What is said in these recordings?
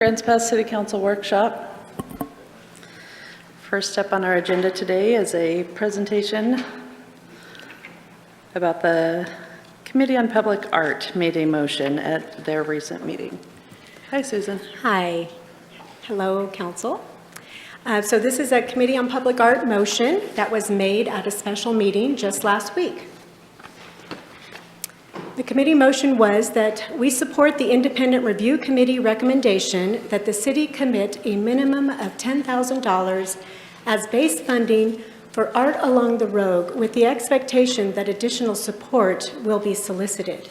Grants Pass City Council Workshop. First up on our agenda today is a presentation about the Committee on Public Art made a motion at their recent meeting. Hi, Susan. Hi. Hello, Council. So this is a Committee on Public Art motion that was made at a special meeting just last week. The committee motion was that we support the Independent Review Committee recommendation that the city commit a minimum of $10,000 as base funding for art along the road with the expectation that additional support will be solicited.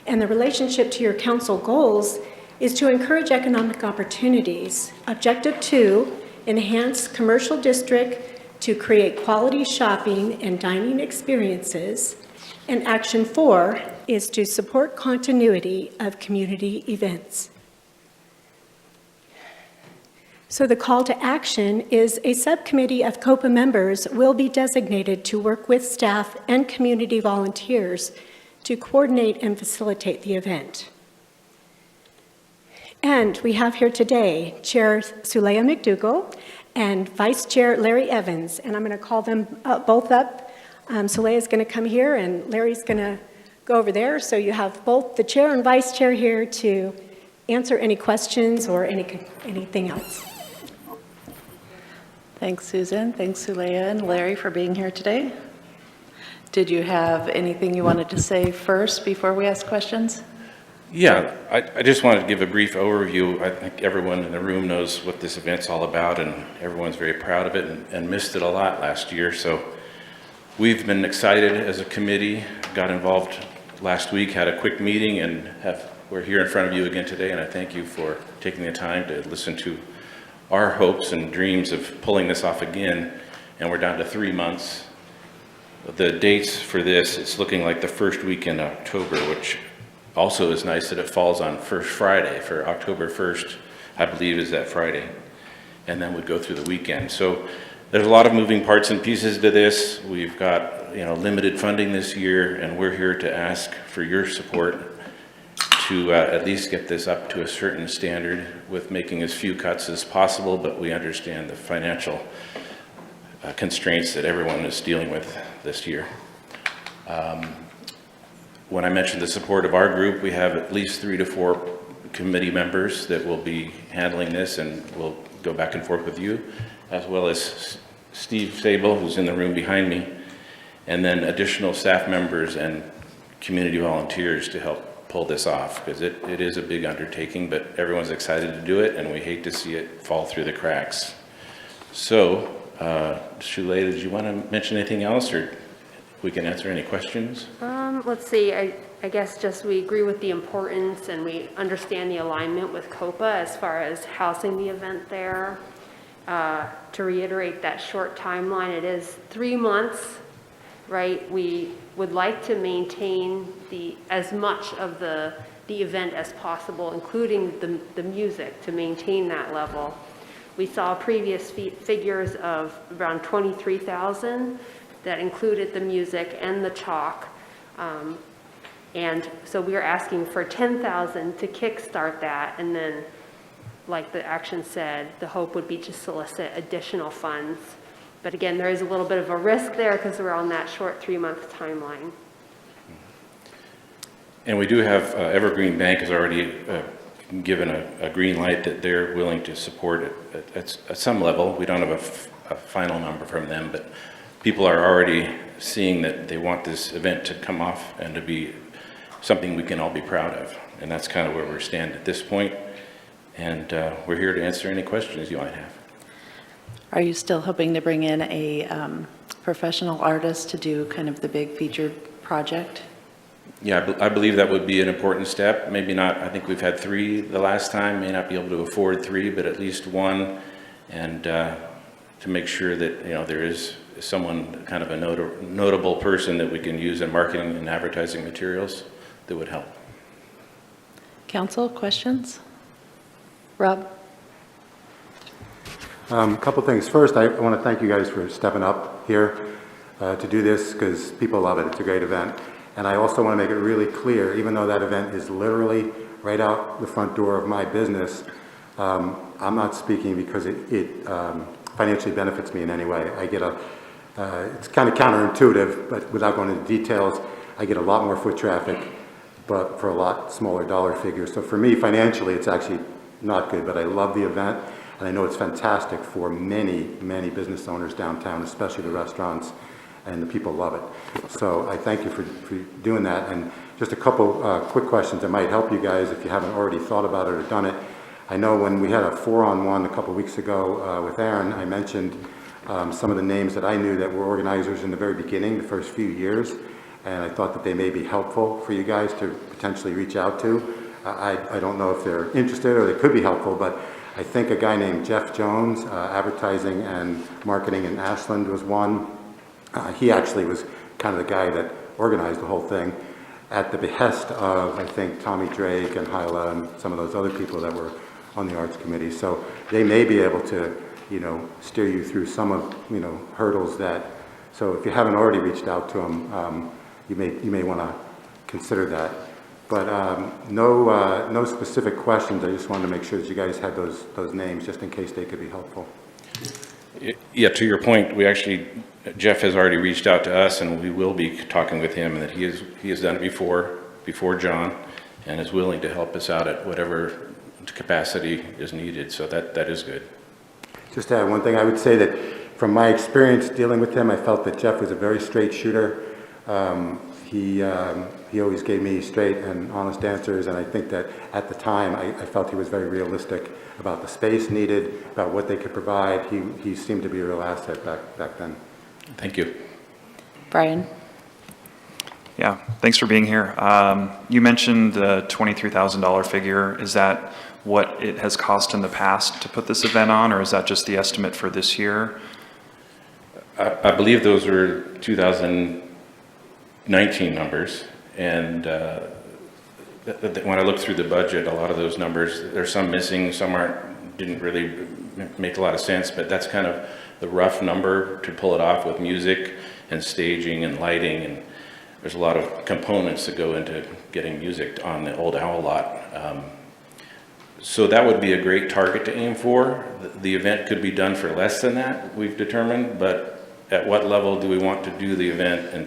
And the relationship to your council goals is to encourage economic opportunities. Objective 2, enhance commercial district to create quality shopping and dining experiences. And action 4 is to support continuity of community events. So the call to action is a subcommittee of COPA members will be designated to work with staff and community volunteers to coordinate and facilitate the event. And we have here today Chair Suleya McDougall and Vice Chair Larry Evans, and I'm going to call them both up. Suleya is going to come here and Larry's going to go over there. So you have both the chair and vice chair here to answer any questions or anything else. Thanks, Susan. Thanks, Suleya and Larry, for being here today. Did you have anything you wanted to say first before we ask questions? Yeah, I just wanted to give a brief overview. I think everyone in the room knows what this event's all about, and everyone's very proud of it and missed it a lot last year. So we've been excited as a committee, got involved last week, had a quick meeting, and we're here in front of you again today, and I thank you for taking the time to listen to our hopes and dreams of pulling this off again. And we're down to 3 months. The dates for this, it's looking like the first week in October, which also is nice that it falls on First Friday. For October 1st, I believe, is that Friday, and then we'd go through the weekend. So there's a lot of moving parts and pieces to this. We've got limited funding this year, and we're here to ask for your support to at least get this up to a certain standard with making as few cuts as possible, but we understand the financial constraints that everyone is dealing with this year. When I mentioned the support of our group, we have at least 3 to 4 committee members that will be handling this, and we'll go back and forth with you, as well as Steve Sable, who's in the room behind me, and then additional staff members and community volunteers to help pull this off, because it is a big undertaking, but everyone's excited to do it, and we hate to see it fall through the cracks. So, Suleya, did you want to mention anything else, or we can answer any questions? Let's see, I guess just we agree with the importance and we understand the alignment with COPA as far as housing the event there. To reiterate that short timeline, it is 3 months, right? We would like to maintain as much of the event as possible, including the music, to maintain that level. We saw previous figures of around 23,000 that included the music and the chalk. And so we are asking for 10,000 to kickstart that, and then, like the action said, the hope would be to solicit additional funds. But again, there is a little bit of a risk there because we're on that short 3-month timeline. And we do have Evergreen Bank has already given a green light that they're willing to support it at some level. We don't have a final number from them, but people are already seeing that they want this event to come off and to be something we can all be proud of. And that's kind of where we stand at this point. And we're here to answer any questions you might have. Are you still hoping to bring in a professional artist to do kind of the big featured project? Yeah, I believe that would be an important step. Maybe not, I think we've had 3 the last time, may not be able to afford 3, but at least 1. And to make sure that there is someone, kind of a notable person that we can use in marketing and advertising materials that would help. Council, questions? Rob? A couple things. First, I want to thank you guys for stepping up here to do this, because people love it. It's a great event. And I also want to make it really clear, even though that event is literally right out the front door of my business, I'm not speaking because it financially benefits me in any way. I get it's kind of counterintuitive, but without going into details, I get a lot more foot traffic, but for a lot smaller dollar figure. So for me, financially, it's actually not good, but I love the event, and I know it's fantastic for many, many business owners downtown, especially the restaurants, and the people love it. So I thank you for doing that. And just a couple quick questions that might help you guys if you haven't already thought about it or done it. I know when we had a 4-on-1 a couple weeks ago with Aaron, I mentioned some of the names that I knew that were organizers in the very beginning, the first few years, and I thought that they may be helpful for you guys to potentially reach out to. I don't know if they're interested or they could be helpful, but I think a guy named Jeff Jones, advertising and marketing in Ashland was one. He actually was kind of the guy that organized the whole thing at the behest of, I think, Tommy Drake and Hyla and some of those other people that were on the Arts Committee. So they may be able to, steer you through some of, hurdles that, so if you haven't already reached out to them, you may want to consider that. But no specific questions. I just wanted to make sure that you guys had those names just in case they could be helpful. Yeah, to your point, Jeff has already reached out to us, and we will be talking with him, and that he has done it before John, and is willing to help us out at whatever capacity is needed. So that is good. Just to add one thing, I would say that from my experience dealing with him, I felt that Jeff was a very straight shooter. He always gave me straight and honest answers, and I think that at the time I felt he was very realistic about the space needed, about what they could provide. He seemed to be a real asset back then. Thank you. Brian? Yeah, thanks for being here. You mentioned the $23,000 figure. Is that what it has cost in the past to put this event on, or is that just the estimate for this year? I believe those were 2019 numbers, and when I looked through the budget, a lot of those numbers, there's some missing, some didn't really make a lot of sense, but that's kind of the rough number to pull it off with music and staging and lighting, and there's a lot of components that go into getting music on the Old Owl lot. So that would be a great target to aim for. The event could be done for less than that, we've determined, but at what level do we want to do the event and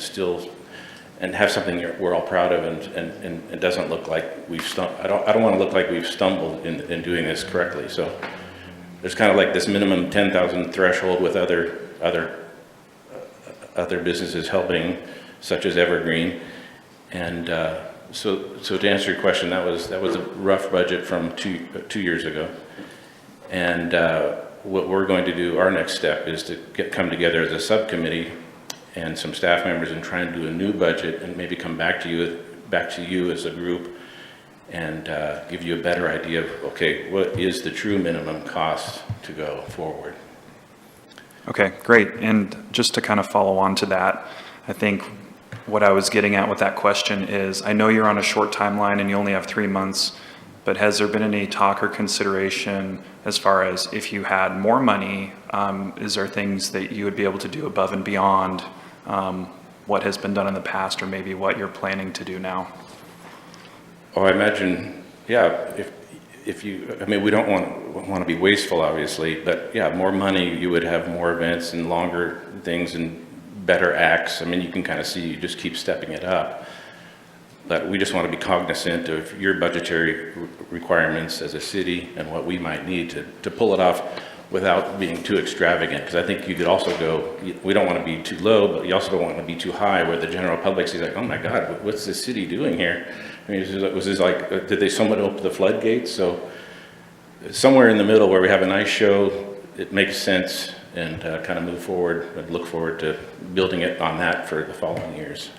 have something we're all proud of, and it doesn't look like we've stumbled. I don't want to look like we've stumbled in doing this correctly. So there's kind of like this minimum 10,000 threshold with other businesses helping, such as Evergreen, and so to answer your question, that was a rough budget from two years ago, and what we're going to do, our next step, is to come together as a subcommittee and some staff members and try and do a new budget, and maybe come back to you as a group and give you a better idea of, okay, what is the true minimum cost to go forward. Okay, great. And just to kind of follow on to that, I think what I was getting at with that question is, I know you're on a short timeline and you only have 3 months, but has there been any talk or consideration as far as if you had more money, is there things that you would be able to do above and beyond what has been done in the past, or maybe what you're planning to do now? Oh, I imagine, yeah, I mean, we don't want to be wasteful, obviously, but yeah, more money, you would have more events and longer things and better acts. I mean, you can kind of see, you just keep stepping it up. But we just want to be cognizant of your budgetary requirements as a city and what we might need to pull it off without being too extravagant. Because I think you could also go, we don't want to be too low, but you also don't want to be too high where the general public sees like, oh my God, what's the city doing here? I mean, was this like, did they somewhat open the floodgates? So somewhere in the middle where we have a nice show, it makes sense, and kind of move forward and look forward to building it on that for the following years.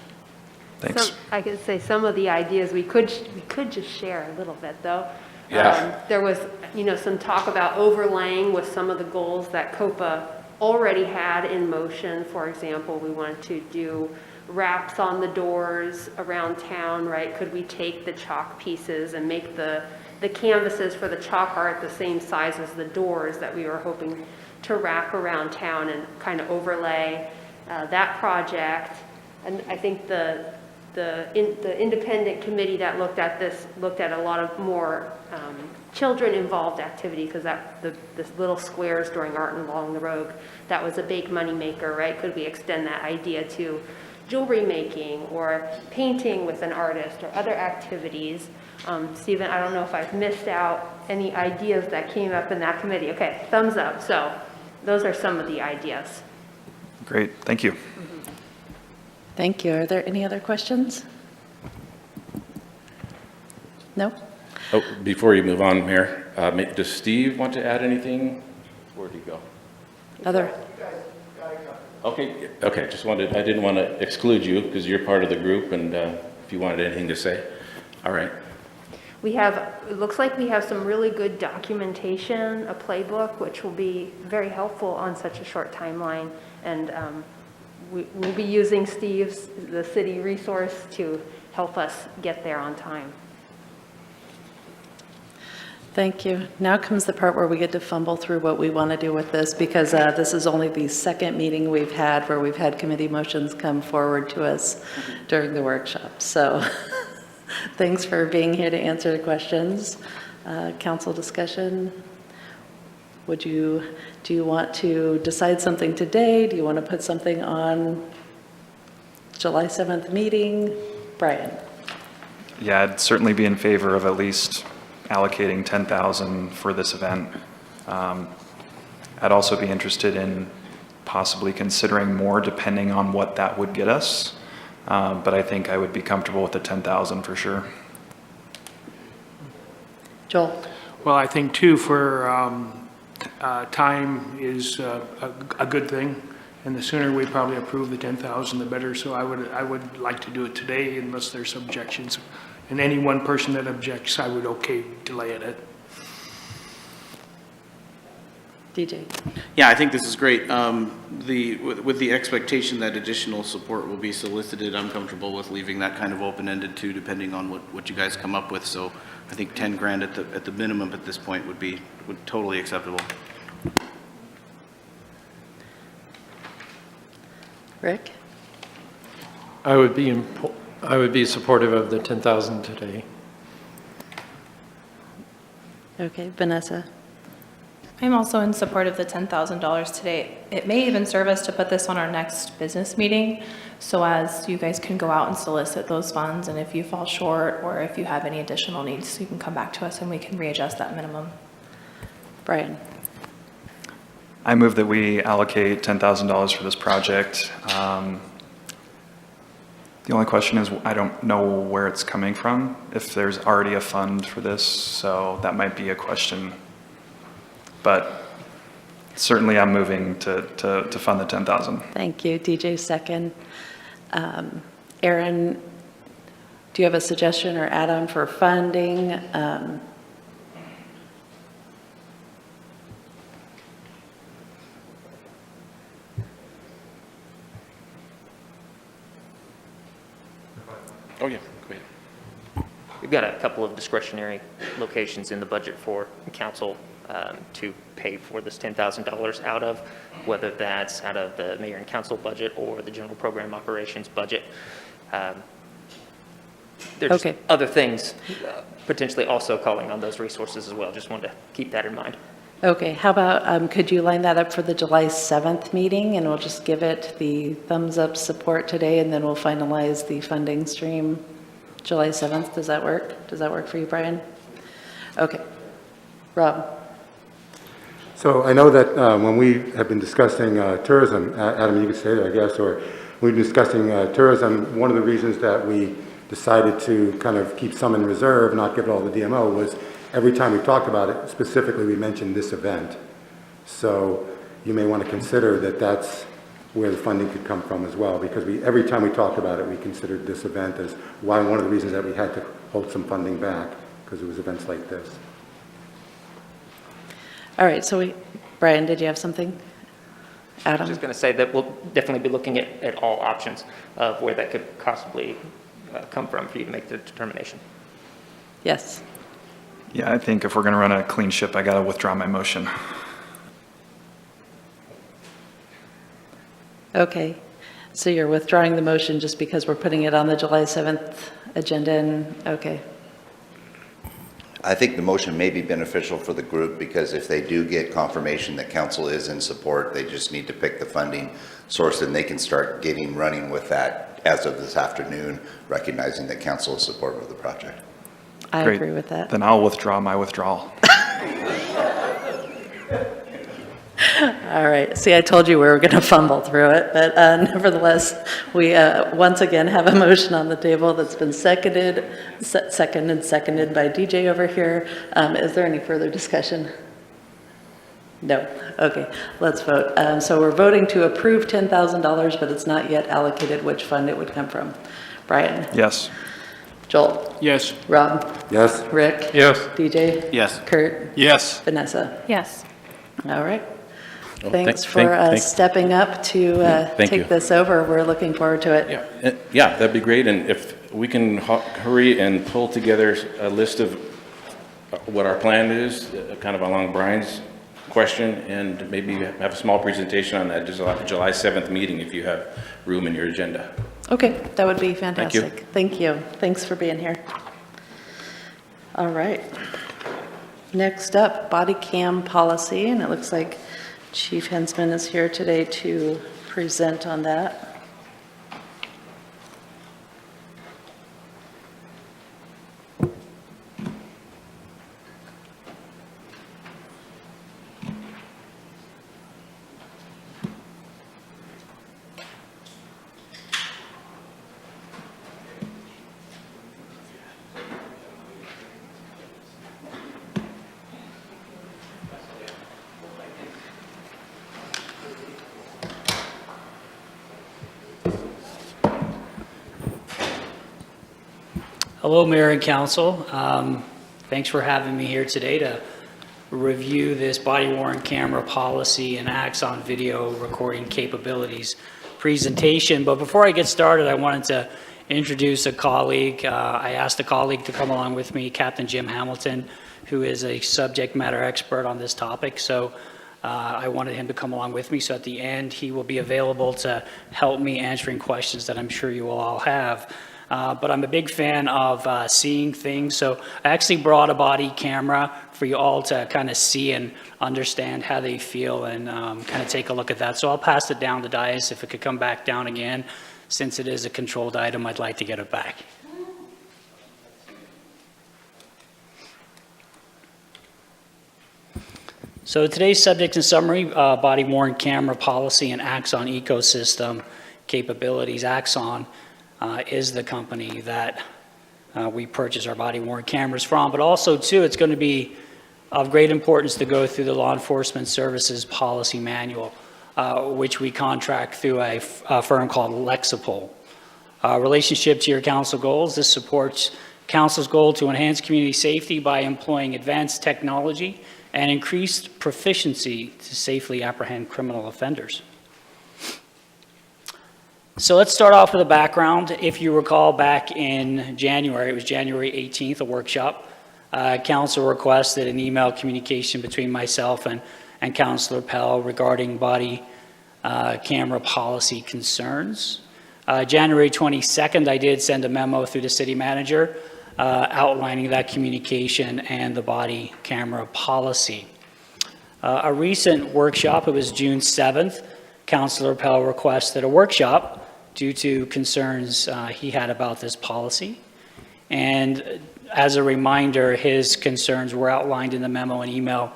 Thanks. I could say some of the ideas we could just share a little bit, though. Yeah. There was, some talk about overlaying with some of the goals that COPA already had in motion. For example, we wanted to do wraps on the doors around town, right? Could we take the chalk pieces and make the canvases for the chalk art the same size as the doors that we were hoping to wrap around town and kind of overlay that project? And I think the the independent committee that looked at this, looked at a lot of more children-involved activities, because this little squares during Art and Along the Road, that was a big moneymaker, right? Could we extend that idea to jewelry making or painting with an artist or other activities? Stephen, I don't know if I've missed out any ideas that came up in that committee. Okay, thumbs up. So those are some of the ideas. Great, thank you. Thank you. Are there any other questions? No? Oh, before you move on, Mayor, does Steve want to add anything? Where'd he go? Other? Okay, I didn't want to exclude you because you're part of the group, and if you wanted anything to say. All right. It looks like we have some really good documentation, a playbook, which will be very helpful on such a short timeline. And we'll be using Steve's, the city resource, to help us get there on time. Thank you. Now comes the part where we get to fumble through what we want to do with this, because this is only the second meeting we've had where we've had committee motions come forward to us during the workshop. So thanks for being here to answer the questions. Council discussion. Do you want to decide something today? Do you want to put something on July 7th meeting? Brian? Yeah, I'd certainly be in favor of at least allocating 10,000 for this event. I'd also be interested in possibly considering more depending on what that would get us. But I think I would be comfortable with the 10,000 for sure. Joel? Well, I think too, for time is a good thing, and the sooner we probably approve the 10,000, the better. So I would like to do it today unless there's objections. And any one person that objects, I would delay it. DJ? Yeah, I think this is great. With the expectation that additional support will be solicited, I'm comfortable with leaving that kind of open-ended too, depending on what you guys come up with. So I think 10 grand at the minimum at this point would totally acceptable. Rick? I would be supportive of the 10,000 today. Okay, Vanessa? I'm also in support of the $10,000 today. It may even serve us to put this on our next business meeting, so as you guys can go out and solicit those funds, and if you fall short or if you have any additional needs, you can come back to us and we can readjust that minimum. Brian? I move that we allocate $10,000 for this project. The only question is, I don't know where it's coming from, if there's already a fund for this, so that might be a question. But certainly I'm moving to fund the 10,000. Thank you. DJ second. Aaron, do you have a suggestion or add-on for funding? Oh, yeah, go ahead. We've got a couple of discretionary locations in the budget for council to pay for this $10,000 out of, whether that's out of the mayor and council budget or the general program operations budget. There's Okay. other things potentially also calling on those resources as well. Just wanted to keep that in mind. Okay, how about, could you line that up for the July 7th meeting, and we'll just give it the thumbs up support today, and then we'll finalize the funding stream July 7th. Does that work? Does that work for you, Brian? Okay. Rob? So I know that when we have been discussing tourism, Adam, you could say that, I guess, or we've been discussing tourism, one of the reasons that we decided to kind of keep some in reserve, not give it all the DMO, was every time we talked about it, specifically we mentioned this event. So you may want to consider that that's where the funding could come from as well, because every time we talked about it, we considered this event as one of the reasons that we had to hold some funding back, because it was events like this. All right, so Brian, did you have something? I Adam? was just going to say that we'll definitely be looking at all options of where that could possibly come from for you to make the determination. Yes. Yeah, I think if we're going to run a clean ship, I got to withdraw my motion. Okay. So you're withdrawing the motion just because we're putting it on the July 7th agenda and, okay. I think the motion may be beneficial for the group because if they do get confirmation that council is in support, they just need to pick the funding source and they can start getting running with that as of this afternoon, recognizing that council is supportive of the project. I Great. agree with that. Then I'll withdraw my withdrawal. All right. See, I told you we were going to fumble through it, but nevertheless, we once again have a motion on the table that's been seconded by DJ over here. Is there any further discussion? No. Okay. Let's vote. So we're voting to approve $10,000, but it's not yet allocated which fund it would come from. Brian? Yes. Joel? Yes. Rob? Yes? Rick? Yes. DJ? Yes. Kurt? Yes. Vanessa? Yes. All right. Well, Thanks thank- for thank- stepping up to Thank you. take this over. We're looking forward to it. Yeah, that'd be great, and if we can hurry and pull together a list of what our plan is, kind of along Brian's question, and maybe have a small presentation on that July 7th meeting if you have room in your agenda. Okay, that would be you. fantastic. Thank you. Thanks for being here. All right. Next up, body cam policy, and it looks like Chief Hensman is here today to present on that. Hello, Mayor and Council. Thanks for having me here today to review this body-worn camera policy and Axon video recording capabilities presentation. But before I get started, I wanted to introduce a colleague. I asked a colleague to come along with me, Captain Jim Hamilton, who is a subject matter expert on this topic. So I wanted him to come along with me. So at the end, he will be available to help me answering questions that I'm sure you will all have. But I'm a big fan of seeing things. So I actually brought a body camera for you all to kind of see and understand how they feel and kind of take a look at that. So I'll pass it down the dais. If it could come back down again, since it is a controlled item, I'd like to get it back. So today's subject and summary, body-worn camera policy and Axon ecosystem capabilities. Axon is the company that we purchase our body-worn cameras from, but also, too, it's going to be of great importance to go through the Law Enforcement Services Policy Manual, which we contract through a firm called Lexipol. Relationship to your council goals, this supports council's goal to enhance community safety by employing advanced technology and increased proficiency to safely apprehend criminal offenders. So let's start off with a background. If you recall, back in January, it was January 18th, a workshop, council requested an email communication between myself and Councilor Pell regarding body camera policy concerns. January 22nd, I did send a memo through the city manager outlining that communication and the body camera policy. A recent workshop, it was June 7th, Councilor Pell requested a workshop due to concerns he had about this policy. And as a reminder, his concerns were outlined in the memo and email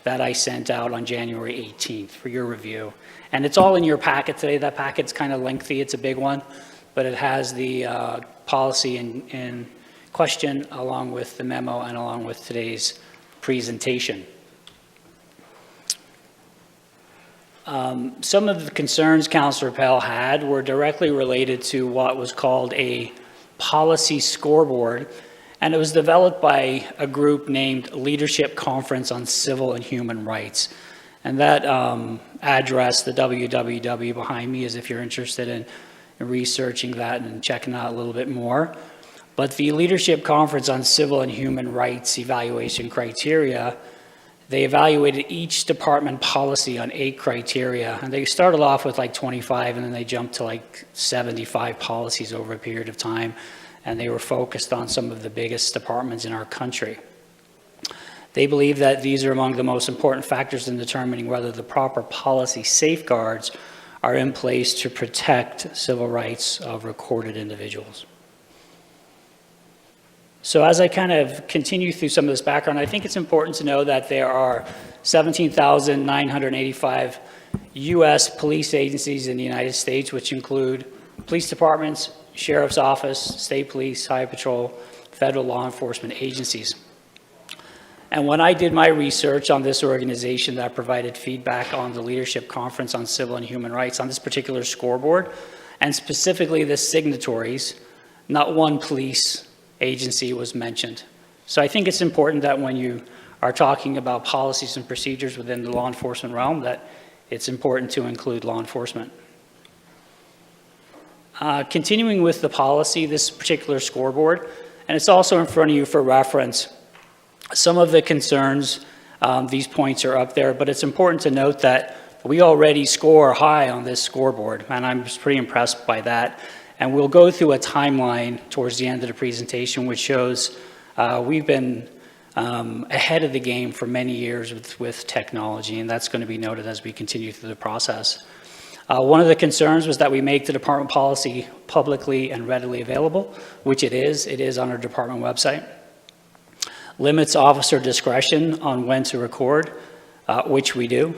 that I sent out on January 18th for your review. And it's all in your packet today. That packet's kind of lengthy. It's a big one, but it has the policy in question along with the memo and along with today's presentation. Some of the concerns Councilor Pell had were directly related to what was called a policy scoreboard, and it was developed by a group named Leadership Conference on Civil and Human Rights. And that address, the www behind me, is if you're interested in researching that and checking out a little bit more. But the Leadership Conference on Civil and Human Rights evaluation criteria They evaluated each department policy on 8 criteria, and they started off with like 25, and then they jumped to like 75 policies over a period of time, and they were focused on some of the biggest departments in our country. They believe that these are among the most important factors in determining whether the proper policy safeguards are in place to protect civil rights of recorded individuals. So as I kind of continue through some of this background, I think it's important to know that there are 17,985 U.S. police agencies in the United States, which include police departments, sheriff's office, state police, highway patrol, federal law enforcement agencies. And when I did my research on this organization that provided feedback on the Leadership Conference on Civil and Human Rights on this particular scoreboard, and specifically the signatories, not one police agency was mentioned. So I think it's important that when you are talking about policies and procedures within the law enforcement realm, that it's important to include law enforcement. Continuing with the policy, this particular scoreboard, and it's also in front of you for reference. Some of the concerns, these points are up there, but it's important to note that we already score high on this scoreboard, and I'm just pretty impressed by that. And we'll go through a timeline towards the end of the presentation, which shows we've been ahead of the game for many years with technology, and that's going to be noted as we continue through the process. One of the concerns was that we make the department policy publicly and readily available, which it is on our department website. Limits officer discretion on when to record, which we do.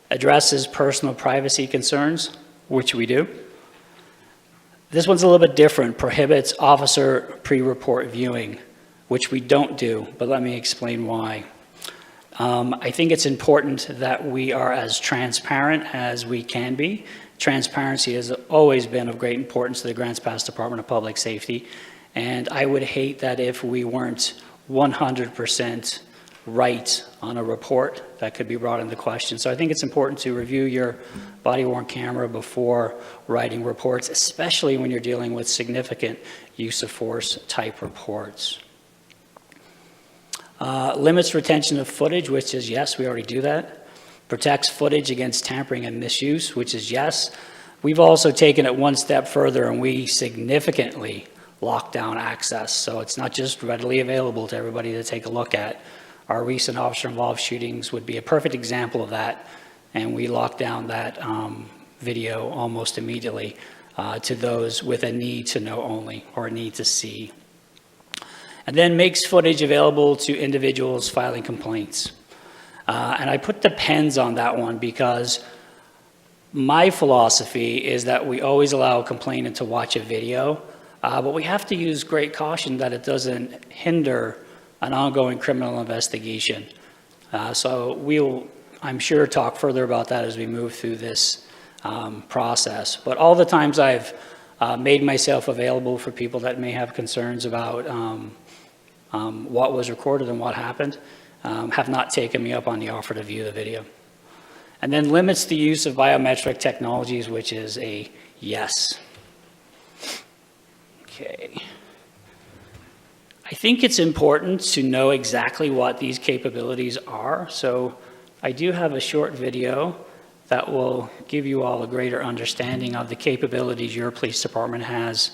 Addresses personal privacy concerns, which we do. This one's a little bit different, prohibits officer pre-report viewing, which we don't do, but let me explain why. I think it's important that we are as transparent as we can be. Transparency has always been of great importance to the Grants Pass Department of Public Safety, and I would hate that if we weren't 100% right on a report that could be brought into question. So I think it's important to review your body-worn camera before writing reports, especially when you're dealing with significant use of force type reports. Limits retention of footage, which is yes, we already do that. Protects footage against tampering and misuse, which is yes. We've also taken it one step further, and we significantly lock down access. So it's not just readily available to everybody to take a look at. Our recent officer-involved shootings would be a perfect example of that, and we locked down that video almost immediately to those with a need to know only or a need to see. And then makes footage available to individuals filing complaints. And I put depends on that one because my philosophy is that we always allow a complainant to watch a video, but we have to use great caution that it doesn't hinder an ongoing criminal investigation. So we'll, I'm sure, talk further about that as we move through this process. But all the times I've made myself available for people that may have concerns about what was recorded and what happened, have not taken me up on the offer to view the video. And then limits the use of biometric technologies, which is a yes. Okay. I think it's important to know exactly what these capabilities are. So I do have a short video that will give you all a greater understanding of the capabilities your police department has.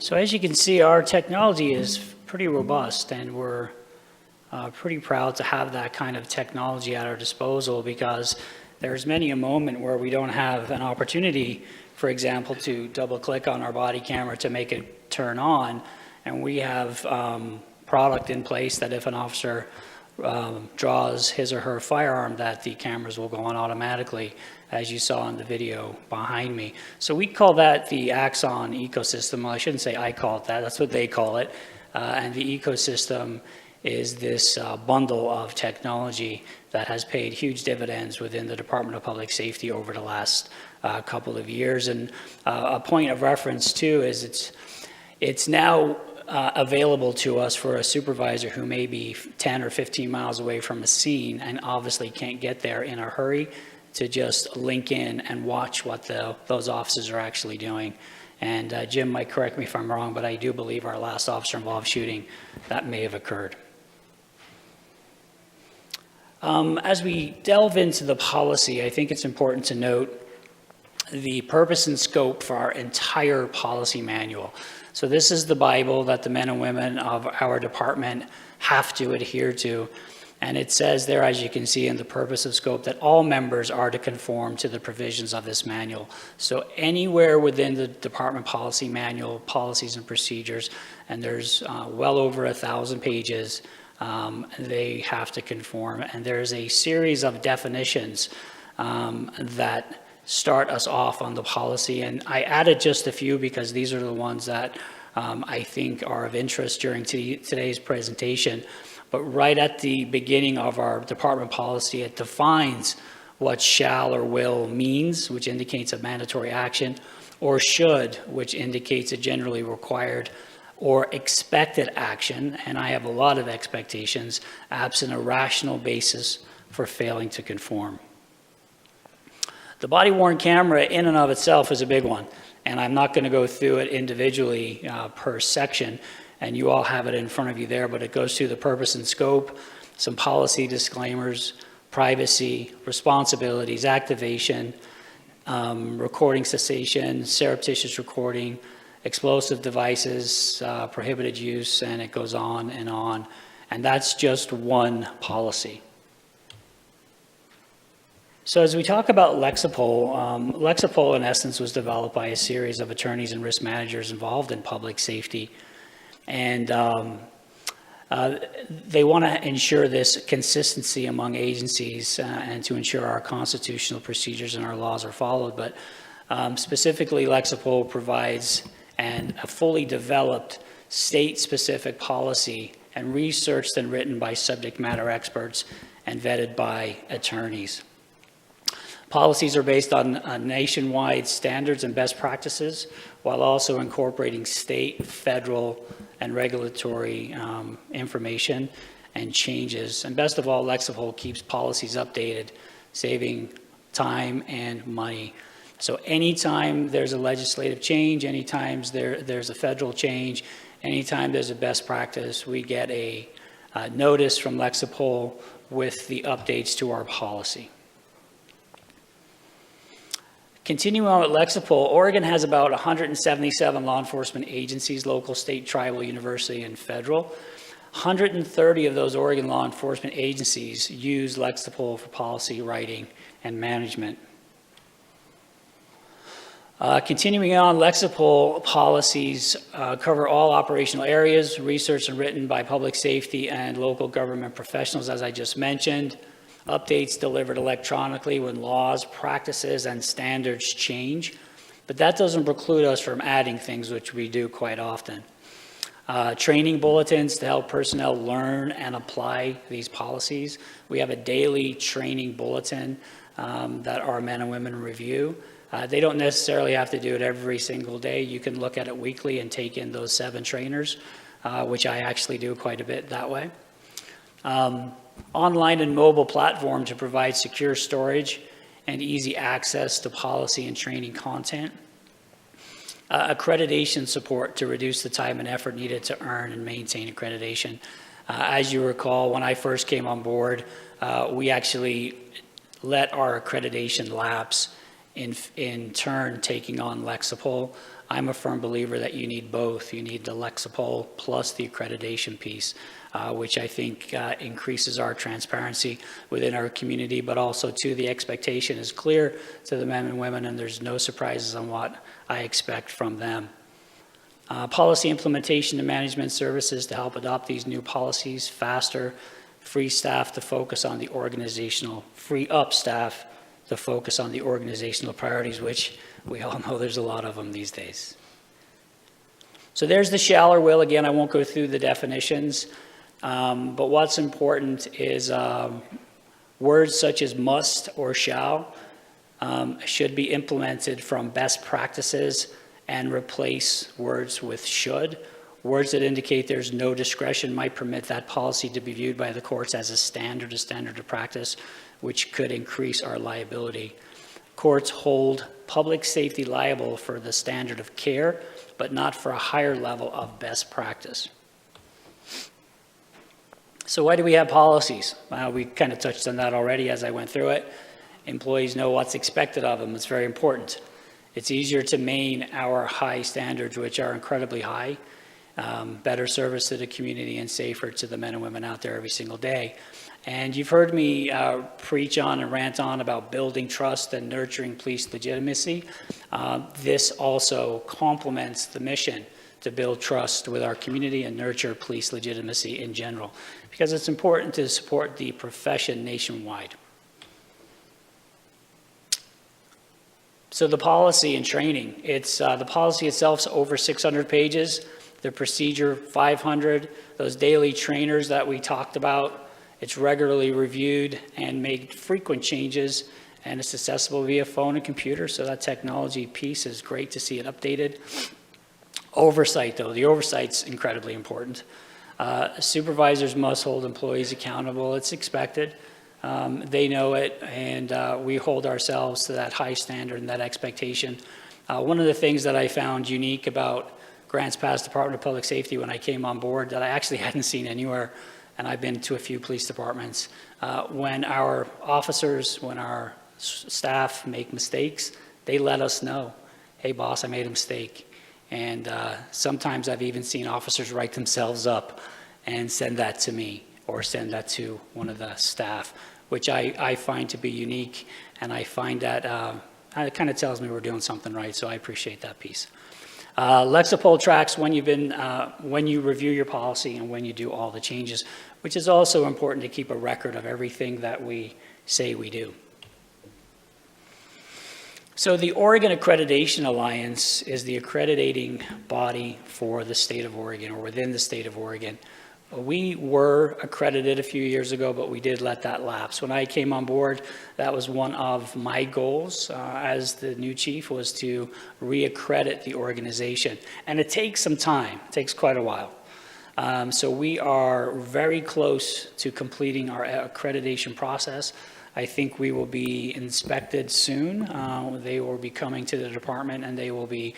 So as you can see, our technology is pretty robust, and we're pretty proud to have that kind of technology at our disposal, because there's many a moment where we don't have an opportunity, for example, to double click on our body camera to make it turn on, and we have product in place that if an officer draws his or her firearm, that the cameras will go on automatically, as you saw in the video behind me. So we call that the Axon ecosystem. Well, I shouldn't say I call it that, that's what they call it. And the ecosystem is this bundle of technology that has paid huge dividends within the Department of Public Safety over the last couple of years. And a point of reference too is it's now available to us for a supervisor who may be 10 or 15 miles away from a scene and obviously can't get there in a hurry, to just link in and watch what those officers are actually doing. And Jim might correct me if I'm wrong, but I do believe our last officer-involved shooting, that may have occurred. As we delve into the policy, I think it's important to note the purpose and scope for our entire policy manual. So this is the Bible that the men and women of our department have to adhere to. And it says there, as you can see in the purpose and scope, that all members are to conform to the provisions of this manual. So anywhere within the department policy manual, policies and procedures, and there's well over 1,000 pages, they have to conform. And there's a series of definitions that start us off on the policy. And I added just a few because these are the ones that I think are of interest during today's presentation. But right at the beginning of our department policy, it defines what shall or will means, which indicates a mandatory action, or should, which indicates a generally required or expected action. And I have a lot of expectations, absent a rational basis for failing to conform. The body-worn camera in and of itself is a big one, and I'm not going to go through it individually per section, and you all have it in front of you there, but it goes through the purpose and scope, some policy disclaimers, privacy, responsibilities, activation, recording cessation, surreptitious recording, explosive devices, prohibited use, and it goes on. And that's just one policy. So as we talk about Lexipol, Lexipol in essence was developed by a series of attorneys and risk managers involved in public safety. And they want to ensure this consistency among agencies and to ensure our constitutional procedures and our laws are followed. But specifically, Lexipol provides a fully developed state-specific policy and researched and written by subject matter experts and vetted by attorneys. Policies are based on nationwide standards and best practices, while also incorporating state, federal, and regulatory information and changes. And best of all, Lexipol keeps policies updated, saving time and money. So anytime there's a legislative change, anytime there's a federal change, anytime there's a best practice, we get a notice from Lexipol with the updates to our policy. Continuing on with Lexipol, Oregon has about 177 law enforcement agencies, local, state, tribal, university, and federal. 130 of those Oregon law enforcement agencies use Lexipol for policy writing and management. Continuing on, Lexipol policies cover all operational areas, researched and written by public safety and local government professionals, as I just mentioned. Updates delivered electronically when laws, practices, and standards change. But that doesn't preclude us from adding things, which we do quite often. Training bulletins to help personnel learn and apply these policies. We have a daily training bulletin that our men and women review. They don't necessarily have to do it every single day. You can look at it weekly and take in those 7 trainers, which I actually do quite a bit that way. Online and mobile platform to provide secure storage and easy access to policy and training content. Accreditation support to reduce the time and effort needed to earn and maintain accreditation. As you recall, when I first came on board, we actually let our accreditation lapse in turn taking on Lexipol. I'm a firm believer that you need both. You need the Lexipol plus the accreditation piece, which I think increases our transparency within our community, but also too, the expectation is clear to the men and women, and there's no surprises on what I expect from them. Policy implementation and management services to help adopt these new policies faster, free up staff to focus on the organizational priorities, which we all know there's a lot of them these days. So there's the shall or will. Again, I won't go through the definitions, but what's important is words such as must or shall should be implemented from best practices and replace words with should. Words that indicate there's no discretion might permit that policy to be viewed by the courts as a standard of practice, which could increase our liability. Courts hold public safety liable for the standard of care, but not for a higher level of best practice. So why do we have policies? We kind of touched on that already as I went through it. Employees know what's expected of them. It's very important. It's easier to maintain our high standards, which are incredibly high, better service to the community and safer to the men and women out there every single day. And you've heard me preach on and rant on about building trust and nurturing police legitimacy. This also complements the mission to build trust with our community and nurture police legitimacy in general, because it's important to support the profession nationwide. So the policy and training, the policy itself is over 600 pages, the procedure 500, those daily trainers that we talked about, it's regularly reviewed and made frequent changes, and it's accessible via phone and computer, so that technology piece is great to see it updated. Oversight, though, the oversight's incredibly important. Supervisors must hold employees accountable. It's expected. They know it, and we hold ourselves to that high standard and that expectation. One of the things that I found unique about Grants Pass Department of Public Safety when I came on board that I actually hadn't seen anywhere, and I've been to a few police departments, when our officers, when our staff make mistakes, they let us know, hey boss, I made a mistake. And sometimes I've even seen officers write themselves up and send that to me or send that to one of the staff, which I find to be unique, and I find that it kind of tells me we're doing something right, so I appreciate that piece. Lexipol tracks when you review your policy and when you do all the changes, which is also important to keep a record of everything that we say we do. So the Oregon Accreditation Alliance is the accrediting body for the state of Oregon, or within the state of Oregon. We were accredited a few years ago, but we did let that lapse. When I came on board, that was one of my goals as the new chief, was to reaccredit the organization. And it takes some time, it takes quite a while. So we are very close to completing our accreditation process. I think we will be inspected soon. They will be coming to the department, and they will be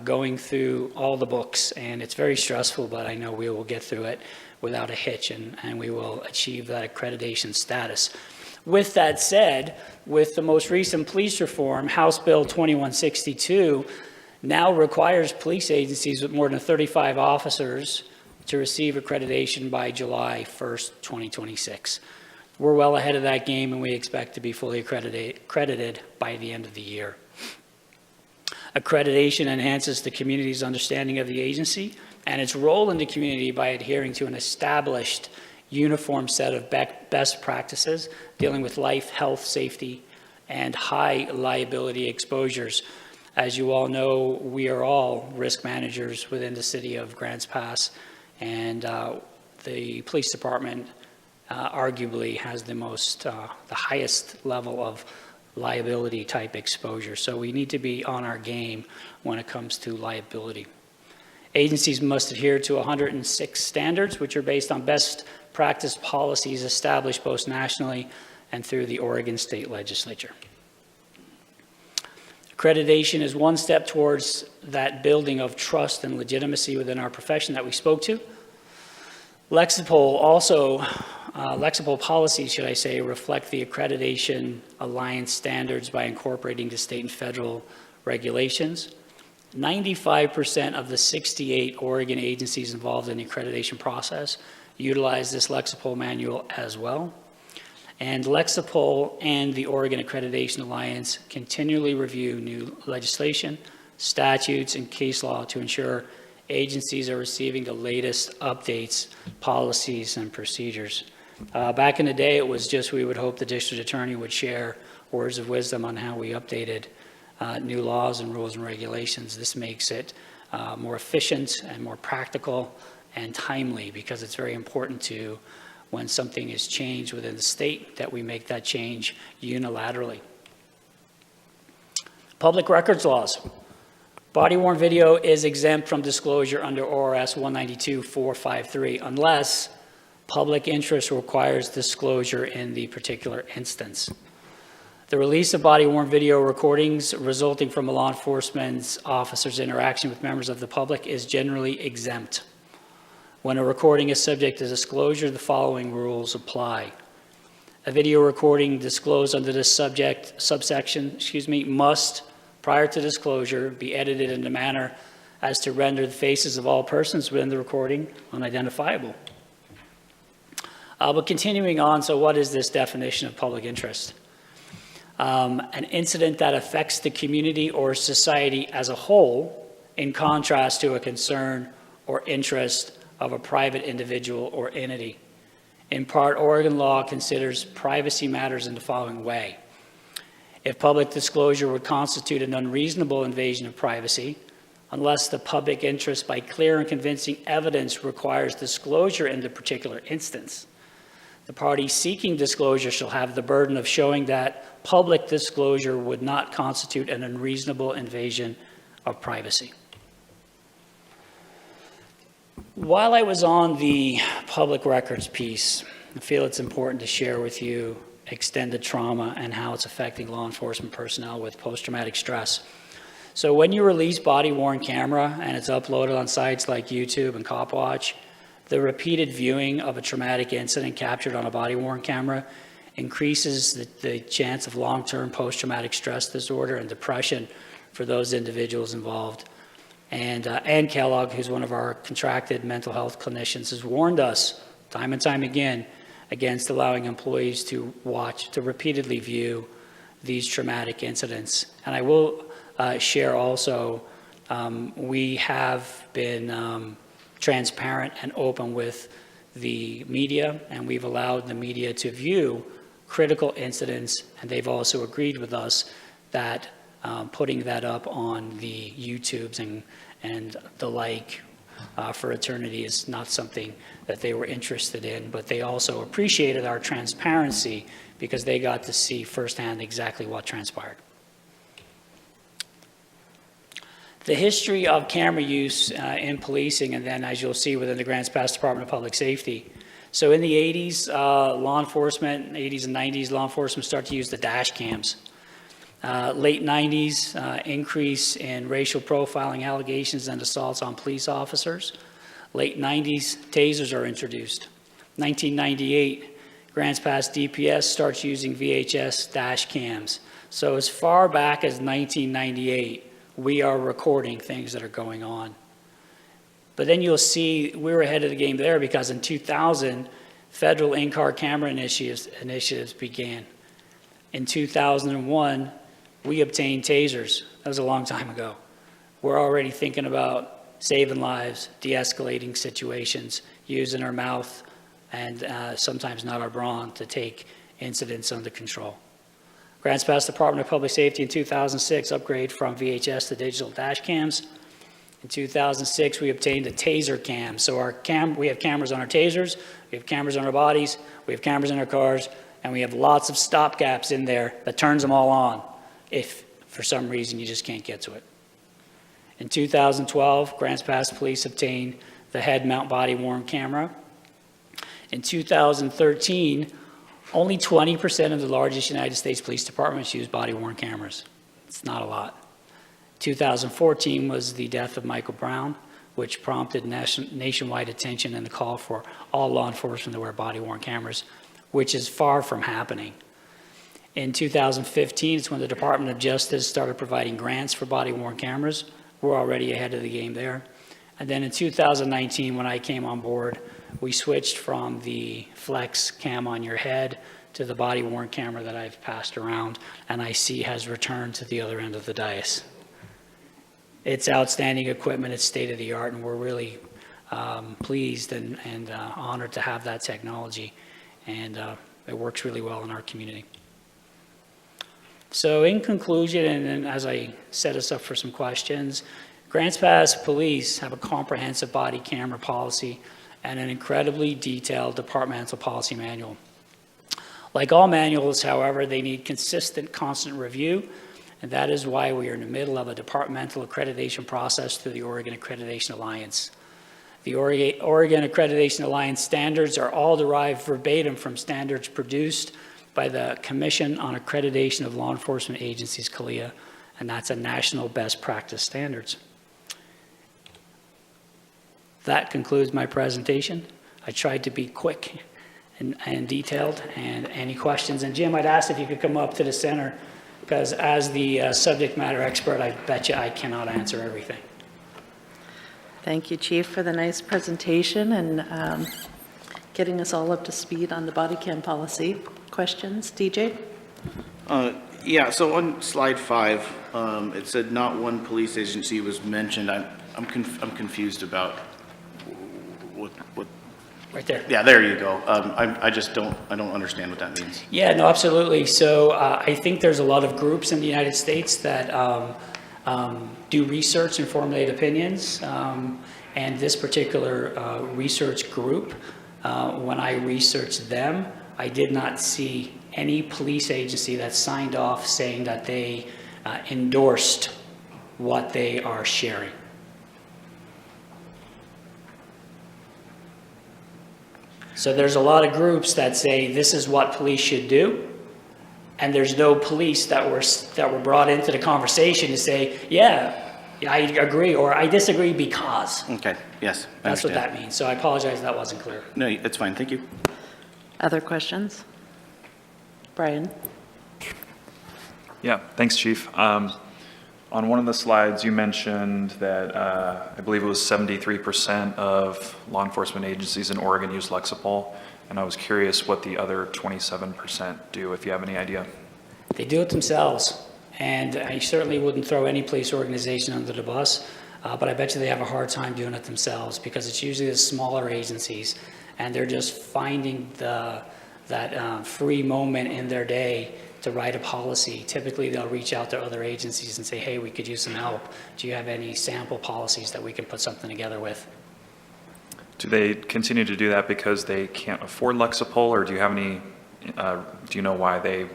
going through all the books, and it's very stressful, but I know we will get through it without a hitch, and we will achieve that accreditation status. With that said, with the most recent police reform, House Bill 2162 now requires police agencies with more than 35 officers to receive accreditation by July 1st, 2026. We're well ahead of that game, and we expect to be fully accredited by the end of the year. Accreditation enhances the community's understanding of the agency and its role in the community by adhering to an established, uniform set of best practices dealing with life, health, safety, and high liability exposures. As you all know, we are all risk managers within the city of Grants Pass, and the police department arguably has the highest level of liability type exposure. So we need to be on our game when it comes to liability. Agencies must adhere to 106 standards, which are based on best practice policies established both nationally and through the Oregon State Legislature. Accreditation is one step towards that building of trust and legitimacy within our profession that we spoke to. Lexipol policies, should I say, reflect the Accreditation Alliance standards by incorporating the state and federal regulations. 95% of the 68 Oregon agencies involved in the accreditation process utilize this Lexipol manual as well. And Lexipol and the Oregon Accreditation Alliance continually review new legislation, statutes, and case law to ensure agencies are receiving the latest updates, policies, and procedures. Back in the day, it was just we would hope the district attorney would share words of wisdom on how we updated new laws and rules and regulations. This makes it more efficient and more practical and timely, because it's very important to, when something is changed within the state, that we make that change unilaterally. Public records laws. Body-worn video is exempt from disclosure under ORS 192.453 unless public interest requires disclosure in the particular instance. The release of body-worn video recordings resulting from a law enforcement officer's interaction with members of the public is generally exempt. When a recording is subject to disclosure, the following rules apply. A video recording disclosed under this subsection, must, prior to disclosure, be edited in a manner as to render the faces of all persons within the recording unidentifiable. But continuing on, so what is this definition of public interest? An incident that affects the community or society as a whole, in contrast to a concern or interest of a private individual or entity. In part, Oregon law considers privacy matters in the following way. If public disclosure would constitute an unreasonable invasion of privacy, unless the public interest by clear and convincing evidence requires disclosure in the particular instance, the party seeking disclosure shall have the burden of showing that public disclosure would not constitute an unreasonable invasion of privacy. While I was on the public records piece, I feel it's important to share with you extended trauma and how it's affecting law enforcement personnel with post-traumatic stress. So when you release body-worn camera and it's uploaded on sites like YouTube and CopWatch, the repeated viewing of a traumatic incident captured on a body-worn camera increases the chance of long-term post-traumatic stress disorder and depression for those individuals involved. And Ann Kellogg, who's one of our contracted mental health clinicians, has warned us time and time again against allowing employees to repeatedly view these traumatic incidents. And I will share also, we have been transparent and open with the media, and we've allowed the media to view critical incidents, and they've also agreed with us that putting that up on the YouTubes and the like for eternity is not something that they were interested in, but they also appreciated our transparency because they got to see firsthand exactly what transpired. The history of camera use in policing, and then as you'll see within the Grants Pass Department of Public Safety. So in the 80s, law enforcement, 80s and 90s, law enforcement started to use the dash cams. Late 90s, increase in racial profiling allegations and assaults on police officers. Late 90s, tasers are introduced. 1998, Grants Pass DPS starts using VHS dash cams. So as far back as 1998, we are recording things that are going on. But then you'll see we were ahead of the game there because in 2000, federal in-car camera initiatives began. In 2001, we obtained tasers. That was a long time ago. We're already thinking about saving lives, de-escalating situations, using our mouth and sometimes not our brawn to take incidents under control. Grants Pass Department of Public Safety in 2006 upgrade from VHS to digital dash cams. In 2006, we obtained a taser cam. So we have cameras on our tasers, we have cameras on our bodies, we have cameras in our cars, and we have lots of stop gaps in there that turns them all on if for some reason you just can't get to it. In 2012, Grants Pass Police obtained the head mount body worn camera. In 2013, only 20% of the largest United States police departments use body-worn cameras. It's not a lot. 2014 was the death of Michael Brown, which prompted nationwide attention and the call for all law enforcement to wear body-worn cameras, which is far from happening. In 2015, it's when the Department of Justice started providing grants for body-worn cameras, we're already ahead of the game there. And then in 2019, when I came on board, we switched from the flex cam on your head to the body worn camera that I've passed around, and I see has returned to the other end of the dais. It's outstanding equipment, it's state of the art, and we're really pleased and honored to have that technology. And it works really well in our community. So in conclusion, and as I set us up for some questions, Grants Pass Police have a comprehensive body camera policy and an incredibly detailed departmental policy manual. Like all manuals, however, they need consistent, constant review, and that is why we are in the middle of a departmental accreditation process through the Oregon Accreditation Alliance. The Oregon Accreditation Alliance standards are all derived verbatim from standards produced by the Commission on Accreditation of Law Enforcement Agencies, CALEA, and that's a national best practice standards. That concludes my presentation. I tried to be quick and detailed, and any questions. And Jim, I'd ask if you could come up to the center, because as the subject matter expert, I bet you I cannot answer everything. Thank you, Chief, for the nice presentation and getting us all up to speed on the body cam policy. Questions, DJ? Yeah, so on slide 5, it said not one police agency was mentioned. I'm confused about what. Right there. Yeah, there you go. I just don't understand what that means. Yeah, no, absolutely. So I think there's a lot of groups in the United States that do research and formulate opinions. And this particular research group, when I researched them, I did not see any police agency that signed off saying that they endorsed what they are sharing. So there's a lot of groups that say this is what police should do, and there's no police that were brought into the conversation to say, yeah, I agree, or I disagree because. Okay, yes, I That's what understand. that means. So I apologize if that wasn't clear. No, it's fine, thank you. Other questions? Brian? Yeah, thanks, Chief. On one of the slides, you mentioned that I believe it was 73% of law enforcement agencies in Oregon use Lexipol, and I was curious what the other 27% do, if you have any idea. They do it themselves, and I certainly wouldn't throw any police organization under the bus, but I bet you they have a hard time doing it themselves because it's usually the smaller agencies, and they're just finding that free moment in their day to write a policy. Typically, they'll reach out to other agencies and say, hey, we could use some help. Do you have any sample policies that we can put something together with? Do they continue to do that because they can't afford Lexipol, or do you have any, do you know why they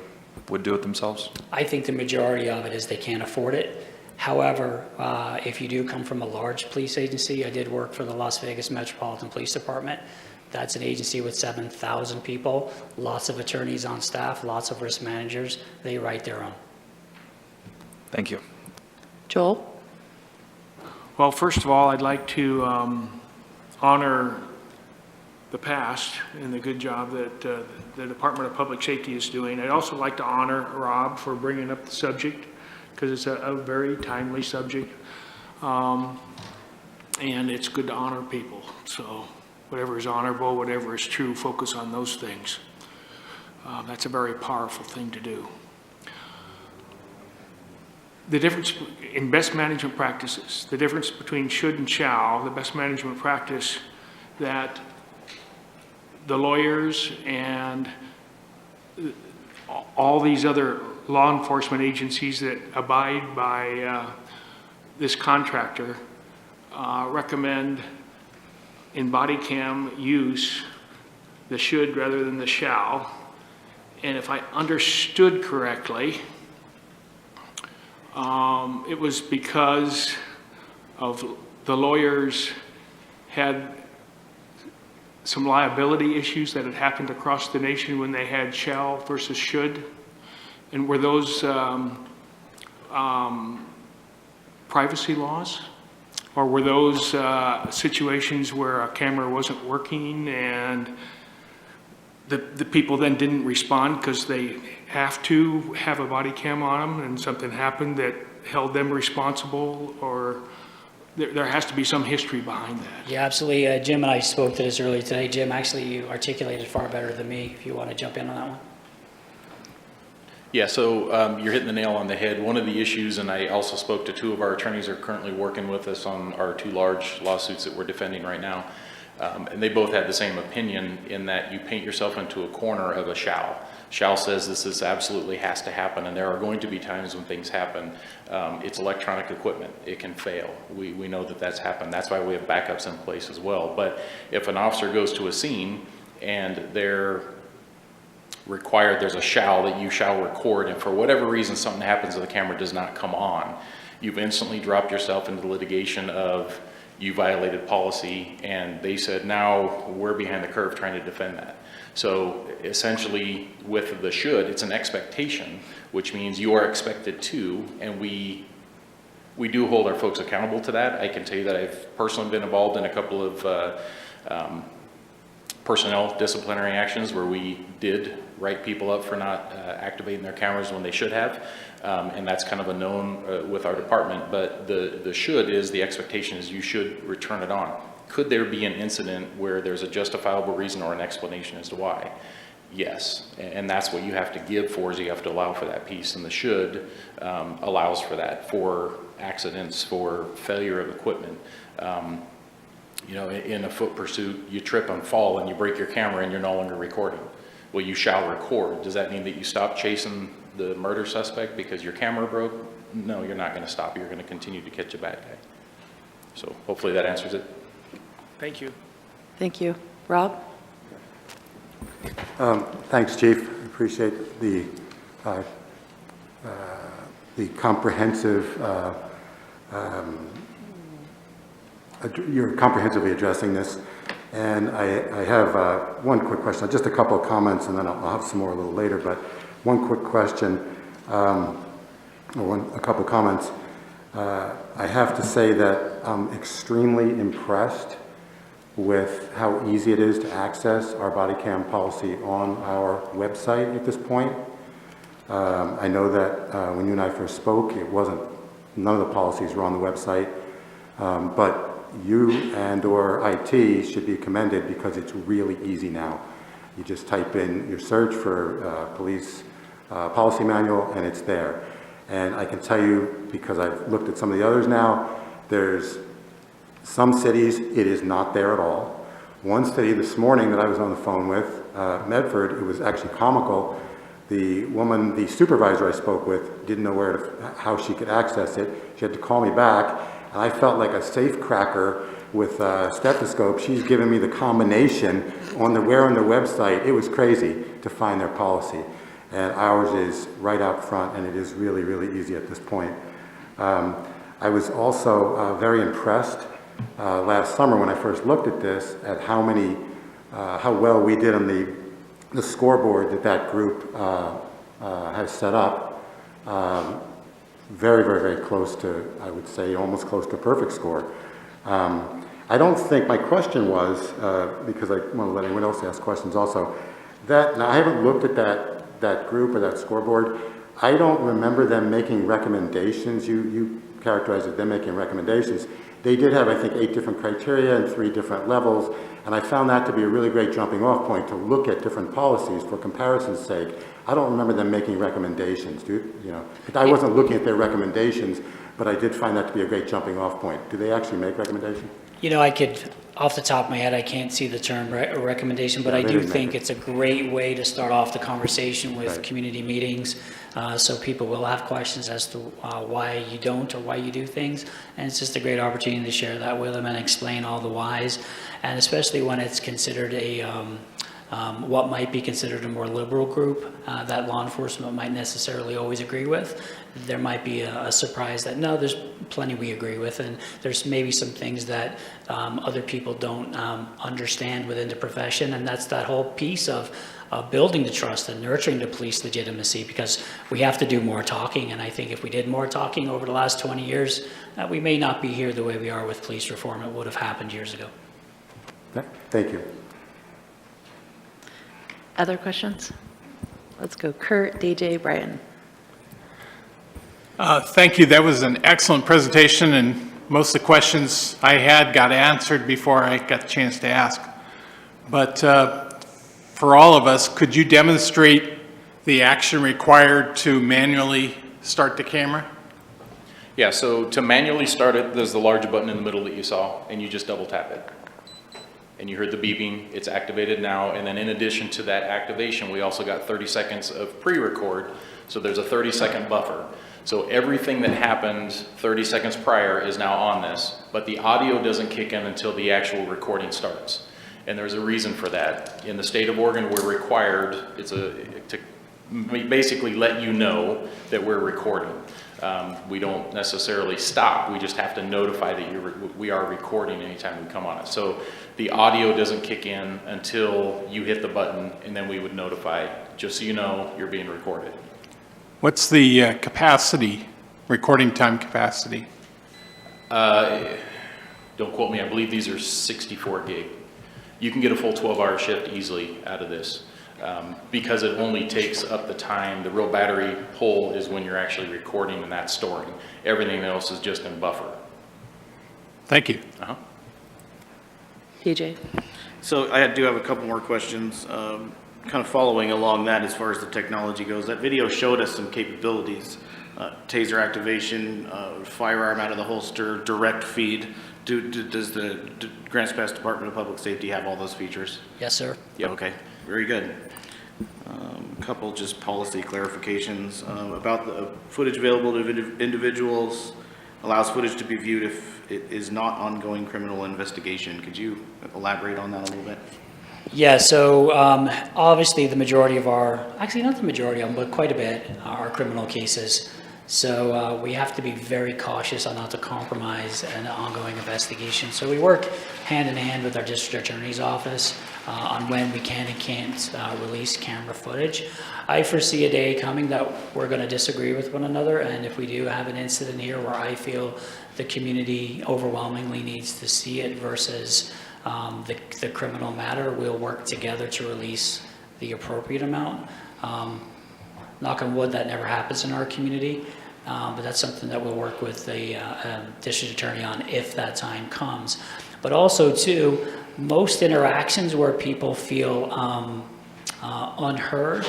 would do it themselves? I think the majority of it is they can't afford it. However, if you do come from a large police agency, I did work for the Las Vegas Metropolitan Police Department. That's an agency with 7,000 people, lots of attorneys on staff, lots of risk managers. They write their own. Thank you. Joel? Well, first of all, I'd like to honor the past and the good job that the Department of Public Safety is doing. I'd also like to honor Rob for bringing up the subject because it's a very timely subject. And it's good to honor people. So whatever is honorable, whatever is true, focus on those things. That's a very powerful thing to do. The difference in best management practices, the difference between should and shall, the best management practice that the lawyers and all these other law enforcement agencies that abide by this contractor recommend in body cam use, the should rather than the shall. And if I understood correctly, it was because of the lawyers had some liability issues that had happened across the nation when they had shall versus should. And were those privacy laws? Or were those situations where a camera wasn't working and the people then didn't respond because they have to have a body cam on them and something happened that held them responsible? Or there has to be some history behind that. Yeah, absolutely. Jim and I spoke to this earlier today. Jim, actually, you articulated far better than me, if you want to jump in on that one. Yeah, so you're hitting the nail on the head. One of the issues, and I also spoke to two of our attorneys who are currently working with us on our two large lawsuits that we're defending right now, and they both had the same opinion in that you paint yourself into a corner of a shall. Shall says this absolutely has to happen, and there are going to be times when things happen. It's electronic equipment. It can fail. We know that that's happened. That's why we have backups in place as well. But if an officer goes to a scene and they're required, there's a shall that you shall record, and for whatever reason something happens and the camera does not come on, you've instantly dropped yourself into the litigation of you violated policy, and they said now we're behind the curve trying to defend that. So essentially with the should, it's an expectation, which means you are expected to, and we do hold our folks accountable to that. I can tell you that I've personally been involved in a couple of personnel disciplinary actions where we did write people up for not activating their cameras when they should have, and that's kind of a known with our department. But the should is the expectation is you should return it on. Could there be an incident where there's a justifiable reason or an explanation as to why? Yes, and that's what you have to give for, is you have to allow for that piece, and the should allows for that, for accidents, for failure of equipment. You know, in a foot pursuit, you trip and fall and you break your camera and you're no longer recording. Well, you shall record. Does that mean that you stop chasing the murder suspect because your camera broke? No, you're not going to stop. You're going to continue to catch a bad guy. So hopefully that answers it. Thank you. Thank you. Rob? Thanks, Chief. Appreciate the comprehensive, you're comprehensively addressing this. And I have one quick question, just a couple of comments, and then I'll have some more a little later, but one quick question, a couple of comments. I have to say that I'm extremely impressed with how easy it is to access our body cam policy on our website at this point. I know that when you and I first spoke, none of the policies were on the website, but you and or IT should be commended because it's really easy now. You just type in your search for police policy manual and it's there. And I can tell you, because I've looked at some of the others now, there's some cities it is not there at all. One city this morning that I was on the phone with, Medford, it was actually comical. The woman, the supervisor I spoke with, didn't know how she could access it. She had to call me back. And I felt like a safe cracker with a stethoscope. She's given me the combination on the website. It was crazy to find their policy. And ours is right out front, and it is really, really easy at this point. I was also very impressed last summer when I first looked at this at how well we did on the scoreboard that group has set up. Very, very, very close to, I would say, almost close to a perfect score. I don't think, my question was, because I want to let anyone else ask questions also, now I haven't looked at that group or that scoreboard. I don't remember them making recommendations. You characterized them making recommendations. They did have, I think, 8 different criteria and 3 different levels, and I found that to be a really great jumping off point to look at different policies for comparison's sake. I don't remember them making recommendations. I wasn't looking at their recommendations, but I did find that to be a great jumping off point. Do they actually make recommendations? You know, I could, off the top of my head, I can't see the term recommendation, but I do think it's a great way to start off the conversation with community meetings. So people will have questions as to why you don't or why you do things. And it's just a great opportunity to share that with them and explain all the whys. And especially when it's considered what might be considered a more liberal group that law enforcement might necessarily always agree with. There might be a surprise that, no, there's plenty we agree with, and there's maybe some things that other people don't understand within the profession, and that's that whole piece of building the trust and nurturing the police legitimacy, because we have to do more talking, and I think if we did more talking over the last 20 years, we may not be here the way we are with police reform. It would have happened years ago. Thank you. Other questions? Let's go Kurt, DJ, Brian. Thank you. That was an excellent presentation, and most of the questions I had got answered before I got the chance to ask. But for all of us, could you demonstrate the action required to manually start the camera? Yeah, so to manually start it, there's the large button in the middle that you saw, and you just double tap it. And you heard the beeping, it's activated now, and then in addition to that activation, we also got 30 seconds of pre-record, so there's a 30-second buffer. So everything that happened 30 seconds prior is now on this, but the audio doesn't kick in until the actual recording starts. And there's a reason for that. In the state of Oregon, we're required, to basically let you know that we're recording. We don't necessarily stop, we just have to notify that we are recording anytime we come on it. So the audio doesn't kick in until you hit the button, and then we would notify, just so you know, you're being recorded. What's the capacity, recording time capacity? Don't quote me, I believe these are 64 gig. You can get a full 12-hour shift easily out of this. Because it only takes up the time, the real battery pull is when you're actually recording and not storing. Everything else is just in buffer. Thank you. PJ? So I do have a couple more questions, kind of following along that as far as the technology goes. That video showed us some capabilities, taser activation, firearm out of the holster, direct feed. Does the Grants Pass Department of Public Safety have all those features? Yes, sir. Yeah, okay, very good. A couple just policy clarifications about the footage available to individuals, allows footage to be viewed if it is not ongoing criminal investigation. Could you elaborate on that a little bit? Yeah, so obviously the majority of our, actually not the majority of them, but quite a bit are criminal cases. So we have to be very cautious on not to compromise an ongoing investigation. So we work hand in hand with our district attorney's office on when we can and can't release camera footage. I foresee a day coming that we're going to disagree with one another, and if we do have an incident here where I feel the community overwhelmingly needs to see it versus the criminal matter, we'll work together to release the appropriate amount. Knock on wood, that never happens in our community, but that's something that we'll work with the district attorney on if that time comes. But also, too, most interactions where people feel unheard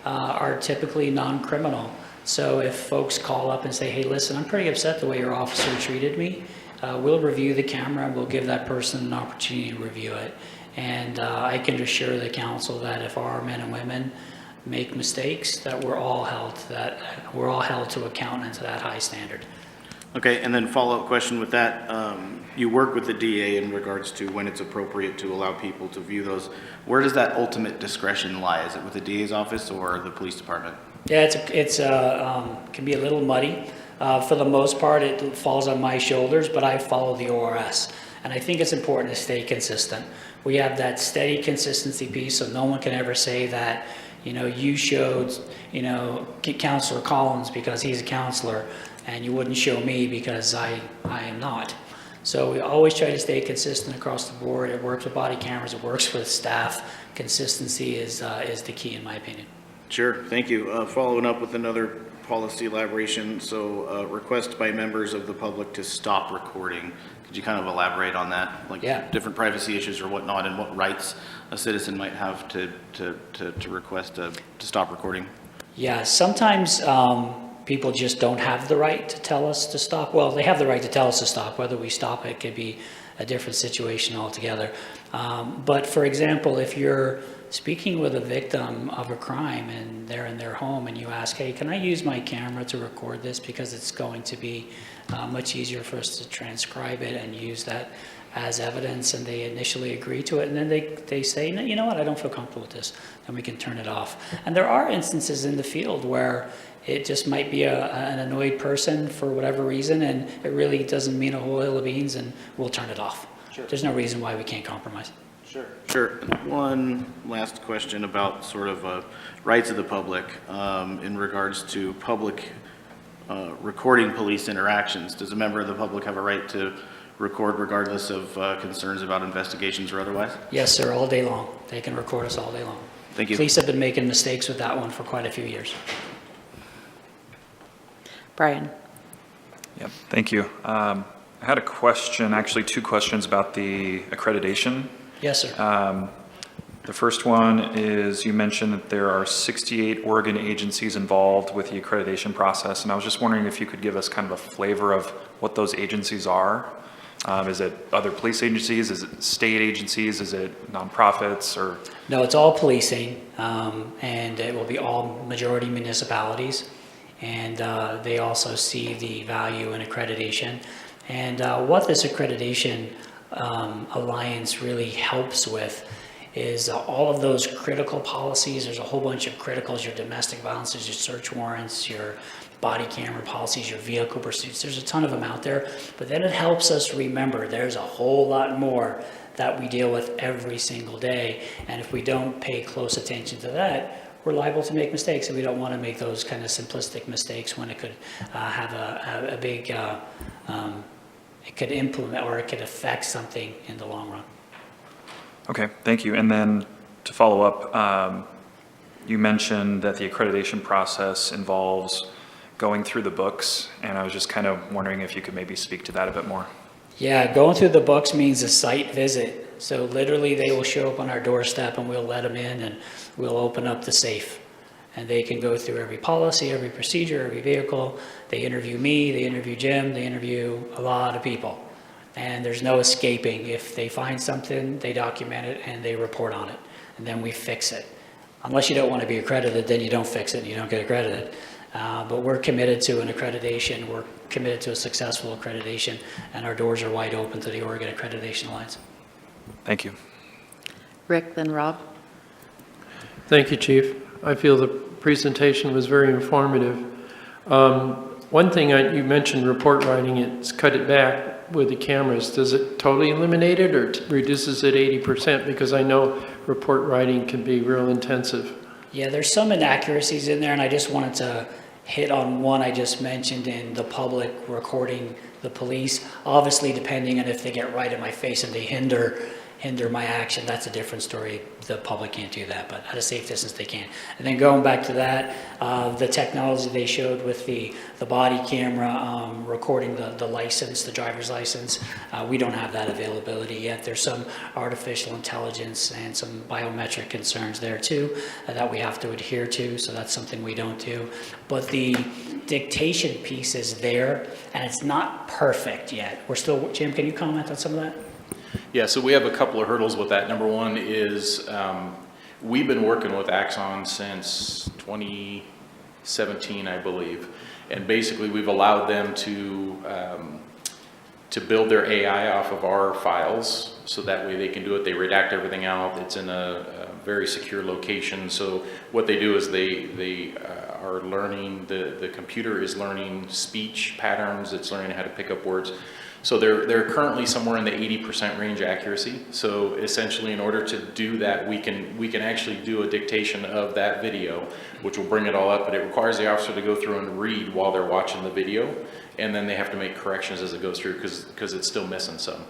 are typically non-criminal. So if folks call up and say, hey, listen, I'm pretty upset the way your officer treated me, we'll review the camera and we'll give that person an opportunity to review it. And I can assure the council that if our men and women make mistakes, that we're all held to account and to that high standard. Okay, and then follow-up question with that. You work with the DA in regards to when it's appropriate to allow people to view those. Where does that ultimate discretion lie? Is it with the DA's office or the police department? Yeah, it's can be a little muddy. For the most part, it falls on my shoulders, but I follow the ORS. And I think it's important to stay consistent. We have that steady consistency piece, so no one can ever say that, you showed, Counselor Collins because he's a counselor, and you wouldn't show me because I am not. So we always try to stay consistent across the board. It works with body cameras, it works with staff. Consistency is the key, in my opinion. Sure, thank you. Following up with another policy elaboration, so request by members of the public to stop recording. Could you kind of elaborate on that? Like different privacy issues or whatnot, and what rights a citizen might have to request to stop recording? Yeah, sometimes people just don't have the right to tell us to stop. Well, they have the right to tell us to stop. Whether we stop it could be a different situation altogether. But for example, if you're speaking with a victim of a crime and they're in their home and you ask, hey, can I use my camera to record this because it's going to be much easier for us to transcribe it and use that as evidence, and they initially agree to it, and then they say, no, you know what, I don't feel comfortable with this, then we can turn it off. And there are instances in the field where it just might be an annoyed person for whatever reason, and it really doesn't mean a whole hill of beans, and we'll turn it off. Sure. There's no reason why we can't compromise. Sure. Sure. One last question about sort of rights of the public in regards to public recording police interactions. Does a member of the public have a right to record regardless of concerns about investigations or otherwise? Yes, sir, all day long. They can record us all day long. Thank you. Police have been making mistakes with that one for quite a few years. Brian? Yep, thank you. I had a question, actually two questions about the accreditation. Yes, sir. The first one is you mentioned that there are 68 Oregon agencies involved with the accreditation process, and I was just wondering if you could give us kind of a flavor of what those agencies are. Is it other police agencies? Is it state agencies? Is it nonprofits or? No, it's all policing, and it will be all majority municipalities. And they also see the value in accreditation. And what this accreditation alliance really helps with is all of those critical policies. There's a whole bunch of criticals, your domestic violences, your search warrants, your body camera policies, your vehicle pursuits. There's a ton of them out there, but then it helps us remember there's a whole lot more that we deal with every single day. And if we don't pay close attention to that, we're liable to make mistakes, and we don't want to make those kind of simplistic mistakes when it could have a big, it could implement or it could affect something in the long run. Okay, thank you. And then to follow up, you mentioned that the accreditation process involves going through the books, and I was just kind of wondering if you could maybe speak to that a bit more. Yeah, going through the books means a site visit. So literally they will show up on our doorstep and we'll let them in and we'll open up the safe. And they can go through every policy, every procedure, every vehicle. They interview me, they interview Jim, they interview a lot of people. And there's no escaping. If they find something, they document it and they report on it. And then we fix it. Unless you don't want to be accredited, then you don't fix it and you don't get accredited. But we're committed to an accreditation. We're committed to a successful accreditation, and our doors are wide open to the Oregon Accreditation Alliance. Thank you. Rick, then Rob. Thank you, Chief. I feel the presentation was very informative. One thing you mentioned report writing, it's cut it back with the cameras. Does it totally eliminate it or reduces it 80%? Because I know report writing can be real intensive. Yeah, there's some inaccuracies in there, and I just wanted to hit on one I just mentioned in the public recording the police. Obviously, depending on if they get right in my face and they hinder my action, that's a different story. The public can't do that, but at a safe distance they can. And then going back to that, the technology they showed with the body camera recording the license, the driver's license, we don't have that availability yet. There's some artificial intelligence and some biometric concerns there too that we have to adhere to, so that's something we don't do. But the dictation piece is there, and it's not perfect yet. We're still, Jim, can you comment on some of that? Yeah, so we have a couple of hurdles with that. Number one is we've been working with Axon since 2017, I believe. And basically we've allowed them to build their AI off of our files, so that way they can do it. They redact everything out. It's in a very secure location. So what they do is they are learning, the computer is learning speech patterns. It's learning how to pick up words. So they're currently somewhere in the 80% range accuracy. So essentially, in order to do that, we can actually do a dictation of that video, which will bring it all up, but it requires the officer to go through and read while they're watching the video, and then they have to make corrections as it goes through because it's still missing some.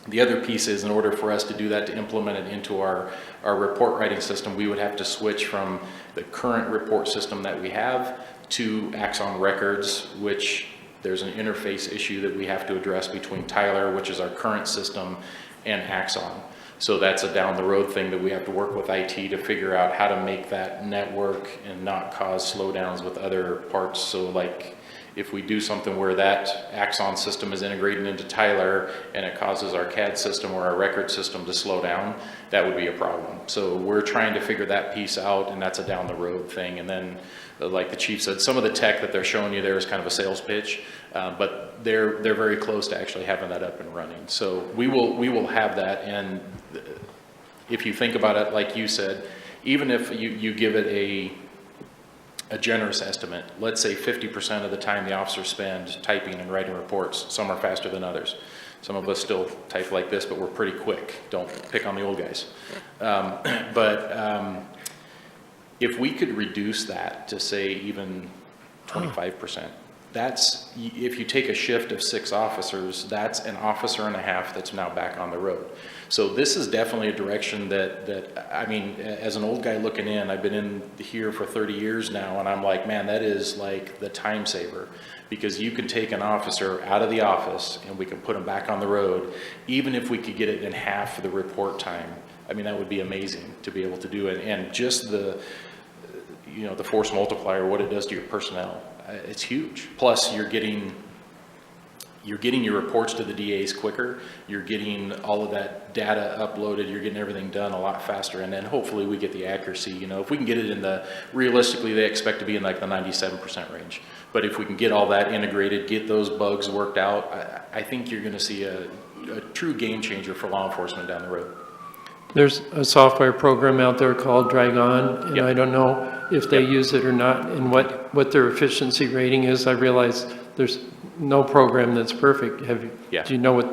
The other piece is, in order for us to do that, to implement it into our report writing system, we would have to switch from the current report system that we have to Axon Records, which there's an interface issue that we have to address between Tyler, which is our current system, and Axon. So that's a down the road thing that we have to work with IT to figure out how to make that network and not cause slowdowns with other parts. So like if we do something where that Axon system is integrated into Tyler and it causes our CAD system or our record system to slow down, that would be a problem. So we're trying to figure that piece out, and that's a down the road thing. And then like the chief said, some of the tech that they're showing you there is kind of a sales pitch, but they're very close to actually having that up and running. So we will have that. And if you think about it, like you said, even if you give it a generous estimate, let's say 50% of the time the officers spend typing and writing reports. Some are faster than others. Some of us still type like this, but we're pretty quick. Don't pick on the old guys. If we could reduce that to say even 25%, that's, if you take a shift of 6 officers, that's an officer and a half that's now back on the road. So this is definitely a direction that I mean, as an old guy looking in, I've been in here for 30 years now, and I'm like, man, that is like the time saver. Because you can take an officer out of the office and we can put them back on the road, even if we could get it in half the report time. I mean, that would be amazing to be able to do it. And just the, you know, the force multiplier, what it does to your personnel, it's huge. Plus, you're getting your reports to the DAs quicker. You're getting all of that data uploaded. You're getting everything done a lot faster. And then hopefully we get the accuracy. You know, if we can get it in the, realistically, they expect to be in like the 97% range. But if we can get all that integrated, get those bugs worked out, I think you're going to see a true game changer for law enforcement down the road. There's a software program out there called Dragon, and Yep. I don't know if they use it or not and what their efficiency rating is. I realize there's no program that's perfect. Yeah. Do you know what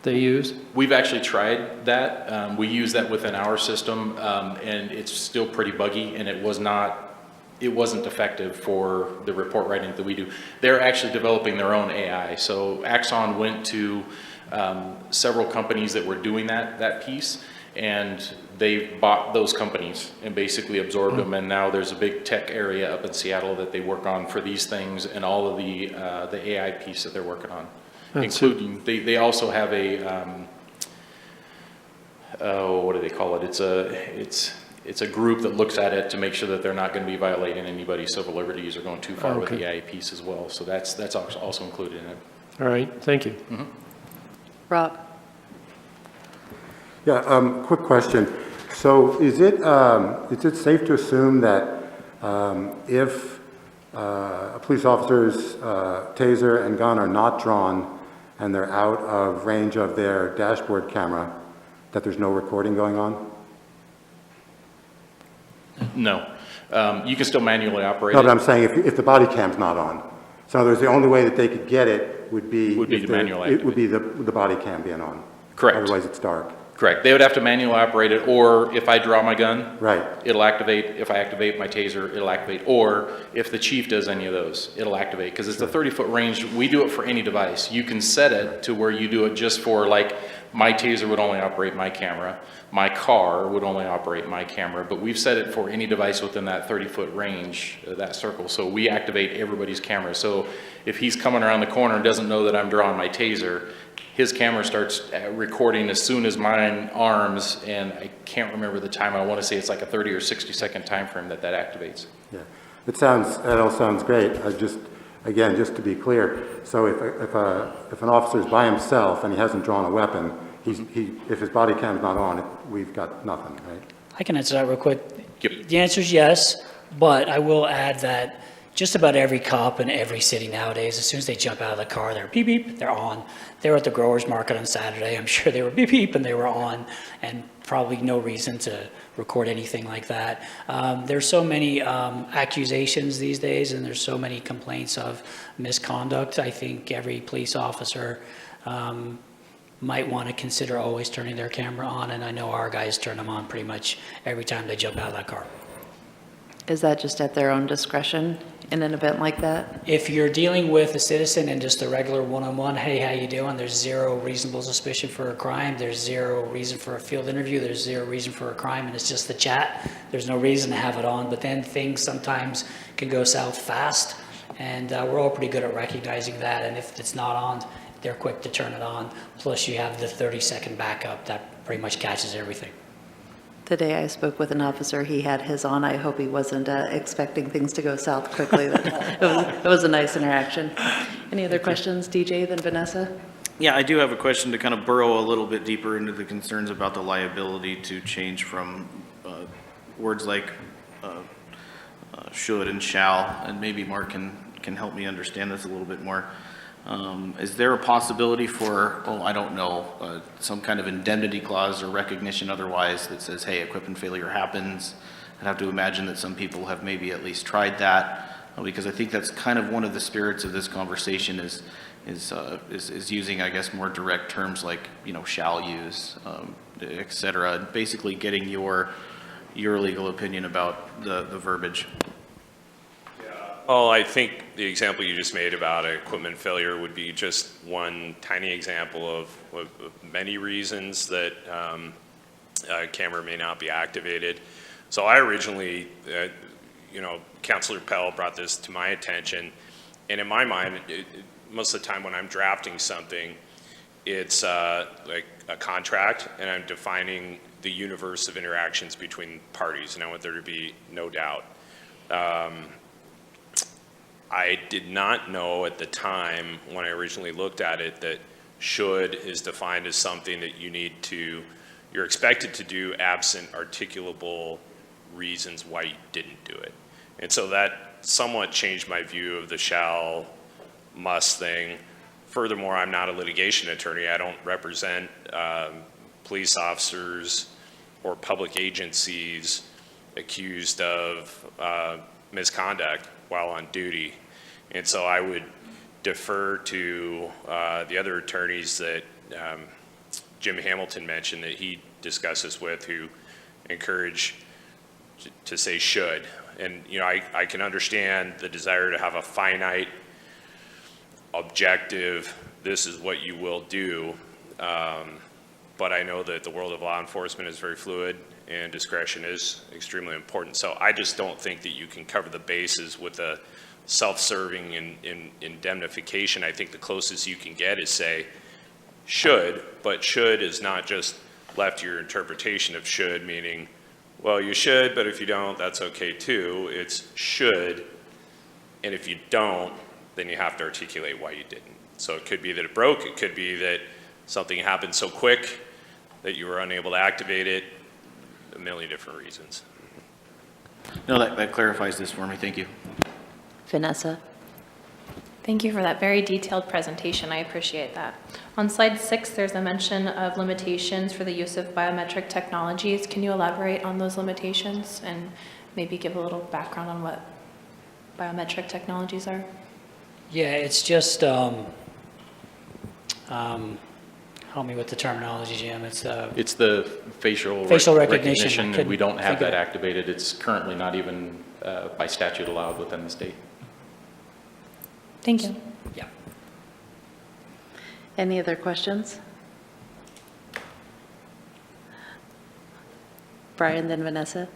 they use? We've actually tried that. We use that within our system, and it's still pretty buggy, and it wasn't effective for the report writing that we do. They're actually developing their own AI. So Axon went to several companies that were doing that piece, and they bought those companies and basically absorbed them. And now there's a big tech area up in Seattle that they work on for these things and all of the AI piece that they're working on, including they also have a what do they call it? It's a group that looks at it to make sure that they're not going to be violating anybody's civil liberties or going too far with the AI piece as well. So that's also included in it. All right, thank you. Mm-hmm. Rob? Yeah, quick question. So is it safe to assume that if a police officer's taser and gun are not drawn and they're out of range of their dashboard camera, that there's no recording going on? No, you can still manually operate No, it. but I'm saying if the body cam's not on. So there's the only way that they could get it would be to manually it would be the body cam being on. Correct. Otherwise it's dark. Correct. They would have to manually operate it, or if I draw my gun, Right. it'll activate. If I activate my taser, it'll activate. Or if the chief does any of those, it'll activate. Because it's the 30-foot range. We do it for any device. You can set it to where you do it just for, like, my taser would only operate my camera. My car would only operate my camera. But we've set it for any device within that 30-foot range, that circle. So we activate everybody's camera. So if he's coming around the corner and doesn't know that I'm drawing my taser, his camera starts recording as soon as mine arms, and I can't remember the time. I want to say it's like a 30 or 60 second time frame that activates. Yeah, that all sounds great. Again, just to be clear, so if an officer is by himself and he hasn't drawn a weapon, if his body cam's not on, we've got nothing, right? I can answer that real quick. Yep. The answer is yes, but I will add that just about every cop in every city nowadays, as soon as they jump out of the car, they're beep, beep, they're on. They were at the growers market on Saturday. I'm sure they were beep, beep, and they were on, and probably no reason to record anything like that. There's so many accusations these days, and there's so many complaints of misconduct. I think every police officer might want to consider always turning their camera on, and I know our guys turn them on pretty much every time they jump out of that car. Is that just at their own discretion in an event like that? If you're dealing with a citizen and just a regular one-on-one, hey, how you doing? There's zero reasonable suspicion for a crime. There's zero reason for a field interview. There's zero reason for a crime, and it's just the chat. There's no reason to have it on, but then things sometimes can go south fast, and we're all pretty good at recognizing that, and if it's not on, they're quick to turn it on. Plus, you have the 30-second backup that pretty much catches everything. The day I spoke with an officer, he had his on. I hope he wasn't expecting things to go south quickly. It was a nice interaction. Any other questions, DJ, than Vanessa? Yeah, I do have a question to kind of burrow a little bit deeper into the concerns about the liability to change from words like should and shall, and maybe Mark can help me understand this a little bit more. Is there a possibility for, I don't know, some kind of indemnity clause or recognition otherwise that says, hey, equipment failure happens? I'd have to imagine that some people have maybe at least tried that, because I think that's kind of one of the spirits of this conversation is using, I guess, more direct terms like, shall use, et cetera, basically getting your legal opinion about the verbiage. Yeah, Well, I think the example you just made about equipment failure would be just one tiny example of many reasons that a camera may not be activated. So I originally, Councilor Pell brought this to my attention, and in my mind, most of the time when I'm drafting something, it's like a contract, and I'm defining the universe of interactions between parties, and I want there to be no doubt. I did not know at the time when I originally looked at it that should is defined as something that you're expected to do absent articulable reasons why you didn't do it. And so that somewhat changed my view of the shall, must thing. Furthermore, I'm not a litigation attorney. I don't represent police officers or public agencies accused of misconduct while on duty. And so I would defer to the other attorneys that Jim Hamilton mentioned that he discusses with, who encourage to say should. And I can understand the desire to have a finite, objective, this is what you will do. But I know that the world of law enforcement is very fluid and discretion is extremely important. So I just don't think that you can cover the bases with a self-serving indemnification. I think the closest you can get is say should, but should is not just left to your interpretation of should, meaning, well, you should, but if you don't, that's okay too. It's should, and if you don't, then you have to articulate why you didn't. So it could be that it broke, it could be that something happened so quick that you were unable to activate it, a million different reasons. No, that clarifies this for me, thank you. Vanessa? Thank you for that very detailed presentation. I appreciate that. On slide 6, there's a mention of limitations for the use of biometric technologies. Can you elaborate on those limitations and maybe give a little background on what biometric technologies are? Yeah, it's just, help me with the terminology, Jim. It's the facial recognition, and we don't have that activated. It's currently not even by statute allowed within the state. Thank you. Yeah. Any other questions? Brian, then Vanessa.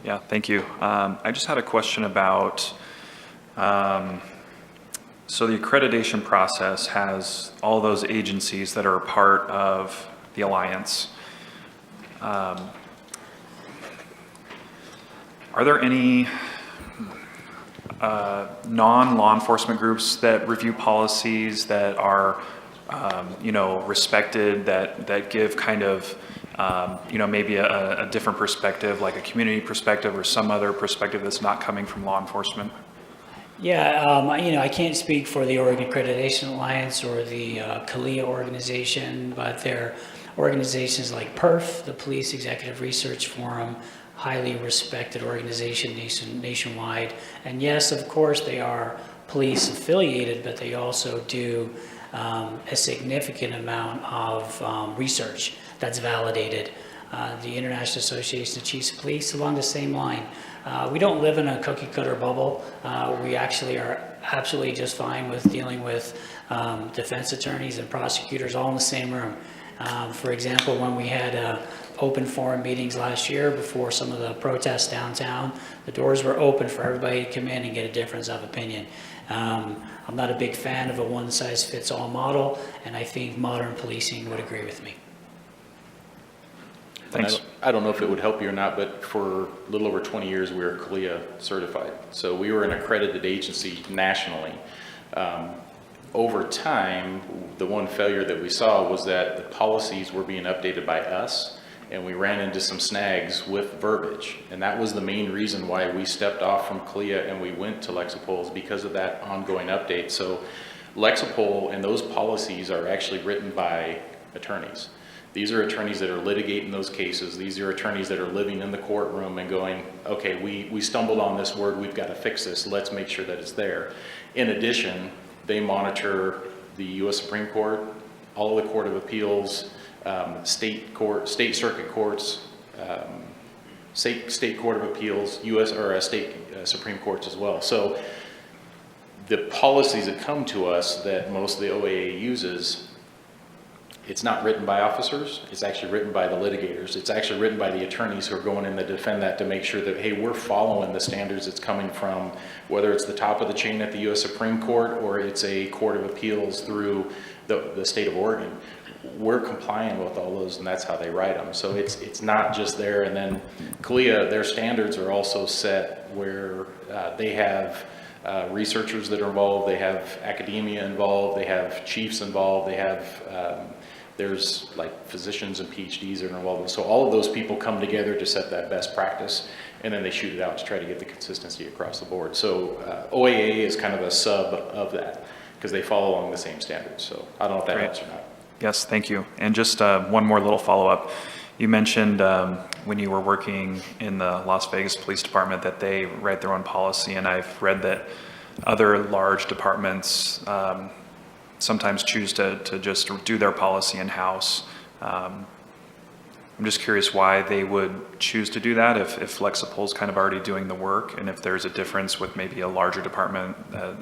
Yeah, thank you. I just had a question about, so the accreditation process has all those agencies that are a part of the Alliance. Are there any non-law enforcement groups that review policies that are, respected, that give kind of, maybe a different perspective, like a community perspective or some other perspective that's not coming from law enforcement? Yeah, I can't speak for the Oregon Accreditation Alliance or the CALIA organization, but there are organizations like PERF, the Police Executive Research Forum, highly respected organization nationwide. And yes, of course, they are police affiliated, but they also do a significant amount of research that's validated. The International Association of Chiefs of Police, along the same line. We don't live in a cookie cutter bubble. We actually are absolutely just fine with dealing with defense attorneys and prosecutors all in the same room. For example, when we had open forum meetings last year before some of the protests downtown, the doors were open for everybody to come in and get a difference of opinion. I'm not a big fan of a one-size-fits-all model, and I think modern policing would agree with me. Thanks. I don't know if it would help you or not, but for a little over 20 years, we were CALIA certified. So we were an accredited agency nationally. Over time, the one failure that we saw was that the policies were being updated by us, and we ran into some snags with verbiage. And that was the main reason why we stepped off from CALIA and we went to Lexipol, is because of that ongoing update. So Lexipol and those policies are actually written by attorneys. These are attorneys that are litigating those cases. These are attorneys that are living in the courtroom and going, okay, we stumbled on this word, we've got to fix this, let's make sure that it's there. In addition, they monitor the U.S. Supreme Court, all of the Court of Appeals, state circuit courts, state Court of Appeals, U.S. or state Supreme Courts as well. So the policies that come to us that most of the OAA uses, it's not written by officers, it's actually written by the litigators. It's actually written by the attorneys who are going in to defend that to make sure that, hey, we're following the standards that's coming from, whether it's the top of the chain at the U.S. Supreme Court or it's a Court of Appeals through the state of Oregon. We're complying with all those, and that's how they write them. So it's not just there. And then CLIA, their standards are also set where they have researchers that are involved, they have academia involved, they have chiefs involved, they have there's like physicians and PhDs that are involved. So all of those people come together to set that best practice, and then they shoot it out to try to get the consistency across the board. So OAA is kind of a sub of that because they follow along the same standards. So I don't know if that helps or not. Yes, thank you. And just one more little follow-up. You mentioned when you were working in the Las Vegas Police Department that they write their own policy, and I've read that other large departments sometimes choose to just do their policy in-house. I'm just curious why they would choose to do that if Lexipol's kind of already doing the work, and if there's a difference with maybe a larger department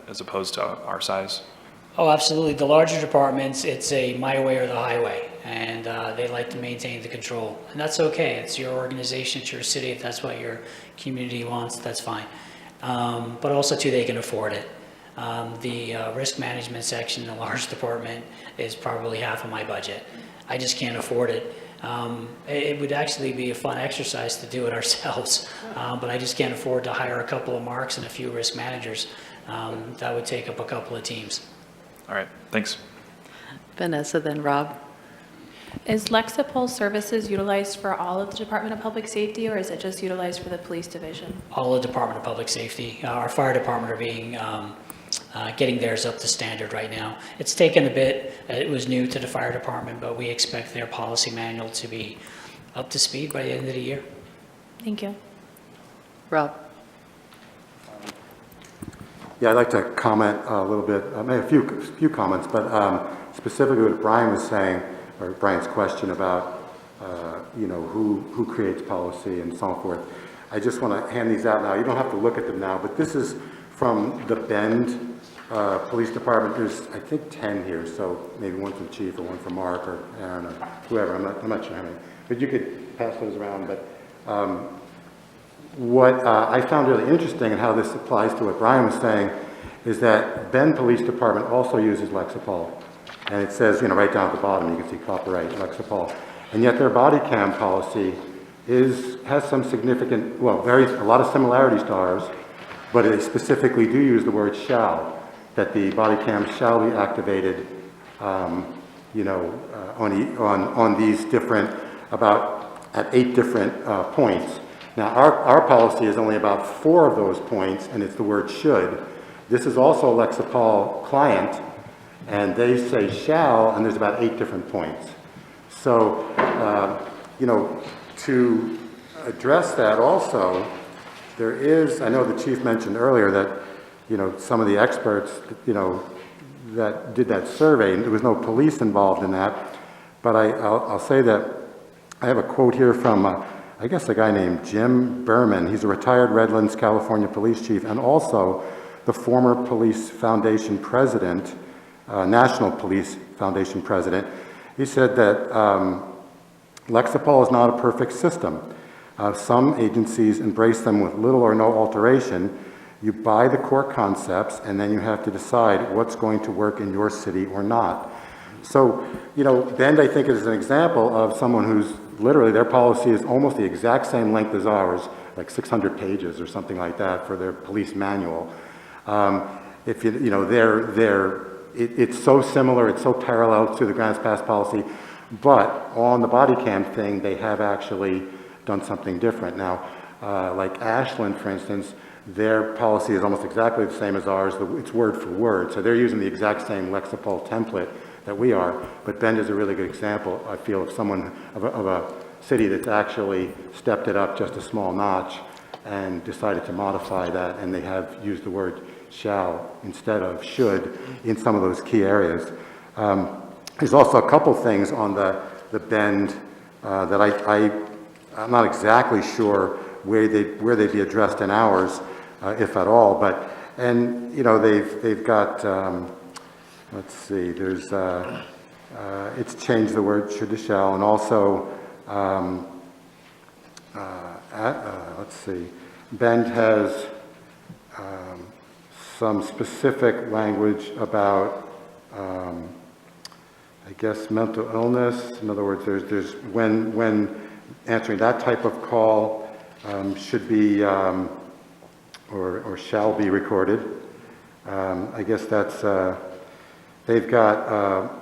as opposed to our size. Oh, absolutely. The larger departments, it's a my way or the highway, and they like to maintain the control. And that's okay. It's your organization, it's your city. If that's what your community wants, that's fine. But also, too, they can afford it. The risk management section in the large department is probably half of my budget. I just can't afford it. It would actually be a fun exercise to do it ourselves, but I just can't afford to hire a couple of marks and a few risk managers. That would take up a couple of teams. All right, thanks. Vanessa, then Rob. Is Lexipol services utilized for all of the Department of Public Safety, or is it just utilized for the police division? All of the Department of Public Safety. Our fire department are being getting theirs up to standard right now. It's taken a bit. It was new to the fire department, but we expect their policy manual to be up to speed by the end of the year. Thank you. Rob. Yeah, I'd like to comment a little bit, maybe a few comments, but specifically what Brian was saying, or Brian's question about, who creates policy and so forth. I just want to hand these out now. You don't have to look at them now, but this is from the Bend Police Department. There's, I think, 10 here, so maybe one from Chief or one from Mark or Aaron or whoever. I'm not sure how many, but you could pass those around. But what I found really interesting and how this applies to what Brian was saying is that Bend Police Department also uses Lexipol. And it says, right down at the bottom, you can see copyright Lexipol. And yet their body cam policy has some significant, a lot of similarities to ours, but they specifically do use the word shall, that the body cam shall be activated, on these different, at 8 different points. Now, our policy is only about 4 of those points, and it's the word should. This is also a Lexipol client, and they say shall, and there's about 8 different points. So, to address that also, there is, I know the chief mentioned earlier that, some of the experts, that did that survey, and there was no police involved in that, but I'll say that I have a quote here from, I guess a guy named Jim Berman. He's a retired Redlands, California police chief, and also the former Police Foundation president, National Police Foundation president. He said that Lexipol is not a perfect system. Some agencies embrace them with little or no alteration. You buy the core concepts, and then you have to decide what's going to work in your city or not. So, Bend, I think, is an example of someone who's literally, their policy is almost the exact same length as ours, like 600 pages or something like that for their police manual. It's so similar, it's so parallel to the Grants Pass policy, but on the body cam thing, they have actually done something different. Now, like Ashland, for instance, their policy is almost exactly the same as ours. It's word for word, so they're using the exact same Lexipol template that we are. But Bend is a really good example, I feel, of someone, of a city that's actually stepped it up just a small notch and decided to modify that, and they have used the word shall instead of should in some of those key areas. There's also a couple things on the Bend that I'm not exactly sure where they'd be addressed in ours, if at all, but, and, you know, they've got, let's see, there's, it's changed the word should to shall, and also, let's see, Bend has some specific language about, I guess, mental illness. In other words, there's when answering that type of call should be or shall be recorded. I guess that's, they've got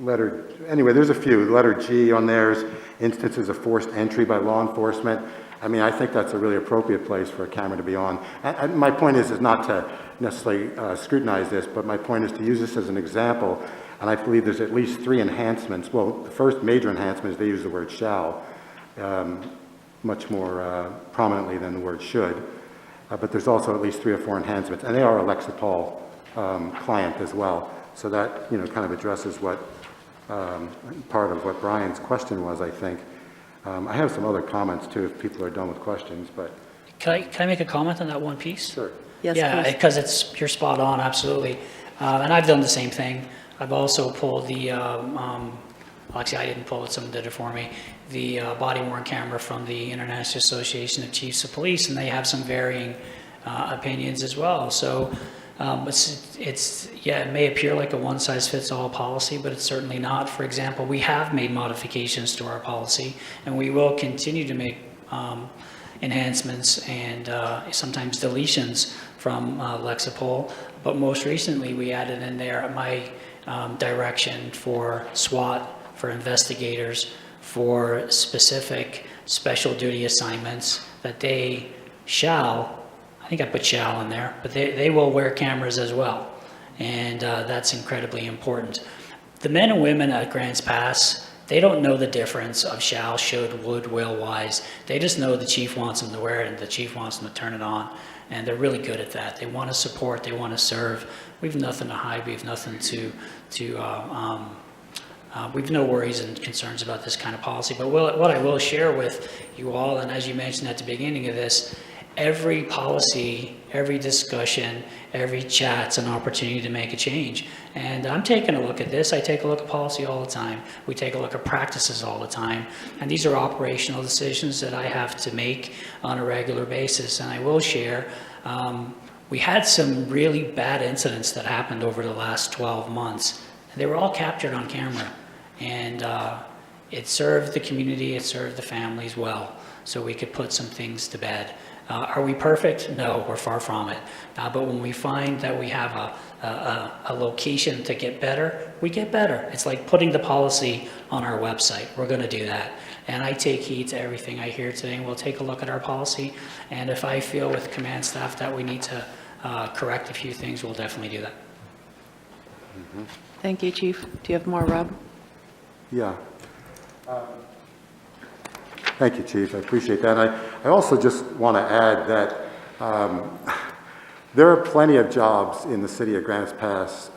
letter, anyway, there's a few. Letter G on there's instances of forced entry by law enforcement. I mean, I think that's a really appropriate place for a camera to be on. And my point is not to necessarily scrutinize this, but my point is to use this as an example. And I believe there's at least 3 enhancements. Well, the first major enhancement is they use the word shall much more prominently than the word should. But there's also at least 3 or 4 enhancements. And they are a Lexipol client as well. So that, you know, kind of addresses what part of what Brian's question was, I think. I have some other comments too, if people are done with questions, but. Can I make a comment on that one piece? Sure. Yes, Yeah, please. because you're spot on, absolutely. And I've done the same thing. I've also pulled the, actually I didn't pull it, someone did it for me, the body worn camera from the International Association of Chiefs of Police, and they have some varying opinions as well. So yeah, it may appear like a one-size-fits-all policy, but it's certainly not. For example, we have made modifications to our policy, and we will continue to make enhancements and sometimes deletions from Lexipol. But most recently, we added in there my direction for SWAT, for investigators, for specific special duty assignments that they shall, I think I put shall in there, but they will wear cameras as well. And that's incredibly important. The men and women at Grants Pass, they don't know the difference of shall, should, would, will, wise. They just know the chief wants them to wear it and the chief wants them to turn it on. And they're really good at that. They want to support, they want to serve. We have nothing to hide, we have nothing we have no worries and concerns about this kind of policy. But what I will share with you all, and as you mentioned at the beginning of this, every policy, every discussion, every chat's an opportunity to make a change. And I'm taking a look at this. I take a look at policy all the time. We take a look at practices all the time. And these are operational decisions that I have to make on a regular basis. And I will share, we had some really bad incidents that happened over the last 12 months. They were all captured on camera. And it served the community, it served the families well. So we could put some things to bed. Are we perfect? No, we're far from it. But when we find that we have a location to get better, we get better. It's like putting the policy on our website. We're going to do that. And I take heed to everything I hear today, and we'll take a look at our policy. And if I feel with command staff that we need to correct a few things, we'll definitely do that. Mm-hmm. Thank you, Chief. Do you have more, Rob? Yeah. Thank you, Chief. I appreciate that. And I also just want to add that there are plenty of jobs in the city of Grants Pass,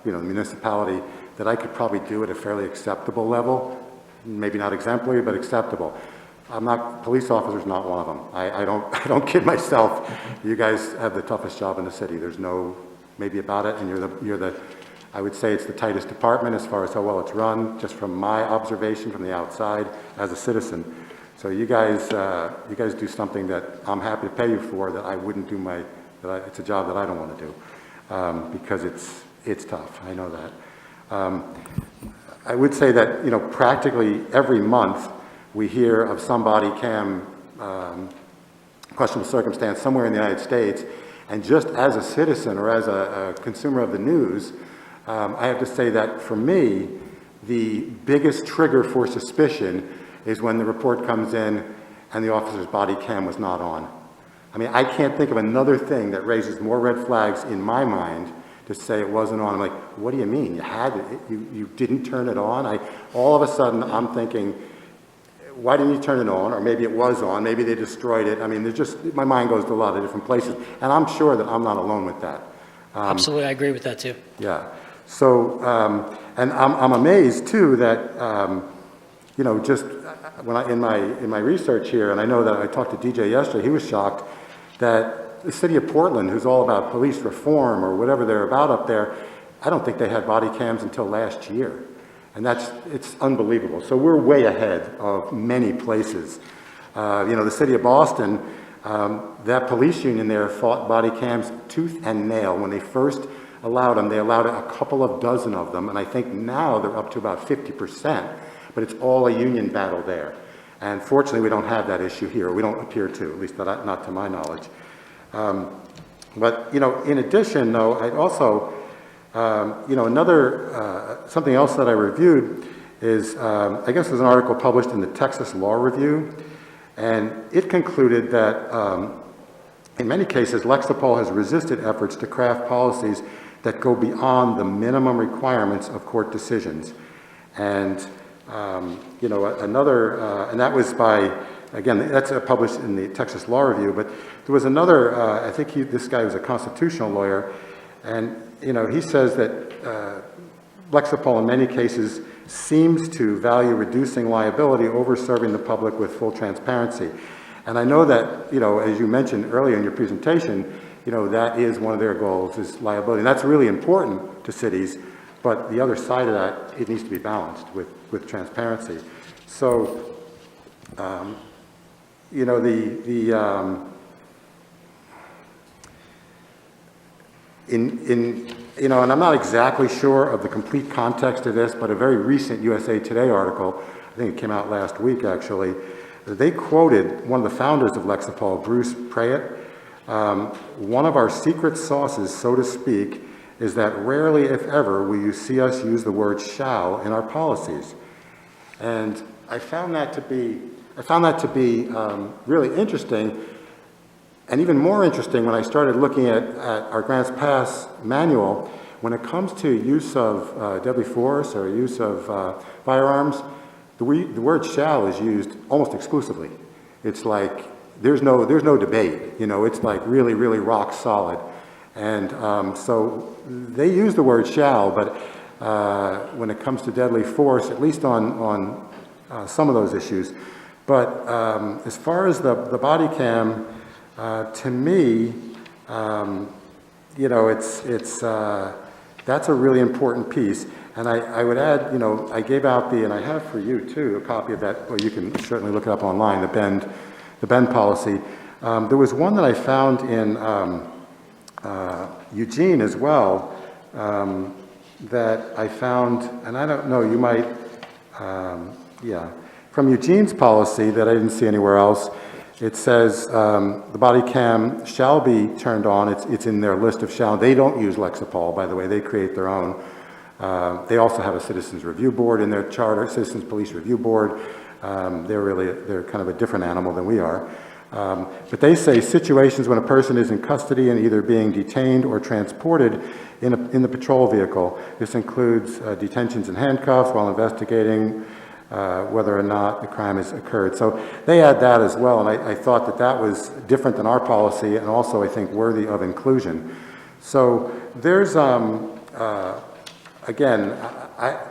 you know, the municipality, that I could probably do at a fairly acceptable level. Maybe not exemplary, but acceptable. Police officer's not one of them. I don't kid myself. You guys have the toughest job in the city. There's no maybe about it, and you're the I would say it's the tightest department as far as how well it's run, just from my observation from the outside as a citizen. So you guys do something that I'm happy to pay you for that I wouldn't do it's a job that I don't want to do because it's tough. I know that. I would say that, you know, practically every month we hear of somebody questionable circumstance somewhere in the United States, and just as a citizen or as a consumer of the news, I have to say that for me, the biggest trigger for suspicion is when the report comes in and the officer's body cam was not on. I mean, I can't think of another thing that raises more red flags in my mind to say it wasn't on. I'm like, what do you mean? You had it, you didn't turn it on? All of a sudden, I'm thinking, why didn't you turn it on? Or maybe it was on, maybe they destroyed it. I mean, my mind goes to a lot of different places. And I'm sure that I'm not alone with that. Absolutely, I agree with that too. Yeah. So, and I'm amazed too that, you know, just in my research here, and I know that I talked to DJ yesterday, he was shocked that the city of Portland, who's all about police reform or whatever they're about up there, I don't think they had body cams until last year. And it's unbelievable. So we're way ahead of many places. You know, the city of Boston, that police union there fought body cams tooth and nail. When they first allowed them, they allowed a couple of dozen of them, and I think now they're up to about 50%, but it's all a union battle there. And fortunately, we don't have that issue here. We don't appear to, at least not to my knowledge. But, you know, in addition, though, I'd also, you know, something else that I reviewed is, I guess there's an article published in the Texas Law Review, and it concluded that in many cases, Lexipol has resisted efforts to craft policies that go beyond the minimum requirements of court decisions. And, you know, and that was by, again, that's published in the Texas Law Review, but there was another, I think this guy was a constitutional lawyer, and, you know, he says that Lexipol in many cases seems to value reducing liability over serving the public with full transparency. And I know that, you know, as you mentioned earlier in your presentation, you know, that is one of their goals, is liability. And that's really important to cities, but the other side of that, it needs to be balanced with transparency. So, you know, you know, and I'm not exactly sure of the complete context of this, but a very recent USA Today article, I think it came out last week actually, they quoted one of the founders of Lexipol, Bruce Prayett. One of our secret sauces, so to speak, is that rarely, if ever, will you see us use the word shall in our policies. And I found that to be really interesting, and even more interesting when I started looking at our Grants Pass manual. When it comes to use of deadly force or use of firearms, the word shall is used almost exclusively. It's like there's no debate. You know, it's like really, really rock solid. And so they use the word shall, but when it comes to deadly force, at least on some of those issues. But as far as the body cam, to me, you know, that's a really important piece. And I would add, you know, I gave out and I have for you too, a copy of that, well, you can certainly look it up online, the bend policy. There was one that I found in Eugene as well, that I found, and I don't know, you might, yeah, from Eugene's policy that I didn't see anywhere else. It says the body cam shall be turned on. It's in their list of shall. They don't use Lexipol, by the way. They create their own. They also have a Citizens Review Board in their charter, Citizens Police Review Board. They're kind of a different animal than we are. But they say situations when a person is in custody and either being detained or transported in the patrol vehicle. This includes detentions and handcuffs while investigating whether or not the crime has occurred. So they add that as well, and I thought that was different than our policy and also I think worthy of inclusion. So there's, again,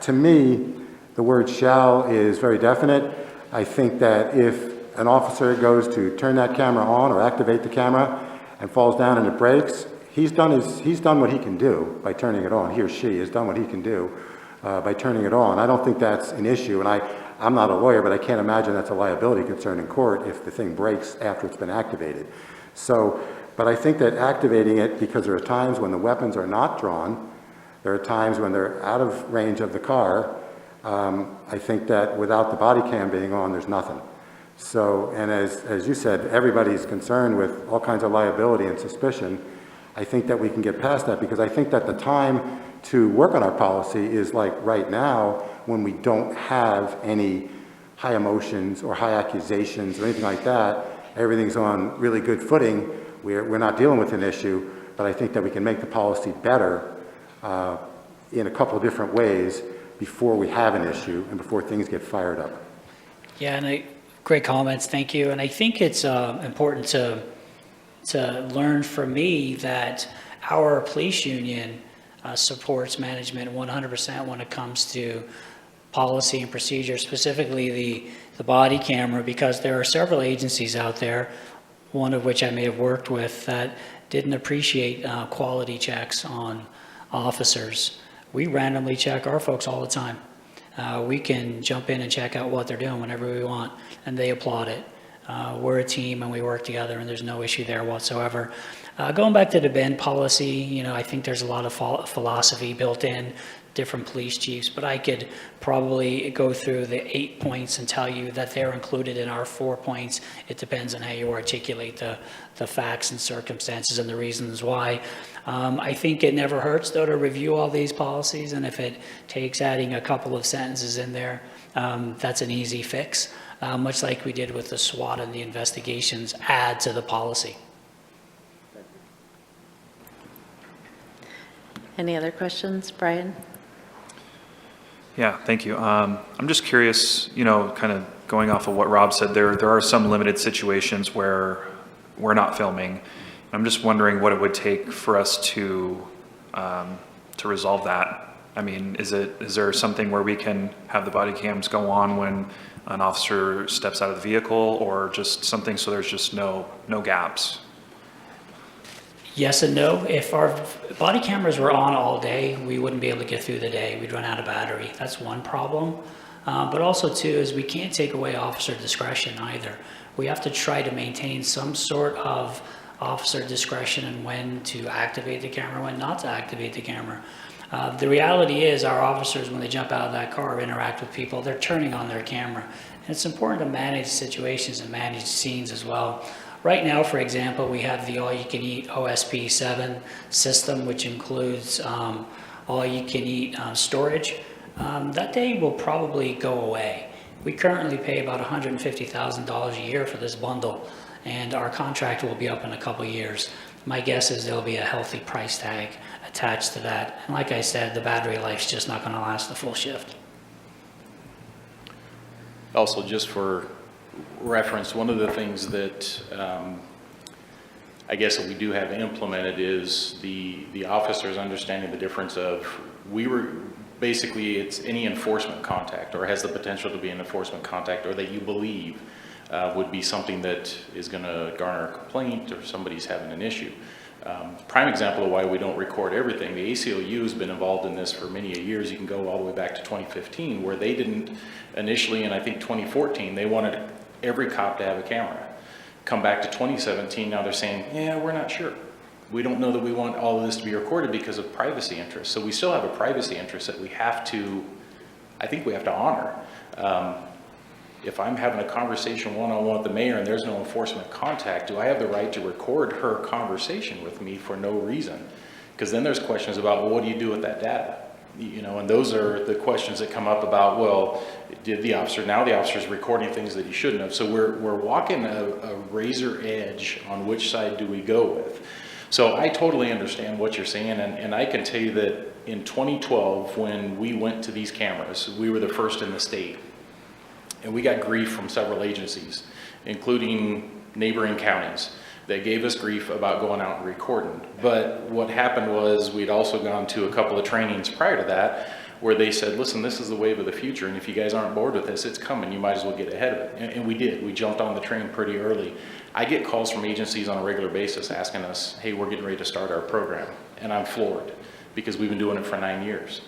to me, the word shall is very definite. I think that if an officer goes to turn that camera on or activate the camera and falls down and it breaks, he's done what he can do by turning it on. He or she has done what he can do by turning it on. I don't think that's an issue, and I'm not a lawyer, but I can't imagine that's a liability concern in court if the thing breaks after it's been activated. So, but I think that activating it, because there are times when the weapons are not drawn, there are times when they're out of range of the car, I think that without the body cam being on, there's nothing. So, and as you said, everybody's concerned with all kinds of liability and suspicion. I think that we can get past that, because I think that the time to work on our policy is like right now, when we don't have any high emotions or high accusations or anything like that. Everything's on really good footing. We're not dealing with an issue, but I think that we can make the policy better in a couple of different ways before we have an issue and before things get fired up. Yeah, and great comments, thank you. And I think it's important to learn from me that our police union supports management 100% when it comes to policy and procedure, specifically the body camera, because there are several agencies out there, one of which I may have worked with, that didn't appreciate quality checks on officers. We randomly check our folks all the time. We can jump in and check out what they're doing whenever we want, and they applaud it. We're a team and we work together, and there's no issue there whatsoever. Going back to the bend policy, I think there's a lot of philosophy built in, different police chiefs, but I could probably go through the 8 points and tell you that they're included in our 4 points. It depends on how you articulate the facts and circumstances and the reasons why. I think it never hurts, though, to review all these policies, and if it takes adding a couple of sentences in there, that's an easy fix, much like we did with the SWAT and the investigations, add to the policy. Any other questions, Brian? Yeah, thank you. I'm just curious, kind of going off of what Rob said, there are some limited situations where we're not filming. I'm just wondering what it would take for us to resolve that. I mean, is there something where we can have the body cams go on when an officer steps out of the vehicle, or just something so there's just no gaps? Yes and no. If our body cameras were on all day, we wouldn't be able to get through the day. We'd run out of battery. That's one problem. But also, too, is we can't take away officer discretion either. We have to try to maintain some sort of officer discretion in when to activate the camera, when not to activate the camera. The reality is our officers, when they jump out of that car or interact with people, they're turning on their camera. And it's important to manage situations and manage scenes as well. Right now, for example, we have the all-you-can-eat OSP 7 system, which includes all-you-can-eat storage. That day will probably go away. We currently pay about $150,000 a year for this bundle, and our contract will be up in a couple years. My guess is there'll be a healthy price tag attached to that. And like I said, the battery life's just not going to last the full shift. Also, just for reference, one of the things that I guess that we do have implemented is the officers understanding the difference of basically it's any enforcement contact or has the potential to be an enforcement contact or that you believe would be something that is going to garner a complaint or somebody's having an issue. Prime example of why we don't record everything. The ACLU has been involved in this for many years. You can go all the way back to 2015 where they didn't initially, and I think 2014, they wanted every cop to have a camera. Come back to 2017, now they're saying, yeah, we're not sure. We don't know that we want all of this to be recorded because of privacy interests. So we still have a privacy interest that I think we have to honor. If I'm having a conversation one-on-one with the mayor and there's no enforcement contact, do I have the right to record her conversation with me for no reason? Because then there's questions about, well, what do you do with that data? And those are the questions that come up about, well, now the officer's recording things that he shouldn't have. So we're walking a razor edge on which side do we go with. So I totally understand what you're saying, and I can tell you that in 2012, when we went to these cameras, we were the first in the state. And we got grief from several agencies, including neighboring counties, that gave us grief about going out and recording. But what happened was we'd also gone to a couple of trainings prior to that where they said, listen, this is the wave of the future, and if you guys aren't bored with this, it's coming. You might as well get ahead of it. And we did. We jumped on the train pretty early. I get calls from agencies on a regular basis asking us, hey, we're getting ready to start our program. And I'm floored because we've been doing it for 9 years.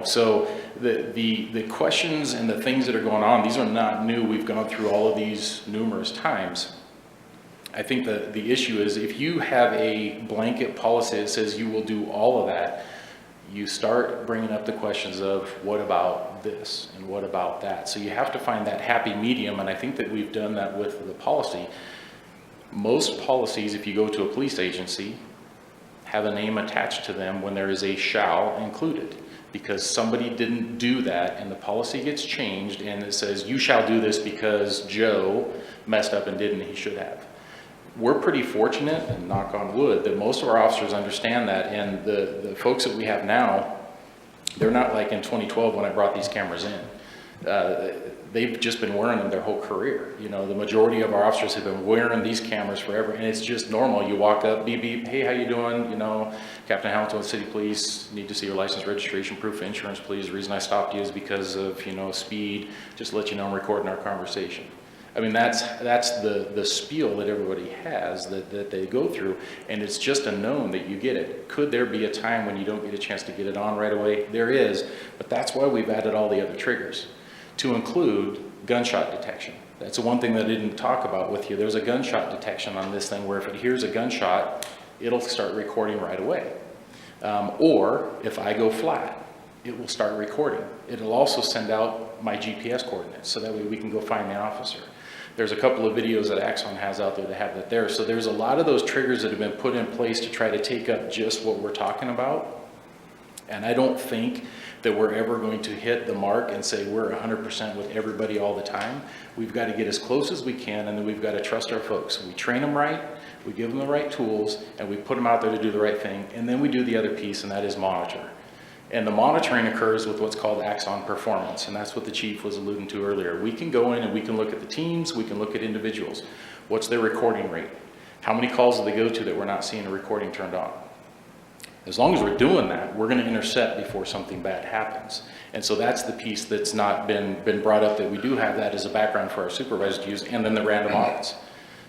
So the questions and the things that are going on, these are not new. We've gone through all of these numerous times. I think the issue is if you have a blanket policy that says you will do all of that, you start bringing up the questions of what about this and what about that? So you have to find that happy medium, and I think that we've done that with the policy. Most policies, if you go to a police agency, have a name attached to them when there is a shall included. Because somebody didn't do that and the policy gets changed and it says you shall do this because Joe messed up and didn't, he should have. We're pretty fortunate, and knock on wood, that most of our officers understand that, and the folks that we have now, they're not like in 2012 when I brought these cameras in. they've just been wearing them their whole career. You know, the majority of our officers have been wearing these cameras forever, and it's just normal. You walk up, beep, beep, hey, how you doing? You know, Captain Hamilton with City Police, need to see your license, registration, proof of insurance, please. The reason I stopped you is because of, you know, speed. Just to let you know I'm recording our conversation. I mean, that's the spiel that everybody has that they go through, and it's just a known that you get it. Could there be a time when you don't get a chance to get it on right away? There is, but that's why we've added all the other triggers, to include gunshot detection. That's the one thing that I didn't talk about with you. There's a gunshot detection on this thing where if it hears a gunshot, it'll start recording right away. Or if I go flat, it will start recording. It'll also send out my GPS coordinates, so that way we can go find the officer. There's a couple of videos that Axon has out there that have that there. So there's a lot of those triggers that have been put in place to try to take up just what we're talking about. And I don't think that we're ever going to hit the mark and say we're 100% with everybody all the time. We've got to get as close as we can, and then we've got to trust our folks. We train them right, we give them the right tools, and we put them out there to do the right thing. And then we do the other piece, and that is monitor. And the monitoring occurs with what's called Axon performance, and that's what the chief was alluding to earlier. We can go in and we can look at the teams, we can look at individuals. What's their recording rate? How many calls do they go to that we're not seeing a recording turned on? As long as we're doing that, we're going to intercept before something bad happens. And so that's the piece that's not been brought up, that we do have that as a background for our supervisors to use, and then the random audits.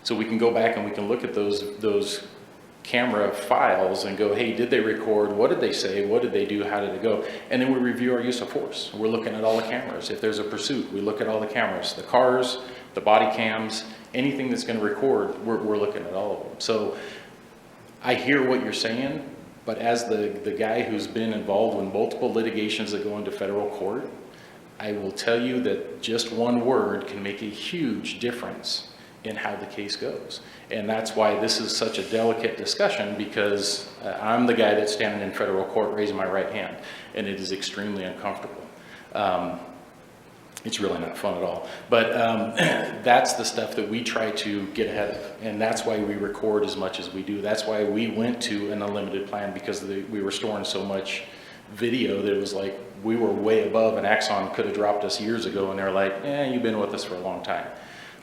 So we can go back and we can look at those camera files and go, hey, did they record? What did they say? What did they do? How did it go? And then we review our use of force. We're looking at all the cameras. If there's a pursuit, we look at all the cameras, the cars, the body cams, anything that's going to record, we're looking at all of them. So I hear what you're saying, but as the guy who's been involved in multiple litigations that go into federal court, I will tell you that just one word can make a huge difference in how the case goes. And that's why this is such a delicate discussion, because I'm the guy that's standing in federal court raising my right hand, and it is extremely uncomfortable. It's really not fun at all. But that's the stuff that we try to get ahead of, and that's why we record as much as we do. That's why we went to an unlimited plan, because we were storing so much video that it was like we were way above, and Axon could have dropped us years ago, and they're like, you've been with us for a long time.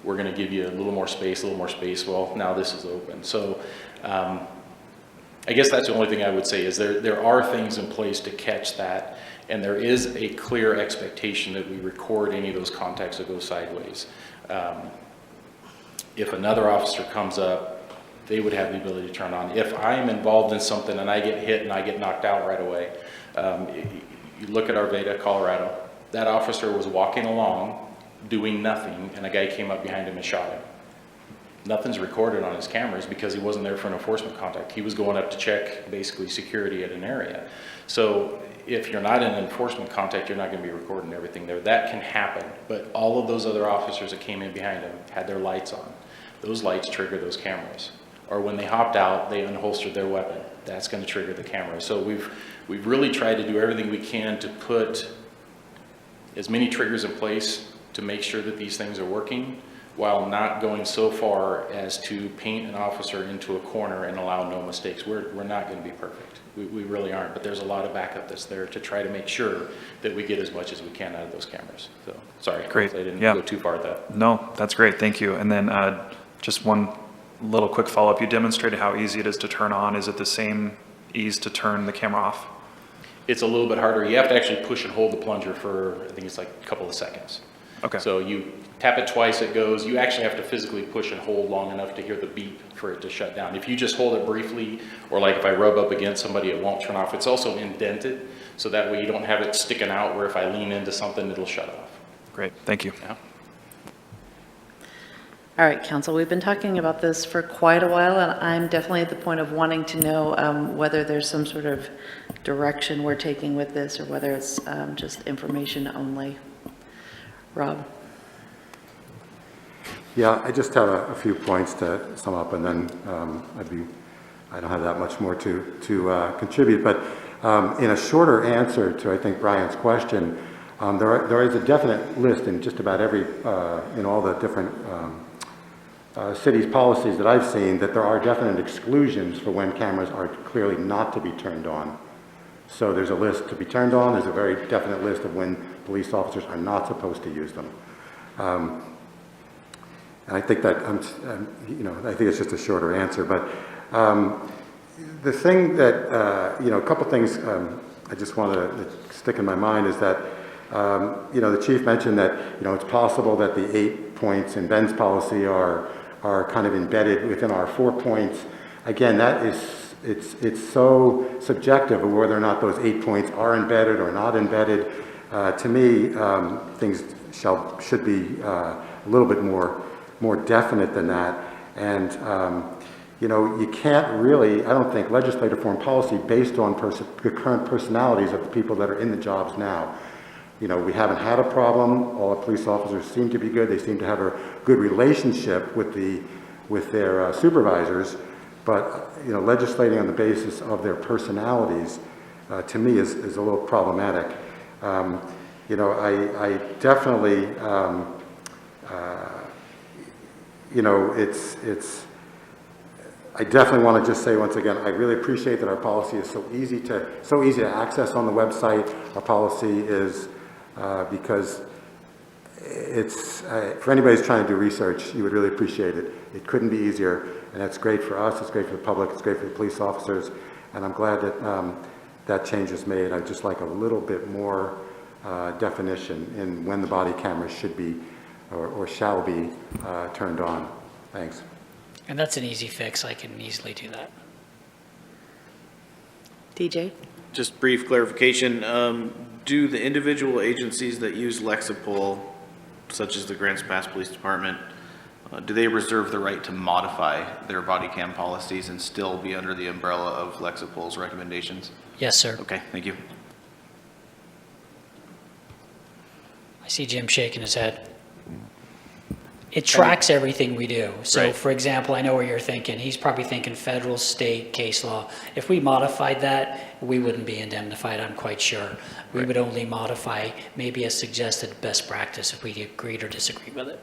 We're going to give you a little more space, Well, now this is open. So I guess that's the only thing I would say is there are things in place to catch that, and there is a clear expectation that we record any of those contacts that go sideways. If another officer comes up, they would have the ability to turn on. If I'm involved in something and I get hit and I get knocked out right away, you look at Arvada, Colorado, that officer was walking along doing nothing, and a guy came up behind him and shot him. Nothing's recorded on his cameras because he wasn't there for an enforcement contact. He was going up to check basically security at an area. So if you're not in an enforcement contact, you're not going to be recording everything there. That can happen, but all of those other officers that came in behind him had their lights on. Those lights trigger those cameras. Or when they hopped out, they unholstered their weapon. That's going to trigger the camera. So we've really tried to do everything we can to put as many triggers in place to make sure that these things are working, while not going so far as to paint an officer into a corner and allow no mistakes. We're not going to be perfect. We really aren't, but there's a lot of backup that's there to try to make sure that we get as much as we can out of those cameras. So, sorry, Great. I didn't Yeah. go too far with that. No, that's great. Thank you. And then just one little quick follow-up. You demonstrated how easy it is to turn on. Is it the same ease to turn the camera off? It's a little bit harder. You have to actually push and hold the plunger for, I think it's like a couple of seconds. Okay. So you tap it twice, it goes. You actually have to physically push and hold long enough to hear the beep for it to shut down. If you just hold it briefly, or like if I rub up against somebody, it won't turn off. It's also indented, so that way you don't have it sticking out where if I lean into something, it'll shut off. Great, thank you. Yeah. All right, council, we've been talking about this for quite a while, and I'm definitely at the point of wanting to know whether there's some sort of direction we're taking with this, or whether it's just information only. Rob? Yeah, I just have a few points to sum up, and then I don't have that much more to contribute. But in a shorter answer to, I think, Brian's question, there is a definite list in just about every, in all the different cities' policies that I've seen, that there are definite exclusions for when cameras are clearly not to be turned on. So there's a list to be turned on. There's a very definite list of when police officers are not supposed to use them. And I think that, I think it's just a shorter answer, but the thing that, a couple things I just want to stick in my mind is that, the chief mentioned that, it's possible that the 8 points in Ben's policy are kind of embedded within our 4 points. Again, that is, it's so subjective of whether or not those 8 points are embedded or not embedded. To me, things should be a little bit more definite than that. And, you can't really, I don't think, legislate or form policy based on the current personalities of the people that are in the jobs now. We haven't had a problem. All the police officers seem to be good. They seem to have a good relationship with their supervisors. But, legislating on the basis of their personalities, to me, is a little problematic. I definitely, I definitely want to just say once again, I really appreciate that our policy is so easy to access on the website. Our policy is, because it's, for anybody who's trying to do research, you would really appreciate it. It couldn't be easier, and that's great for us, it's great for the public, it's great for the police officers, and I'm glad that that change is made. I'd just like a little bit more definition in when the body cameras should be or shall be turned on. Thanks. And that's an easy fix. I can easily do that. DJ? Just brief clarification, do the individual agencies that use Lexipol, such as the Grants Pass Police Department, do they reserve the right to modify their body cam policies and still be under the umbrella of Lexipol's recommendations? Yes, sir. Okay, thank you. I see Jim shaking his head. It tracks everything we do. So, Right. for example, I know where you're thinking. He's probably thinking federal, state, case law. If we modified that, we wouldn't be indemnified, I'm quite sure. We Right. would only modify maybe a suggested best practice if we agreed or disagreed with it.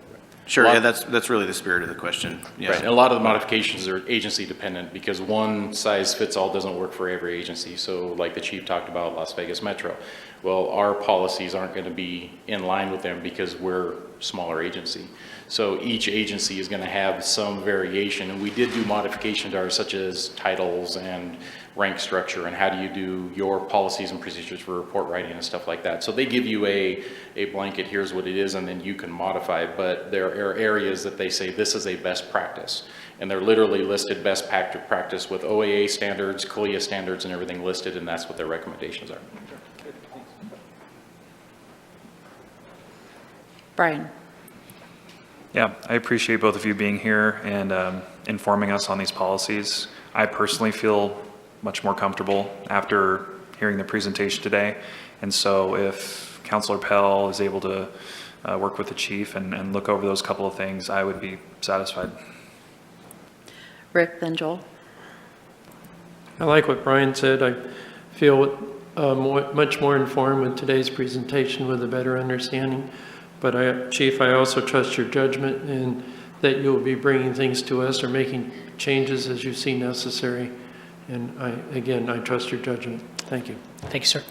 Sure, yeah, that's really the spirit of the question. Yeah. Right, and a lot of the modifications are agency dependent because one size fits all doesn't work for every agency. So like the chief talked about Las Vegas Metro. Well, our policies aren't going to be in line with them because we're a smaller agency. So each agency is going to have some variation, and we did do modification to ours, such as titles and rank structure, and how do you do your policies and procedures for report writing and stuff like that. So they give you a blanket, here's what it is, and then you can modify it, but there are areas that they say this is a best practice. And they're literally listed best practice with OAA standards, CLIA standards, and everything listed, and that's what their recommendations are. Brian? Yeah, I appreciate both of you being here and informing us on these policies. I personally feel much more comfortable after hearing the presentation today. And so if Councilor Pell is able to work with the chief and look over those couple of things, I would be satisfied. Rick, then Joel? I like what Brian said. I feel much more informed with today's presentation with a better understanding. But Chief, I also trust your judgment and that you'll be bringing things to us or making changes as you see necessary. And again, I trust your judgment. Thank you. Thank you, sir.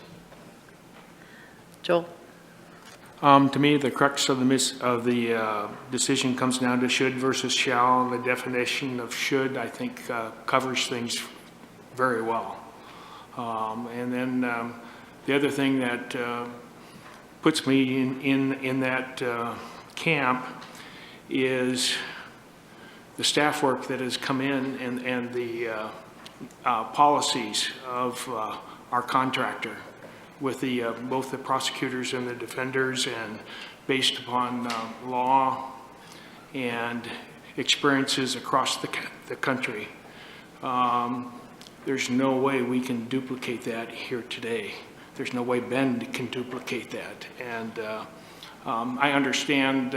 Joel? To me, the crux of the decision comes down to should versus shall. The definition of should, I think, covers things very well. And then the other thing that puts me in that camp is the staff work that has come in and the policies of our contractor with the both the prosecutors and the defenders, and based upon law and experiences across the country. There's no way we can duplicate that here today. There's no way Ben can duplicate that. And I understand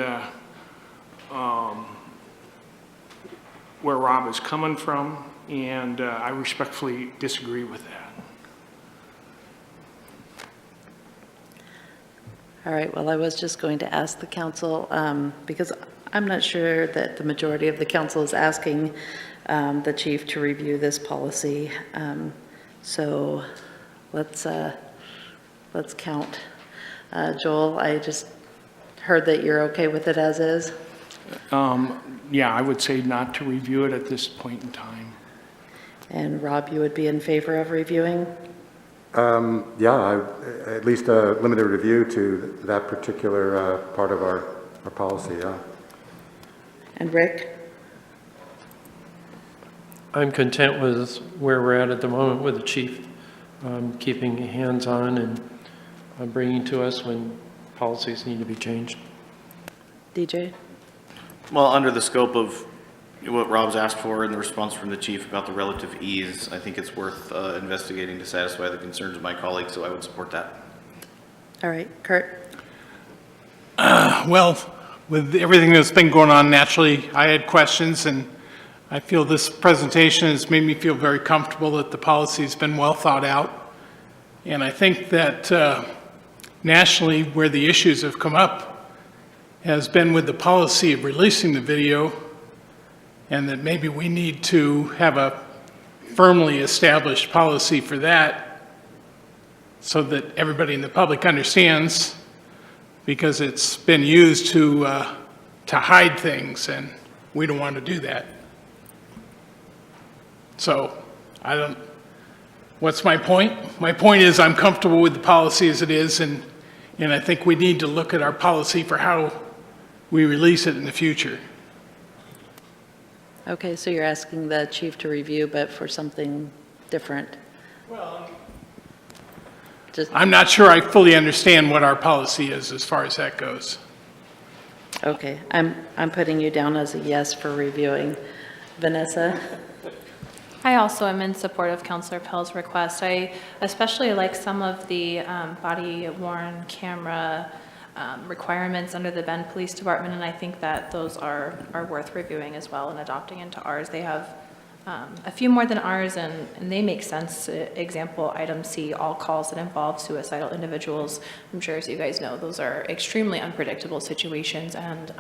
where Rob is coming from, and I respectfully disagree with that. All right, well, I was just going to ask the council, because I'm not sure that the majority of the council is asking the chief to review this policy. So let's count. Joel, I just heard that you're okay with it as is. Yeah, I would say not to review it at this point in time. And Rob, you would be in favor of reviewing? Yeah, at least a limited review to that particular part of our policy, yeah. And Rick? I'm content with where we're at the moment with the chief, keeping hands-on and bringing to us when policies need to be changed. DJ? Well, under the scope of what Rob's asked for and the response from the chief about the relative ease, I think it's worth investigating to satisfy the concerns of my colleagues, so I would support that. All right, Kurt? Well, with everything that's been going on, naturally, I had questions, and I feel this presentation has made me feel very comfortable that the policy's been well thought out. And I think that nationally, where the issues have come up has been with the policy of releasing the video, and that maybe we need to have a firmly established policy for that so that everybody in the public understands, because it's been used to hide things, and we don't want to do that. So, what's my point? My point is I'm comfortable with the policy as it is, and I think we need to look at our policy for how we release it in the future. Okay, so you're asking the chief to review, but for something different? Well, Just, I'm not sure I fully understand what our policy is as far as that goes. okay, I'm putting you down as a yes for reviewing. Vanessa? I also am in support of Councilor Pell's request. I especially like some of the body-worn camera requirements under the Bend Police Department, and I think that those are worth reviewing as well and adopting into ours. They have a few more than ours, and they make sense. Example, item C, all calls that involve suicidal individuals. I'm sure, as you guys know, those are extremely unpredictable situations, and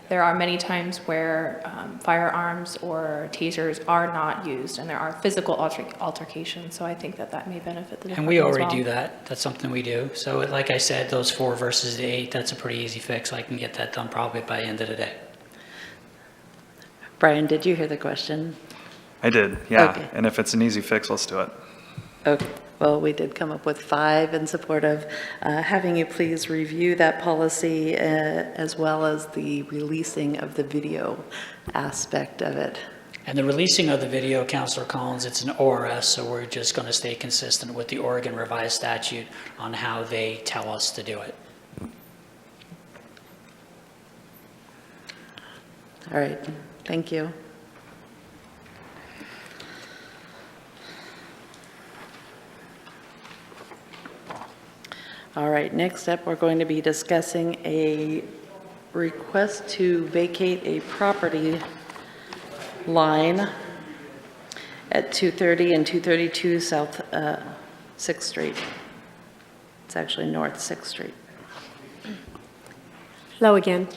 there are many times where firearms or tasers are not used, and there are physical altercations, so I think that may benefit the department. And we already as well. do that. That's something we do. So like I said, those 4 versus the 8, that's a pretty easy fix. I can get that done probably by the end of the day. Brian, did you hear the question? I did, yeah. Okay. And if it's an easy fix, let's do it. Okay, well, we did come up with 5 in support of having you please review that policy as well as the releasing of the video aspect of it. And the releasing of the video, Councilor Collins, it's an ORS, so we're just going to stay consistent with the Oregon Revised Statute on how they tell us to do it. All right, thank you. All right, next up, we're going to be discussing a request to vacate a property line at 230 and 232 South 6th Street. It's actually North 6th Street. Hello again.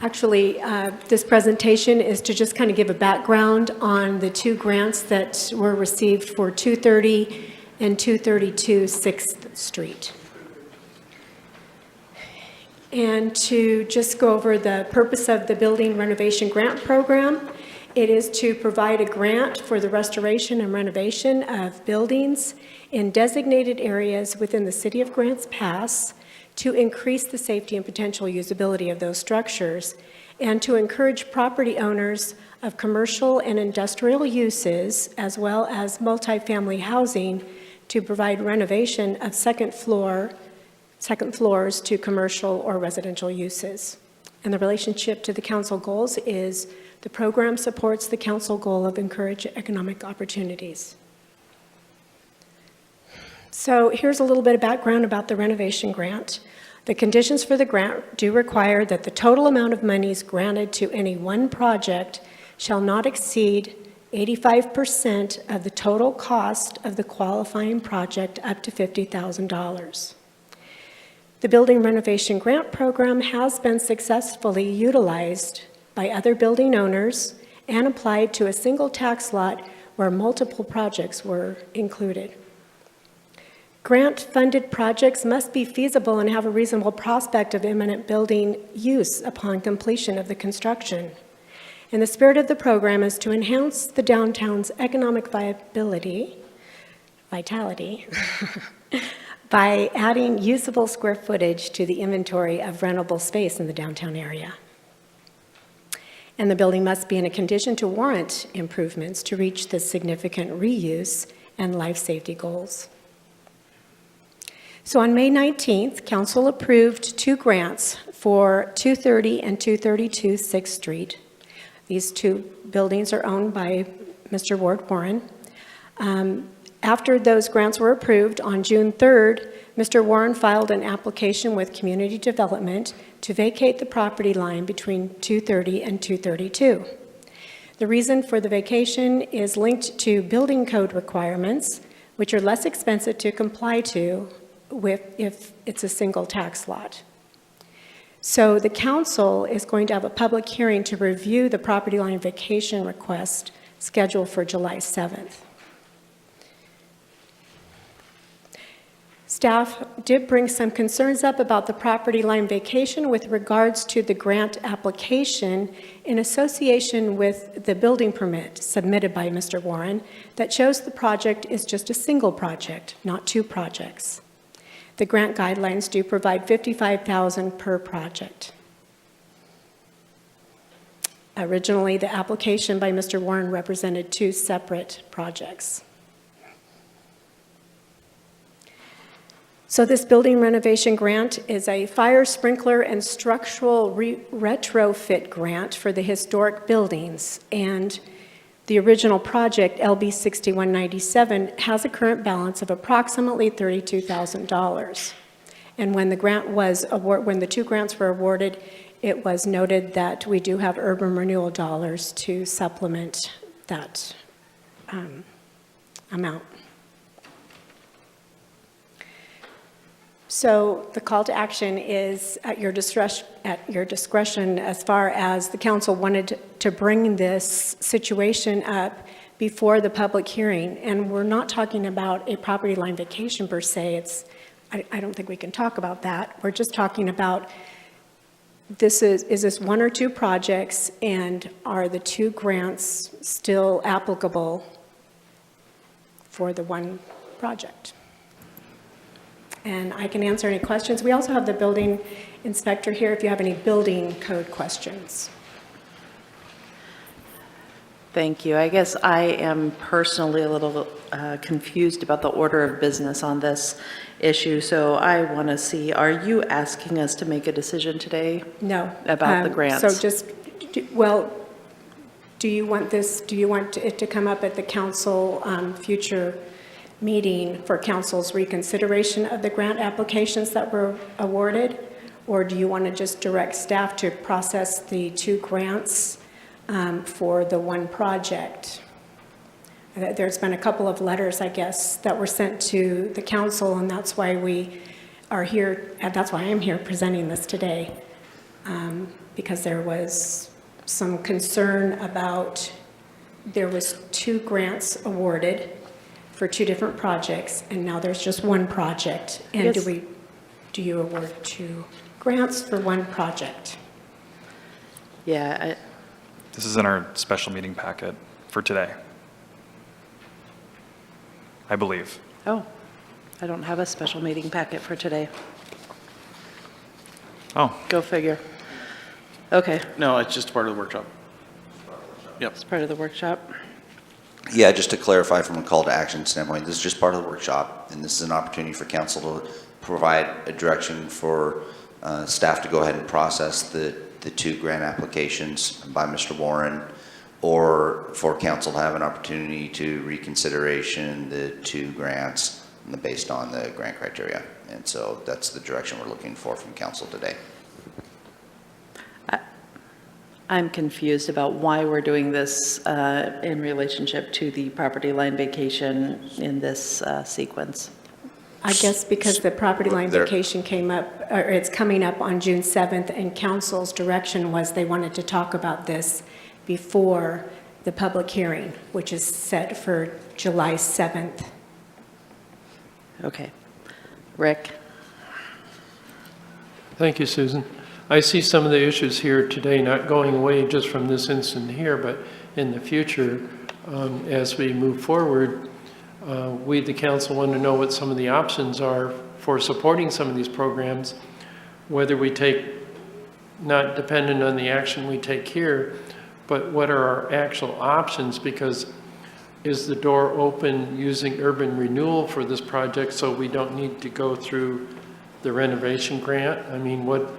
Actually, this presentation is to just kind of give a background on the 2 grants that were received for 230 and 232 6th Street. And to just go over the purpose of the Building Renovation Grant Program, it is to provide a grant for the restoration and renovation of buildings in designated areas within the City of Grants Pass to increase the safety and potential usability of those structures, and to encourage property owners of commercial and industrial uses, as well as multifamily housing, to provide renovation of second floors to commercial or residential uses. And the relationship to the council goals is the program supports the council goal of encourage economic opportunities. So here's a little bit of background about the renovation grant. The conditions for the grant do require that the total amount of monies granted to any one project shall not exceed 85% of the total cost of the qualifying project up to $50,000. The Building Renovation Grant Program has been successfully utilized by other building owners and applied to a single tax lot where multiple projects were included. Grant-funded projects must be feasible and have a reasonable prospect of imminent building use upon completion of the construction. And the spirit of the program is to enhance the downtown's economic vitality, by adding usable square footage to the inventory of rentable space in the downtown area. And the building must be in a condition to warrant improvements to reach the significant reuse and life safety goals. So on May 19th, Council approved 2 grants for 230 and 232 6th Street. These 2 buildings are owned by Mr. Ward Warren. After those grants were approved, on June 3rd, Mr. Warren filed an application with Community Development to vacate the property line between 230 and 232. The reason for the vacation is linked to building code requirements, which are less expensive to comply to if it's a single tax lot. So the council is going to have a public hearing to review the property line vacation request scheduled for July 7th. Staff did bring some concerns up about the property line vacation with regards to the grant application in association with the building permit submitted by Mr. Warren that shows the project is just a single project, not 2 projects. The grant guidelines do provide $55,000 per project. Originally, the application by Mr. Warren represented 2 separate projects. So this building renovation grant is a fire sprinkler and structural retrofit grant for the historic buildings. And the original project, LB 6197, has a current balance of approximately $32,000. And when the when the 2 grants were awarded, it was noted that we do have urban renewal dollars to supplement that amount. So the call to action is at your discretion as far as the council wanted to bring this situation up before the public hearing. And we're not talking about a property line vacation per se. I don't think we can talk about that. We're just talking about is this 1 or 2 projects, and are the 2 grants still applicable for the 1 project? And I can answer any questions. We also have the building inspector here if you have any building code questions. Thank you. I guess I am personally a little confused about the order of business on this issue. So I want to see, are you asking us to make a decision today? No. About the grants? So just, do you want it to come up at the council future meeting for council's reconsideration of the grant applications that were awarded? Or do you want to just direct staff to process the 2 grants for the 1 project? There's been a couple of letters, I guess, that were sent to the council, and that's why we are here, and that's why I'm here presenting this today, because there was some concern about, there was 2 grants awarded for 2 different projects, and now there's just 1 project. And do you award 2 grants for 1 project? Yeah. This is in our special meeting packet for today, I believe. Oh, I don't have a special meeting packet for today. Oh. Go figure. Okay. No, it's just part of the workshop. Yep. It's part of the workshop. Yeah, just to clarify from a call to action standpoint, this is just part of the workshop, and this is an opportunity for council to provide a direction for staff to go ahead and process the 2 grant applications by Mr. Warren, or for council to have an opportunity to reconsideration the 2 grants based on the grant criteria. And so that's the direction we're looking for from council today. I'm confused about why we're doing this in relationship to the property line vacation in this sequence. I guess because the property line vacation came up, or it's coming up on June 7th, and council's direction was they wanted to talk about this before the public hearing, which is set for July 7th. Okay. Rick? Thank you, Susan. I see some of the issues here today not going away just from this instant here, but in the future, as we move forward, we, the council, want to know what some of the options are for supporting some of these programs, whether we take, not dependent on the action we take here, but what are our actual options, because is the door open using urban renewal for this project so we don't need to go through the renovation grant? I mean, what is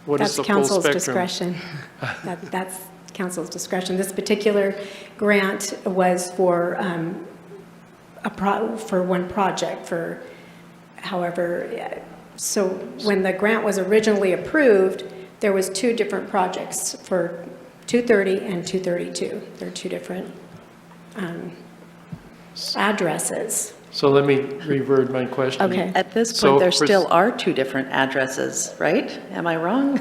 That's the full council's spectrum? discretion. That's council's discretion. This particular grant was for for one project. However, so when the grant was originally approved, there was two different projects for 230 and 232. They're two different addresses. So let me reword my question. Okay. At this So point, there for- still are two different addresses, right? Am I wrong?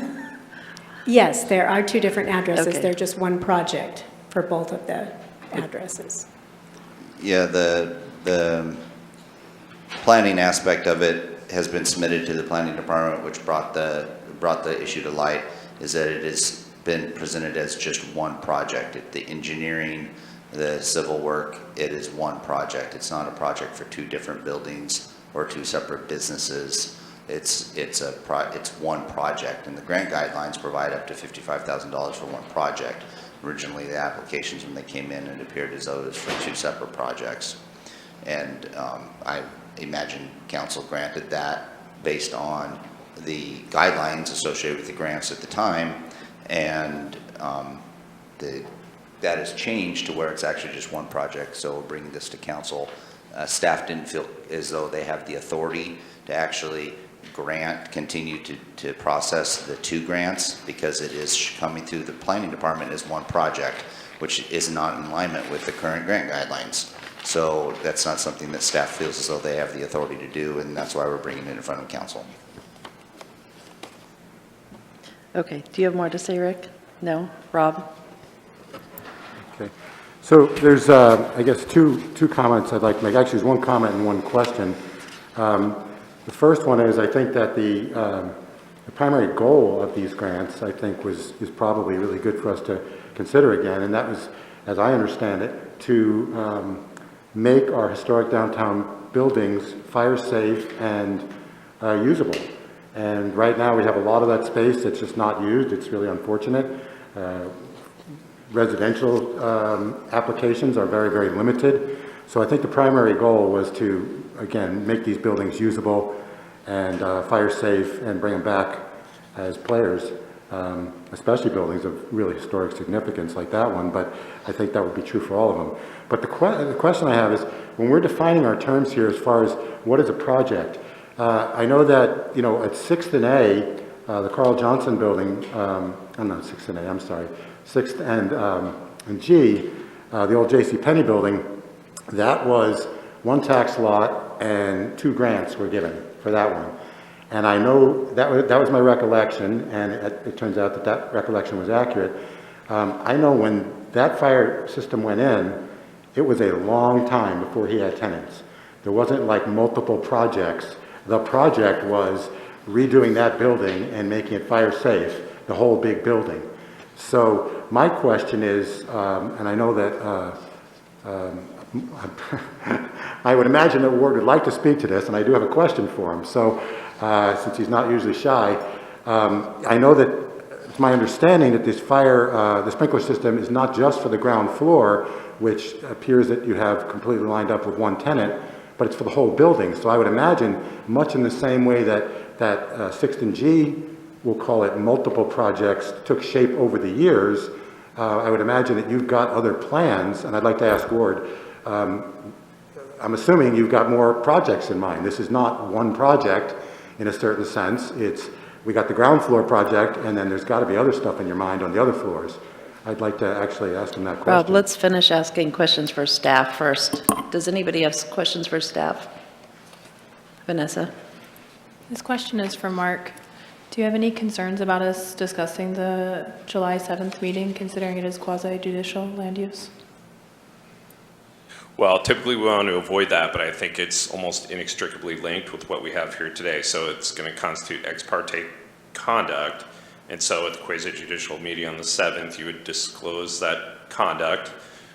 Yes, there are two different addresses. Okay. They're just one project for both of the addresses. Yeah, the planning aspect of it has been submitted to the planning department, which brought the issue to light, is that it has been presented as just one project. The engineering, the civil work, it is one project. It's not a project for two different buildings or two separate businesses. It's one project, and the grant guidelines provide up to $55,000 for one project. Originally, the applications, when they came in, it appeared as though it was for two separate projects. And I imagine council granted that based on the guidelines associated with the grants at the time, and that has changed to where it's actually just one project. So we're bringing this to council. Staff didn't feel as though they have the authority to actually continue to process the two grants, because it is coming through the planning department as one project, which is not in alignment with the current grant guidelines. So that's not something that staff feels as though they have the authority to do, and that's why we're bringing it in front of council. Okay, do you have more to say, Rick? No? Rob? Okay. So there's, I guess, two comments I'd like to make. Actually, there's one comment and one question. The first one is, I think that the primary goal of these grants, I think, is probably really good for us to consider again, and that was, as I understand it, to make our historic downtown buildings fire safe and usable. And right now we have a lot of that space that's just not used. It's really unfortunate. Residential applications are very, very limited. So I think the primary goal was to, again, make these buildings usable and fire safe and bring them back as players, especially buildings of really historic significance like that one, but I think that would be true for all of them. But the question I have is, when we're defining our terms here as far as what is a project, I know that, at 6th and A, the Carl Johnson building, I'm not 6th and A, I'm sorry, 6th and G, the old J.C. Penney building, that was one tax lot and two grants were given for that one. And I know that was my recollection, and it turns out that recollection was accurate. I know when that fire system went in, it was a long time before he had tenants. There wasn't like multiple projects. The project was redoing that building and making it fire safe, the whole big building. So my question is, and I know that I would imagine that Ward would like to speak to this, and I do have a question for him. So since he's not usually shy, I know that it's my understanding that this the sprinkler system is not just for the ground floor, which appears that you have completely lined up with one tenant, but it's for the whole building. So I would imagine, much in the same way that 6th and G, we'll call it multiple projects, took shape over the years, I would imagine that you've got other plans, and I'd like to ask Ward, I'm assuming you've got more projects in mind. This is not one project in a certain sense. We got the ground floor project, and then there's got to be other stuff in your mind on the other floors. I'd like to actually ask him that question. Rob, let's finish asking questions for staff first. Does anybody have questions for staff? Vanessa? This question is for Mark. Do you have any concerns about us discussing the July 7th meeting, considering it is quasi-judicial land use? Well, typically we want to avoid that, but I think it's almost inextricably linked with what we have here today. So it's going to constitute ex parte conduct. And so at the quasi-judicial meeting on the 7th, you would disclose that conduct.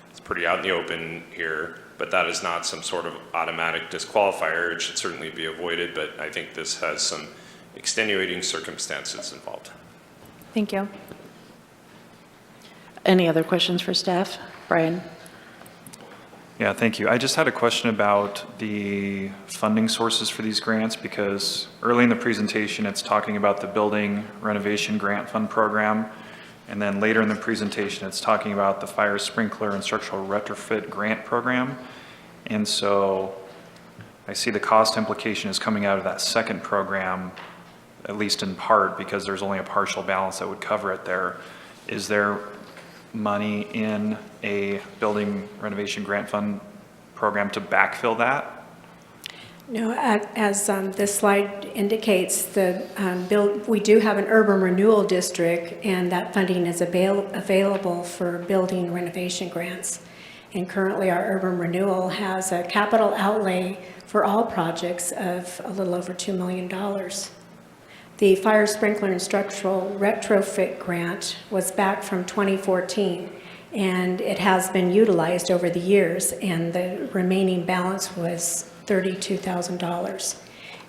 It's pretty out in the open here, but that is not some sort of automatic disqualifier. It should certainly be avoided, but I think this has some extenuating circumstances involved. Thank you. Any other questions for staff? Brian? Yeah, thank you. I just had a question about the funding sources for these grants, because early in the presentation, it's talking about the Building Renovation Grant Fund Program. And then later in the presentation, it's talking about the Fire Sprinkler and Structural Retrofit Grant Program. And so I see the cost implication is coming out of that second program, at least in part, because there's only a partial balance that would cover it there. Is there money in a Building Renovation Grant Fund program to backfill that? No, as this slide indicates, we do have an urban renewal district, and that funding is available for building renovation grants. And currently, our urban renewal has a capital outlay for all projects of a little over $2 million. The Fire Sprinkler and Structural Retrofit Grant was back from 2014, and it has been utilized over the years, and the remaining balance was $32,000.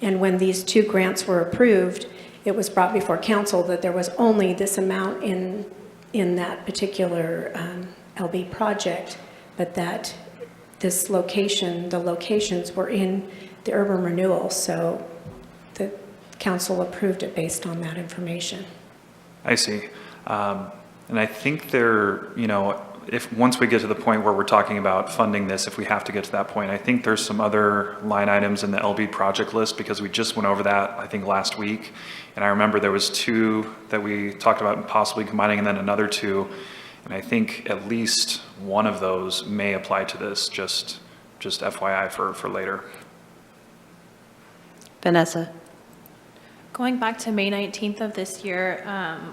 And when these two grants were approved, it was brought before council that there was only this amount in that particular LB project, but that the locations were in the urban renewal, so the council approved it based on that information. I see. And I think once we get to the point where we're talking about funding this, if we have to get to that point, I think there's some other line items in the LB project list, because we just went over that, I think, last week. And I remember there was 2 that we talked about possibly combining, and then another 2. And I think at least one of those may apply to this, just FYI for later. Vanessa? Going back to May 19th of this year,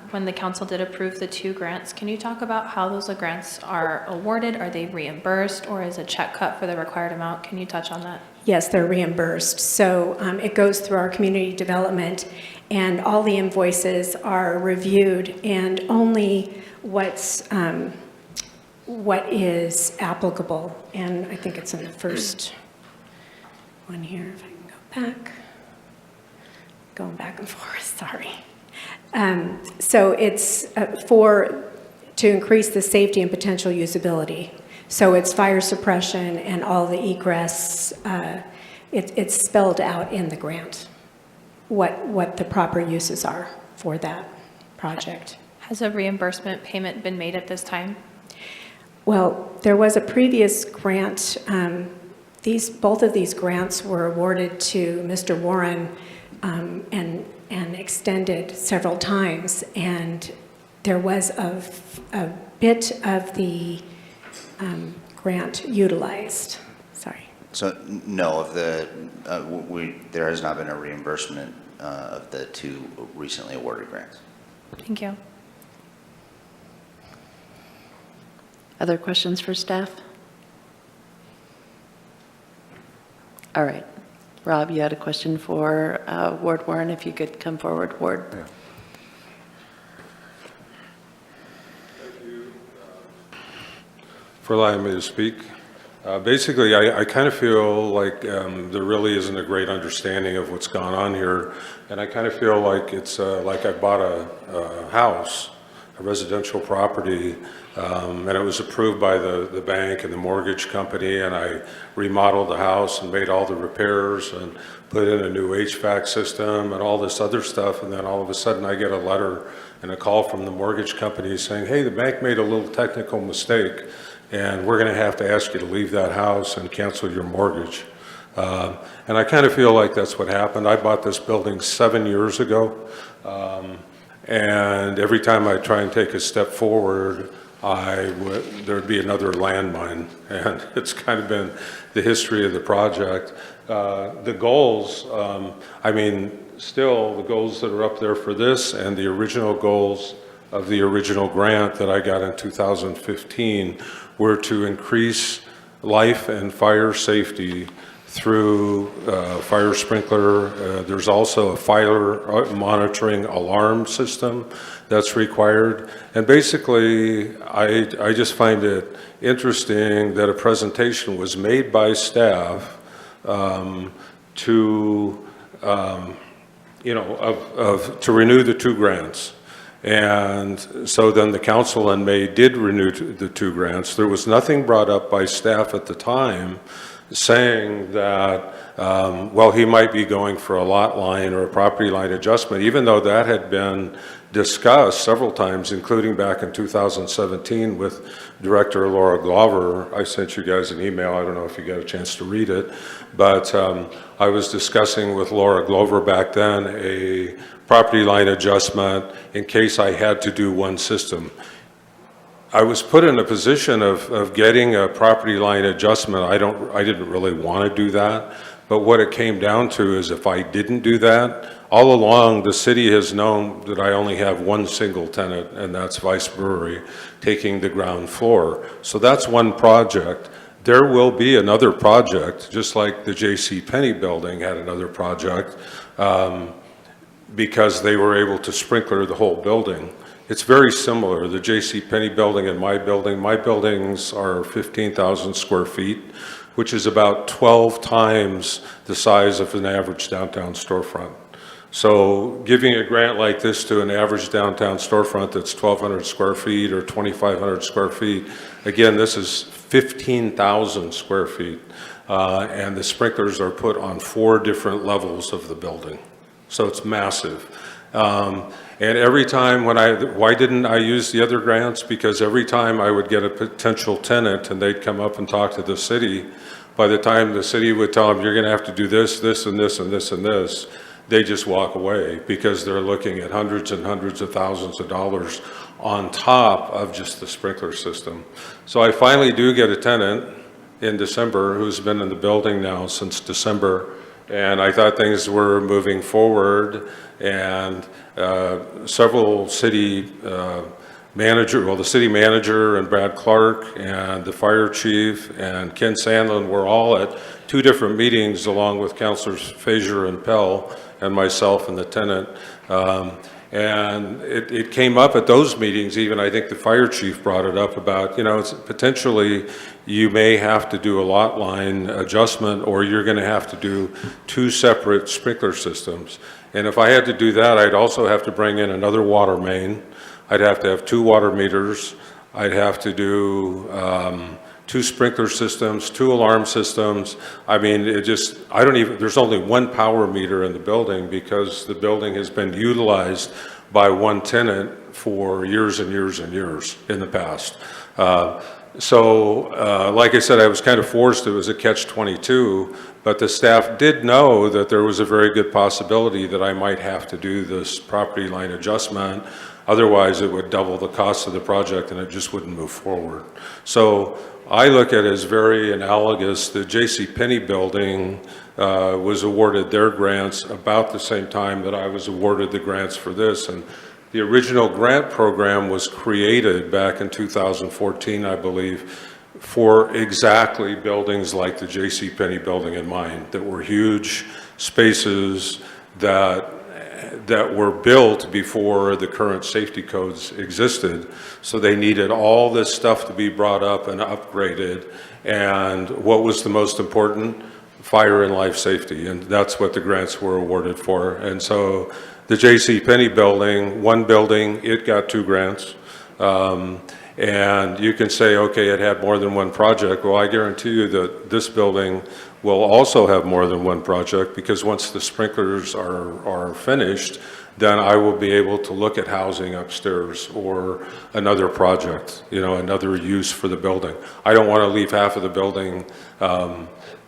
when the council did approve the 2 grants, can you talk about how those grants are awarded? Are they reimbursed, or is a check cut for the required amount? Can you touch on that? Yes, they're reimbursed. So it goes through our community development, and all the invoices are reviewed, and only what is applicable. And I think it's in the first one here, if I can go back. Going back and forth, sorry. So it's to increase the safety and potential usability. So it's fire suppression and all the egress. It's spelled out in the grant what the proper uses are for that project. Has a reimbursement payment been made at this time? Well, there was a previous grant. Both of these grants were awarded to Mr. Warren and extended several times, and there was a bit of the grant utilized. Sorry. So no, there has not been a reimbursement of the 2 recently awarded grants. Thank you. Other questions for staff? All right. Rob, you had a question for Ward Warren. If you could come forward, Ward. Yeah. Thank you for allowing me to speak. Basically, I kind of feel like there really isn't a great understanding of what's gone on here, and I kind of feel like it's like I bought a house, a residential property, and it was approved by the bank and the mortgage company, and I remodeled the house and made all the repairs and put in a new HVAC system and all this other stuff, and then all of a sudden I get a letter and a call from the mortgage company saying, hey, the bank made a little technical mistake, and we're going to have to ask you to leave that house and cancel your mortgage. And I kind of feel like that's what happened. I bought this building 7 years ago, and every time I try and take a step forward, there'd be another landmine, and it's kind of been the history of the project. The goals, still the goals that are up there for this and the original goals of the original grant that I got in 2015 were to increase life and fire safety through fire sprinkler. There's also a fire monitoring alarm system that's required. And basically, I just find it interesting that a presentation was made by staff to renew the 2 grants. And so then the council in May did renew the 2 grants. There was nothing brought up by staff at the time saying that, well, he might be going for a lot line or a property line adjustment, even though that had been discussed several times, including back in 2017 with Director Laura Glover. I sent you guys an email. I don't know if you got a chance to read it, but I was discussing with Laura Glover back then a property line adjustment in case I had to do one system. I was put in a position of getting a property line adjustment. I didn't really want to do that, but what it came down to is if I didn't do that, all along the city has known that I only have one single tenant, and that's Vice Brewery taking the ground floor. So that's one project. There will be another project, just like the J.C. Penney building had another project, because they were able to sprinkler the whole building. It's very similar, the J.C. Penney building and my building. My buildings are 15,000 square feet, which is about 12 times the size of an average downtown storefront. So giving a grant like this to an average downtown storefront that's 1,200 square feet or 2,500 square feet, again, this is 15,000 square feet, and the sprinklers are put on 4 different levels of the building. So it's massive. And every time why didn't I use the other grants? Because every time I would get a potential tenant and they'd come up and talk to the city, by the time the city would tell them, you're gonna have to do this, this, and this, and this, and this, they just walk away because they're looking at hundreds and hundreds of thousands of dollars on top of just the sprinkler system. So I finally do get a tenant in December who's been in the building now since December, and I thought things were moving forward, and several city the city manager and Brad Clark and the fire chief and Ken Sandlin were all at 2 different meetings along with Councilors Frazier and Pell and myself and the tenant. And it came up at those meetings, even I think the fire chief brought it up about, it's potentially you may have to do a lot line adjustment, or you're going to have to do 2 separate sprinkler systems. And if I had to do that, I'd also have to bring in another water main. I'd have to have 2 water meters. I'd have to do 2 sprinkler systems, 2 alarm systems. I mean, there's only 1 power meter in the building because the building has been utilized by 1 tenant for years and years and years in the past. Like I said, I was kind of forced. It was a catch-22, but the staff did know that there was a very good possibility that I might have to do this property line adjustment. Otherwise, it would double the cost of the project and it just wouldn't move forward. So I look at it as very analogous. The J.C. Penney building was awarded their grants about the same time that I was awarded the grants for this. And the original grant program was created back in 2014, I believe, for exactly buildings like the J.C. Penney building in mine, that were huge spaces that were built before the current safety codes existed. So they needed all this stuff to be brought up and upgraded. And what was the most important? Fire and life safety. And that's what the grants were awarded for. And so the J.C. Penney building, 1 building, it got 2 grants. And you can say, okay, it had more than 1 project. Well, I guarantee you that this building will also have more than 1 project, because once the sprinklers are finished, then I will be able to look at housing upstairs or another project, another use for the building. I don't want to leave half of the building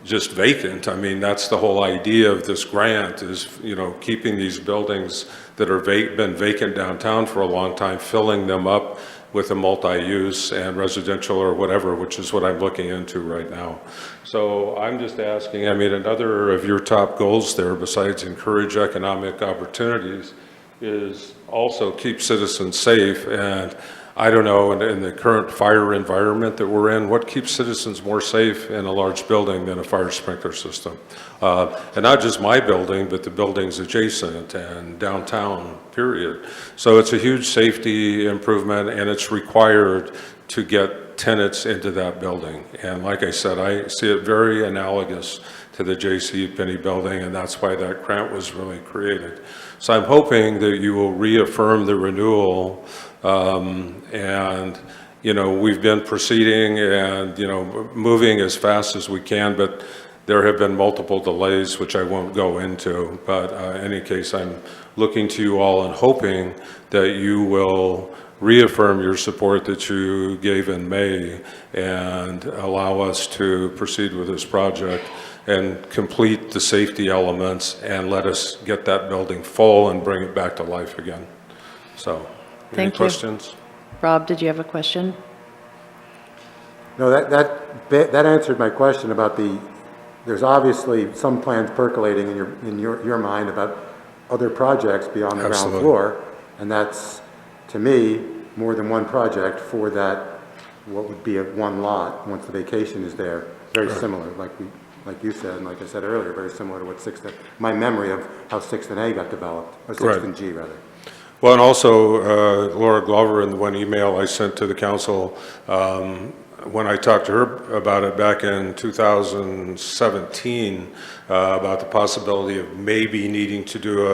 just vacant. I mean, that's the whole idea of this grant is, keeping these buildings that have been vacant downtown for a long time, filling them up with a multi-use and residential or whatever, which is what I'm looking into right now. So I'm just asking, another of your top goals there, besides encourage economic opportunities, is also keep citizens safe. And I don't know, in the current fire environment that we're in, what keeps citizens more safe in a large building than a fire sprinkler system? And not just my building, but the buildings adjacent and downtown, period. So it's a huge safety improvement, and it's required to get tenants into that building. And like I said, I see it very analogous to the J.C. Penney building, and that's why that grant was really created. So I'm hoping that you will reaffirm the renewal. And, you know, we've been proceeding and, you know, moving as fast as we can, but there have been multiple delays, which I won't go into. But in any case, I'm looking to you all and hoping that you will reaffirm your support that you gave in May and allow us to proceed with this project and complete the safety elements and let us get that building full and bring it back to life again. So, any questions? Rob, did you have a question? No, that answered my question about there's obviously some plans percolating in your mind about other projects beyond the ground floor, and that's, to me, more than one project for that, what would be one lot once the vacation is there. Very similar, like you said, and like I said earlier, very similar to what my memory of how 6th and A got developed, or 6th and G rather. Well, and also Laura Glover, in the one email I sent to the council, when I talked to her about it back in 2017, about the possibility of maybe needing to do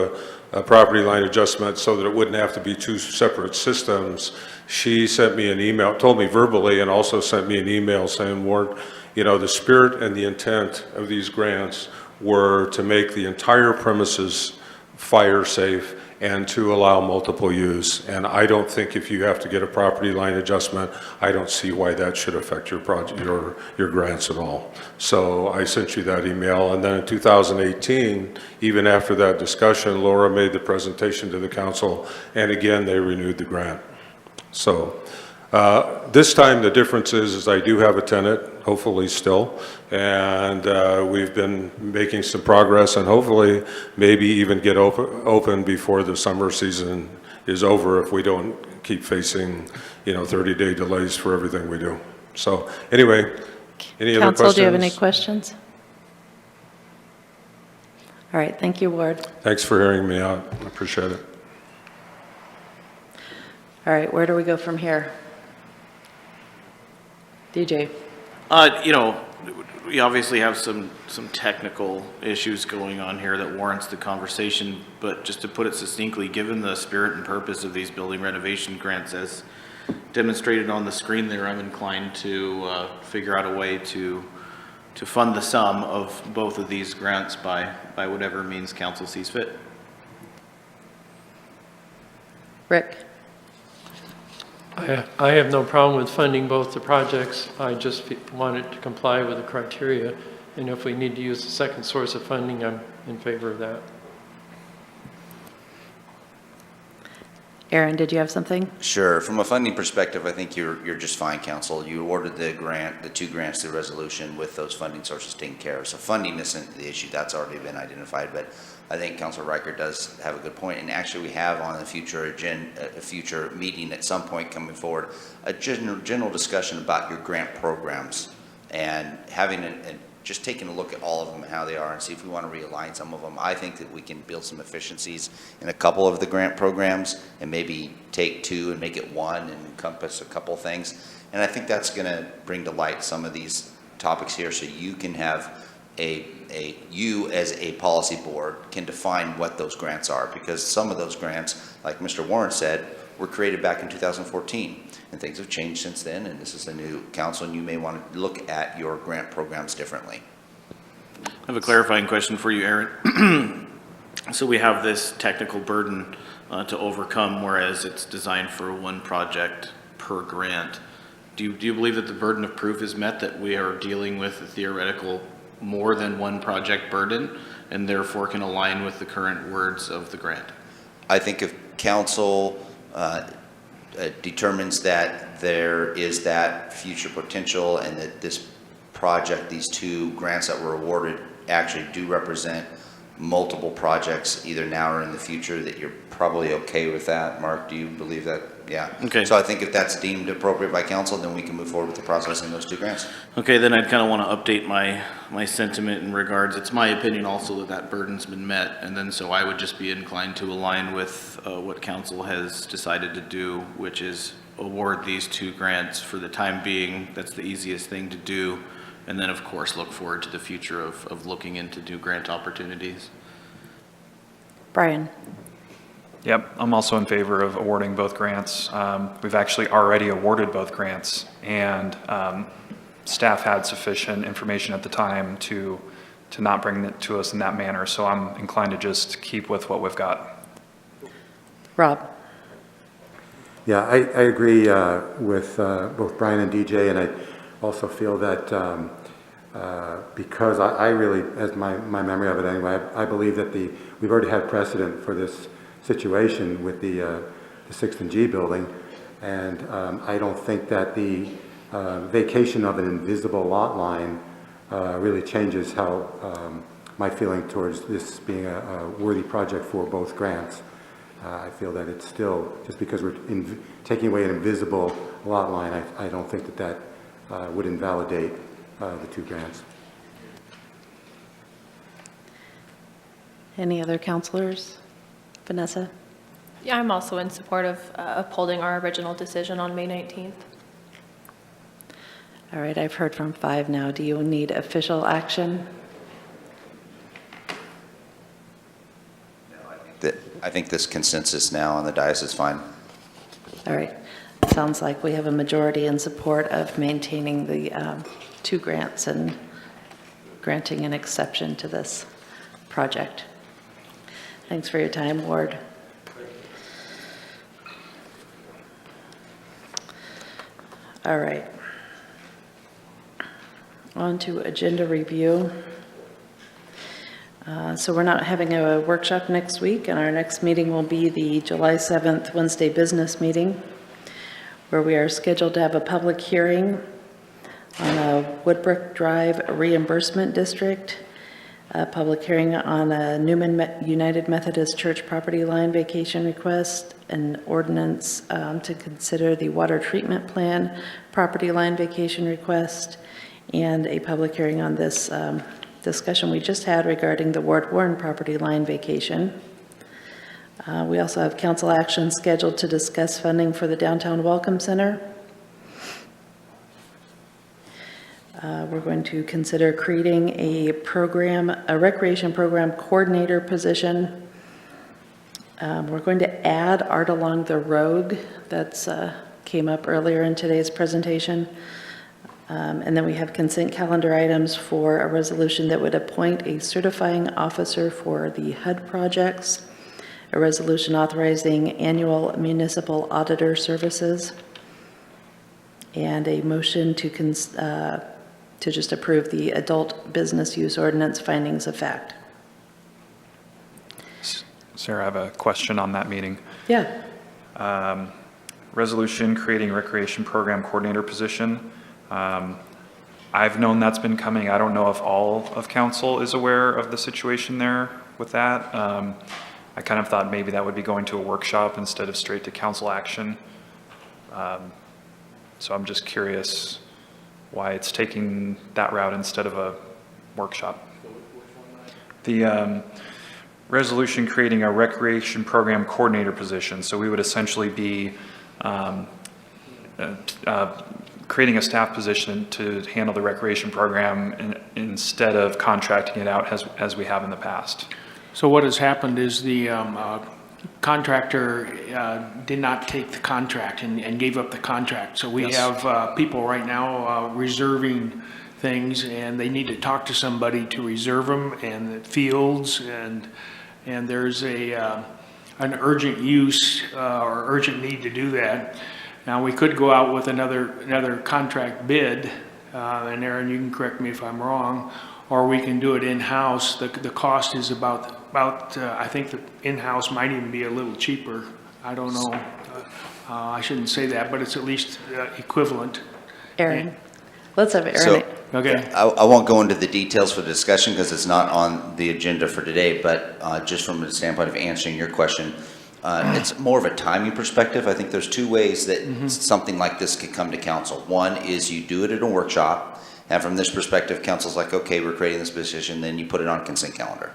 a property line adjustment so that it wouldn't have to be two separate systems, she sent me an email, told me verbally, and also sent me an email saying, Ward, you know, the spirit and the intent of these grants were to make the entire premises fire safe and to allow multiple use. And I don't think if you have to get a property line adjustment, I don't see why that should affect your project, your grants at all. So I sent you that email. And then in 2018, even after that discussion, Laura made the presentation to the council, and again, they renewed the grant. So this time the difference is I do have a tenant, hopefully still, and we've been making some progress and hopefully maybe even get open before the summer season is over if we don't keep facing, you know, 30-day delays for everything we do. So anyway, any other questions? Council, do you have any questions? All right, thank you, Ward. Thanks for hearing me out. I appreciate it. All right, where do we go from here? DJ. You know, we obviously have some technical issues going on here that warrants the conversation, but just to put it succinctly, given the spirit and purpose of these building renovation grants as demonstrated on the screen there, I'm inclined to figure out a way to fund the sum of both of these grants by whatever means council sees fit. Rick. I have no problem with funding both the projects. I just want it to comply with the criteria. And if we need to use a second source of funding, I'm in favor of that. Aaron, did you have something? Sure. From a funding perspective, I think you're just fine, Council. You awarded the grant, the two grants through resolution with those funding sources taken care of. So funding isn't the issue. That's already been identified. But I think Councilor Riker does have a good point. And actually, we have on a future meeting at some point coming forward a general discussion about your grant programs and having just taking a look at all of them and how they are and see if we want to realign some of them. I think that we can build some efficiencies in a couple of the grant programs and maybe take two and make it one and encompass a couple things. And I think that's going to bring to light some of these topics here so you can have you as a policy board can define what those grants are, because some of those grants, like Mr. Warren said, were created back in 2014 and things have changed since then, and this is a new council and you may want to look at your grant programs differently. I have a clarifying question for you, Aaron. So we have this technical burden to overcome, whereas it's designed for one project per grant. Do you believe that the burden of proof is met, that we are dealing with a theoretical more than one project burden and therefore can align with the current words of the grant? I think if council determines that there is that future potential and that this project, these two grants that were awarded actually do represent multiple projects either now or in the future, that you're probably okay with that. Mark, do you believe that yeah. Okay. So I think if that's deemed appropriate by council, then we can move forward with the processing those 2 grants. Okay, then I'd kind of want to update my sentiment in regards, it's my opinion also that burden's been met, and then so I would just be inclined to align with what council has decided to do, which is award these 2 grants for the time being. That's the easiest thing to do, and then of course look forward to the future of looking into new grant opportunities. Brian? Yep, I'm also in favor of awarding both grants. We've actually already awarded both grants, and staff had sufficient information at the time to not bring it to us in that manner, so I'm inclined to just keep with what we've got. Rob? Yeah, I agree with both Brian and DJ, and I also feel that because I really, as my memory of it anyway, I believe that we've already had precedent for this situation with the 6th and G building, and I don't think that the vacation of an invisible lot line really changes how my feeling towards this being a worthy project for both grants. I feel that it's still, just because we're taking away an invisible lot line, I don't think that would invalidate the 2 grants. Any other counselors? Vanessa? Yeah, I'm also in support of upholding our original decision on May 19th. All right, I've heard from 5 now. Do you need official action? I think this consensus now on the dais is fine. All right. Sounds like we have a majority in support of maintaining the 2 grants and granting an exception to this project. Thanks for your time, Ward. All right. On to agenda review. So we're not having a workshop next week, and our next meeting will be the July 7th Wednesday business meeting, where we are scheduled to have a public hearing on a Woodbrook Drive reimbursement district, a public hearing on a Newman United Methodist Church property line vacation request, an ordinance to consider the water treatment plan property line vacation request, and a public hearing on this discussion we just had regarding the Ward Warren property line vacation. We also have council action scheduled to discuss funding for the Downtown Welcome Center. We're going to consider creating a recreation program coordinator position. We're going to add Art Along the Rogue. That's came up earlier in today's presentation. And then we have consent calendar items for a resolution that would appoint a certifying officer for the HUD projects, a resolution authorizing annual municipal auditor services, and a motion to just approve the adult business use ordinance findings of fact. Sarah, I have a question on that meeting. Yeah. Resolution creating recreation program coordinator position. I've known that's been coming. I don't know if all of council is aware of the situation there with that. I kind of thought maybe that would be going to a workshop instead of straight to council action. So I'm just curious why it's taking that route instead of a workshop. The resolution creating a recreation program coordinator position. So we would essentially be creating a staff position to handle the recreation program instead of contracting it out as we have in the past. So what has happened is the contractor did not take the contract and gave up the contract. So we have people right now reserving things, and they need to talk to somebody to reserve them, and the fields, and there's an urgent use or urgent need to do that. Now, we could go out with another contract bid, and Aaron, you can correct me if I'm wrong, or we can do it in-house. The cost is about I think the in-house might even be a little cheaper. I don't know. I shouldn't say that, but it's at least equivalent. Aaron. Let's have Aaron. So, okay. I won't go into the details for the discussion because it's not on the agenda for today, but just from the standpoint of answering your question, It's more of a timing perspective. I think there's two ways that something like this could come to council. One is you do it at a workshop, and from this perspective, council's like, okay, we're creating this position, then you put it on consent calendar.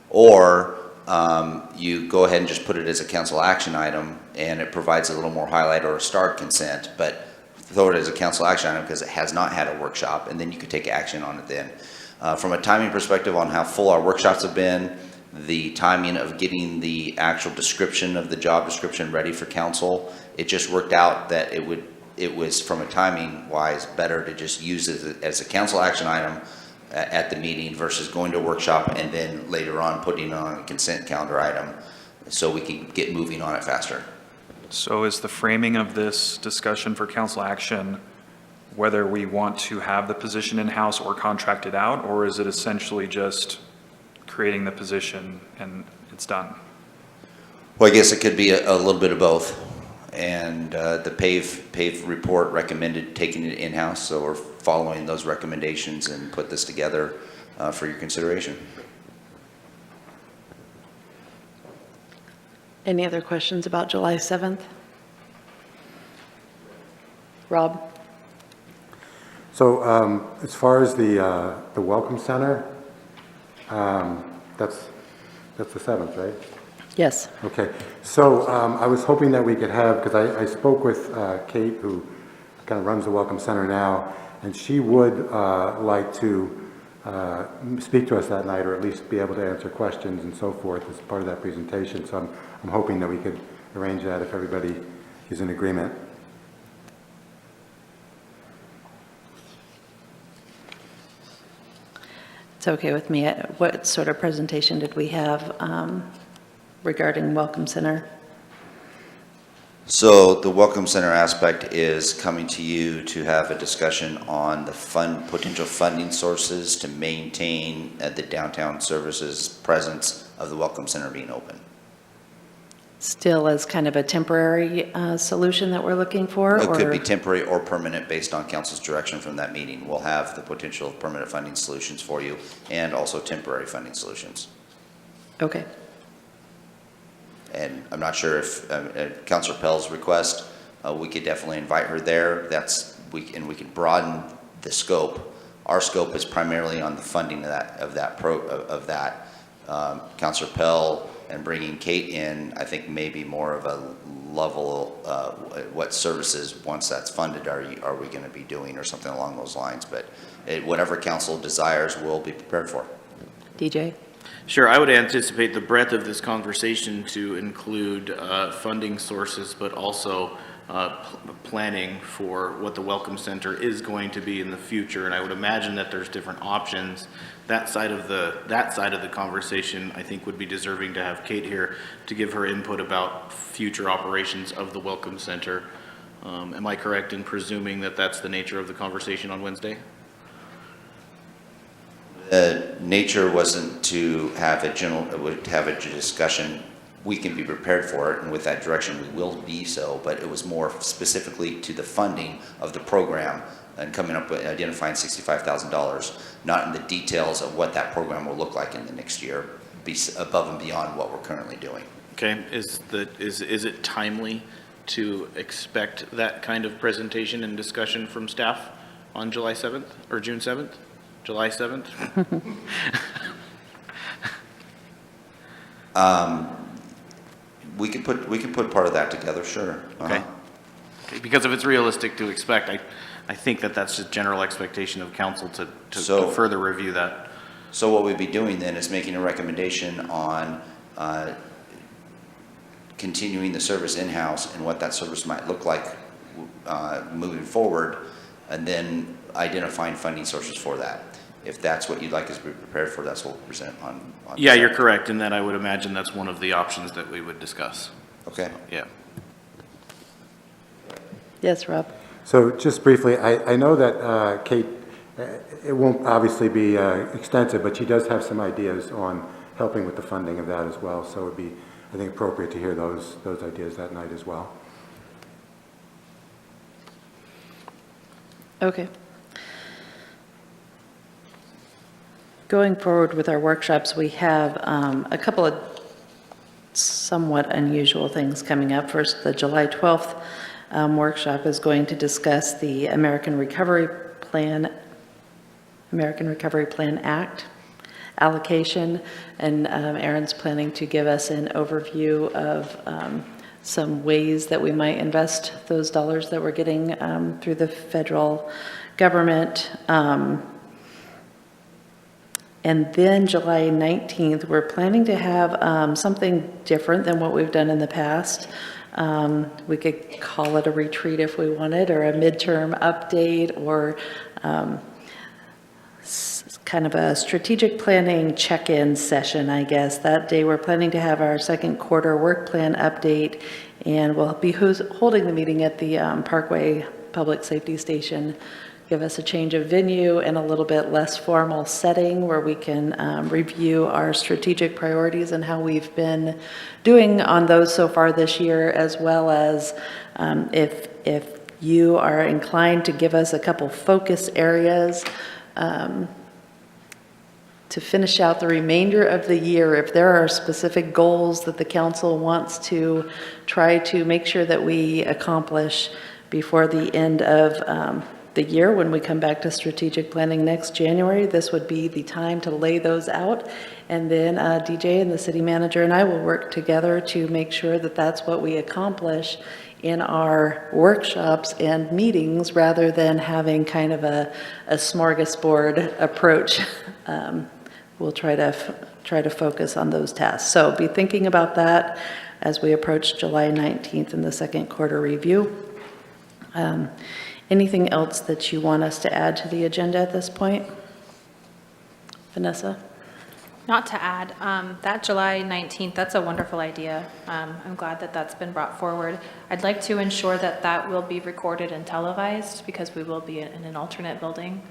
Or you go ahead and just put it as a council action item, and it provides a little more highlight or a starred consent, but throw it as a council action item because it has not had a workshop, and then you could take action on it then. From a timing perspective on how full our workshops have been, the timing of getting the actual description of the job description ready for council, it just worked out that it was from a timing wise better to just use it as a council action item at the meeting versus going to a workshop and then later on putting it on a consent calendar item so we can get moving on it faster. So is the framing of this discussion for council action whether we want to have the position in-house or contract it out, or is it essentially just creating the position and it's done? Well, I guess it could be a little bit of both. And the PAVE report recommended taking it in-house, so we're following those recommendations and put this together for your consideration. Any other questions about July 7th? Rob? So as far as the Welcome Center, that's the 7th, right? Yes. Okay, so I was hoping that we could have, because I spoke with Kate, who kind of runs the Welcome Center now, and she would like to speak to us that night, or at least be able to answer questions and so forth as part of that presentation. So I'm hoping that we could arrange that if everybody is in agreement. It's okay with me. What sort of presentation did we have regarding Welcome Center? So the Welcome Center aspect is coming to you to have a discussion on the potential funding sources to maintain the downtown services presence of the Welcome Center being open. Still as kind of a temporary solution that we're looking for? It could or- be temporary or permanent based on council's direction from that meeting. We'll have the potential of permanent funding solutions for you and also temporary funding solutions. Okay. And I'm not sure if Councilor Pell's request, we could definitely invite her there. We can broaden the scope. Our scope is primarily on the funding of that. Councilor Pell and bringing Kate in, I think maybe more of a level, what services, once that's funded, are we going to be doing or something along those lines. But whatever council desires, we'll be prepared for. DJ? Sure, I would anticipate the breadth of this conversation to include funding sources, but also planning for what the Welcome Center is going to be in the future. And I would imagine that there's different options. That side of the conversation, I think, would be deserving to have Kate here to give her input about future operations of the Welcome Center. Am I correct in presuming that that's the nature of the conversation on Wednesday? The nature wasn't to have a discussion. We can be prepared for it, and with that direction, we will be so, but it was more specifically to the funding of the program and coming up with identifying $65,000, not in the details of what that program will look like in the next year, be above and beyond what we're currently doing. Okay, is it timely to expect that kind of presentation and discussion from staff on July 7th or June 7th? July 7th? We could put part of that together, sure. Okay. Because if it's realistic to expect, I think that's just general expectation of council to further review that. So what we'd be doing then is making a recommendation on continuing the service in-house and what that service might look like moving forward, and then identifying funding sources for that. If that's what you'd like us to be prepared for, that's what we'll present on. Yeah, you're correct in that. I would imagine that's one of the options that we would discuss. Okay. So, yeah. Yes, Rob? So just briefly, I know that Kate, it won't obviously be extensive, but she does have some ideas on helping with the funding of that as well. So it would be, I think, appropriate to hear those ideas that night as well. Okay. Going forward with our workshops, we have a couple of somewhat unusual things coming up. First, the July 12th workshop is going to discuss the American Recovery Plan Act allocation, and Aaron's planning to give us an overview of some ways that we might invest those dollars that we're getting through the federal government. And then July 19th, we're planning to have something different than what we've done in the past. We could call it a retreat if we wanted, or a midterm update, or kind of a strategic planning check-in session, I guess. That day, we're planning to have our second quarter work plan update, and we'll be holding the meeting at the Parkway Public Safety Station. Give us a change of venue and a little bit less formal setting where we can review our strategic priorities and how we've been doing on those so far this year, as well as if you are inclined to give us a couple focus areas to finish out the remainder of the year. If there are specific goals that the council wants to try to make sure that we accomplish before the end of the year, when we come back to strategic planning next January, this would be the time to lay those out. And then DJ and the city manager and I will work together to make sure that that's what we accomplish in our workshops and meetings, rather than having kind of a smorgasbord approach. We'll try to focus on those tasks. So be thinking about that as we approach July 19th in the second quarter review. Anything else that you want us to add to the agenda at this point? Vanessa? Not to add, that July 19th, that's a wonderful idea. I'm glad that that's been brought forward. I'd like to ensure that that will be recorded and televised, because we will be in an alternate building.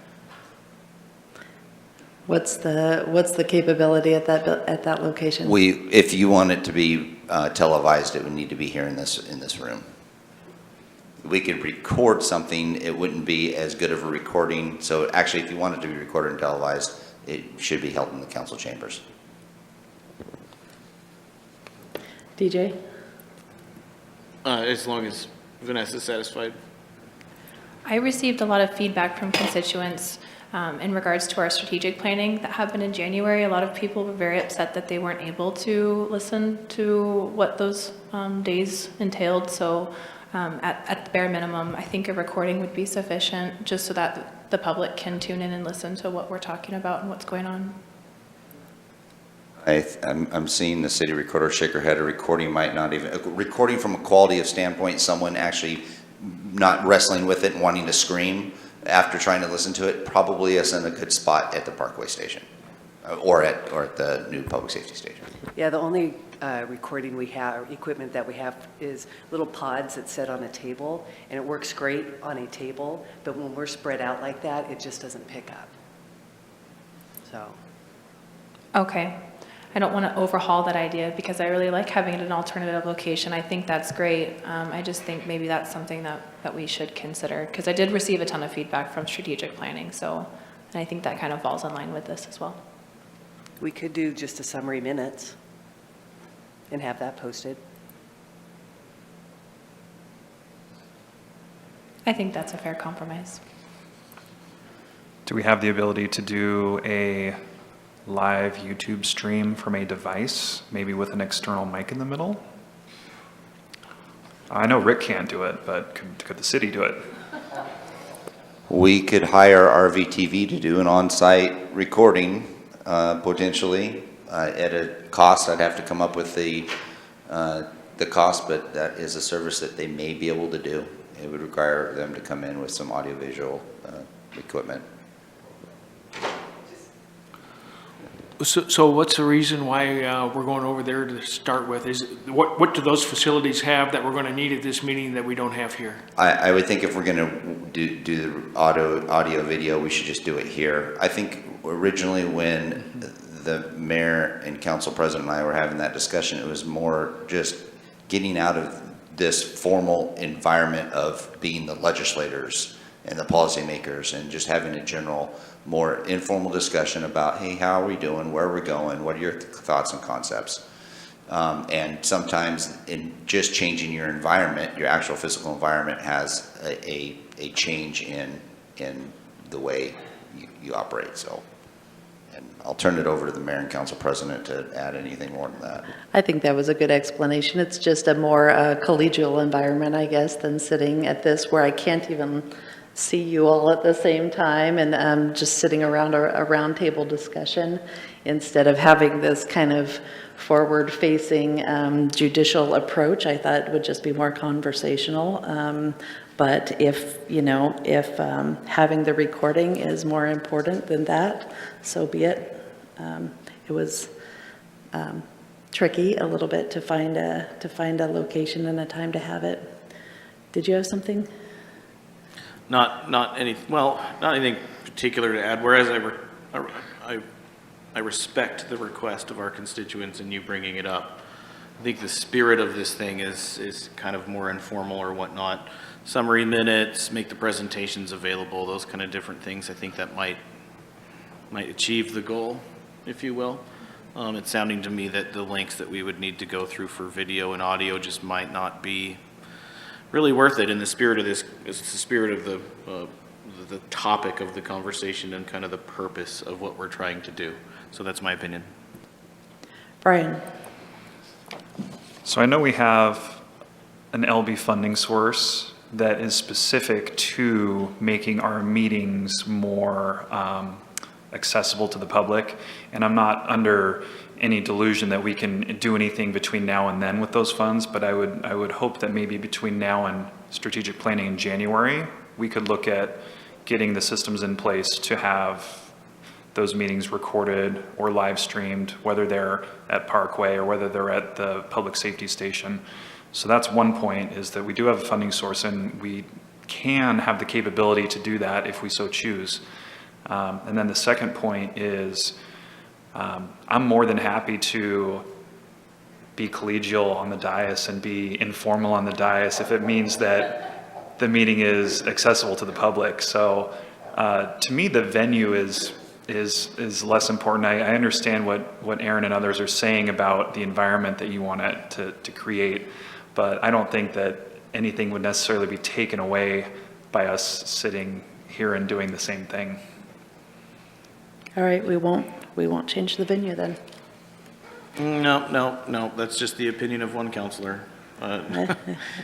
What's the capability at that location? If you want it to be televised, it would need to be here in this room. We could record something, it wouldn't be as good of a recording. So actually, if you want it to be recorded and televised, it should be held in the council chambers. DJ? As long as Vanessa's satisfied. I received a lot of feedback from constituents in regards to our strategic planning that happened in January. A lot of people were very upset that they weren't able to listen to what those days entailed. So at the bare minimum, I think a recording would be sufficient, just so that the public can tune in and listen to what we're talking about and what's going on. I'm seeing the city recorder shake her head. A recording might not even, a recording from a quality of standpoint, someone actually not wrestling with it and wanting to scream after trying to listen to it, probably isn't a good spot at the Parkway Station or at the new public safety station. Yeah, the only recording we have, equipment that we have, is little pods that sit on a table, and it works great on a table, but when we're spread out like that, it just doesn't pick up. So. Okay. I don't want to overhaul that idea, because I really like having it an alternative location. I think that's great. I just think maybe that's something that we should consider, because I did receive a ton of feedback from strategic planning, and I think that kind of falls in line with this as well. We could do just a summary minutes and have that posted. I think that's a fair compromise. Do we have the ability to do a live YouTube stream from a device, maybe with an external mic in the middle? I know Rick can't do it, but could the city do it? We could hire RVTV to do an on-site recording, potentially, at a cost. I'd have to come up with the cost, but that is a service that they may be able to do. It would require them to come in with some audiovisual equipment. So what's the reason why we're going over there to start with? What do those facilities have that we're going to need at this meeting that we don't have here? I would think if we're going to do the audio video, we should just do it here. I think originally when the mayor and council president and I were having that discussion, it was more just getting out of this formal environment of being the legislators and the policymakers, and just having a general, more informal discussion about, hey, how are we doing, where are we going, what are your thoughts and concepts? And sometimes in just changing your environment, your actual physical environment has a change in the way you operate, so. And I'll turn it over to the mayor and council president to add anything more than that. I think that was a good explanation. It's just a more collegial environment, I guess, than sitting at this where I can't even see you all at the same time and just sitting around a round table discussion instead of having this kind of forward-facing judicial approach. I thought it would just be more conversational. But if having the recording is more important than that, so be it. It was tricky a little bit to find a location and a time to have it. Did you have something? Not anything particular to add, whereas I respect the request of our constituents and you bringing it up. I think the spirit of this thing is kind of more informal or whatnot. Summary minutes, make the presentations available, those kind of different things. I think that might achieve the goal, if you will. It's sounding to me that the links that we would need to go through for video and audio just might not be really worth it in the spirit of this. It's the spirit of the topic of the conversation and kind of the purpose of what we're trying to do. So that's my opinion. Brian. So I know we have an LB funding source that is specific to making our meetings more accessible to the public. And I'm not under any delusion that we can do anything between now and then with those funds, but I would hope that maybe between now and strategic planning in January, we could look at getting the systems in place to have those meetings recorded or live streamed, whether they're at Parkway or whether they're at the public safety station. So that's one point, is that we do have a funding source and we can have the capability to do that if we so choose. And then the second point is I'm more than happy to be collegial on the dais and be informal on the dais if it means that the meeting is accessible to the public. So to me, the venue is less important. I understand what Aaron and others are saying about the environment that you want to create, but I don't think that anything would necessarily be taken away by us sitting here and doing the same thing. All right, we won't change the venue then. No, that's just the opinion of one counselor. I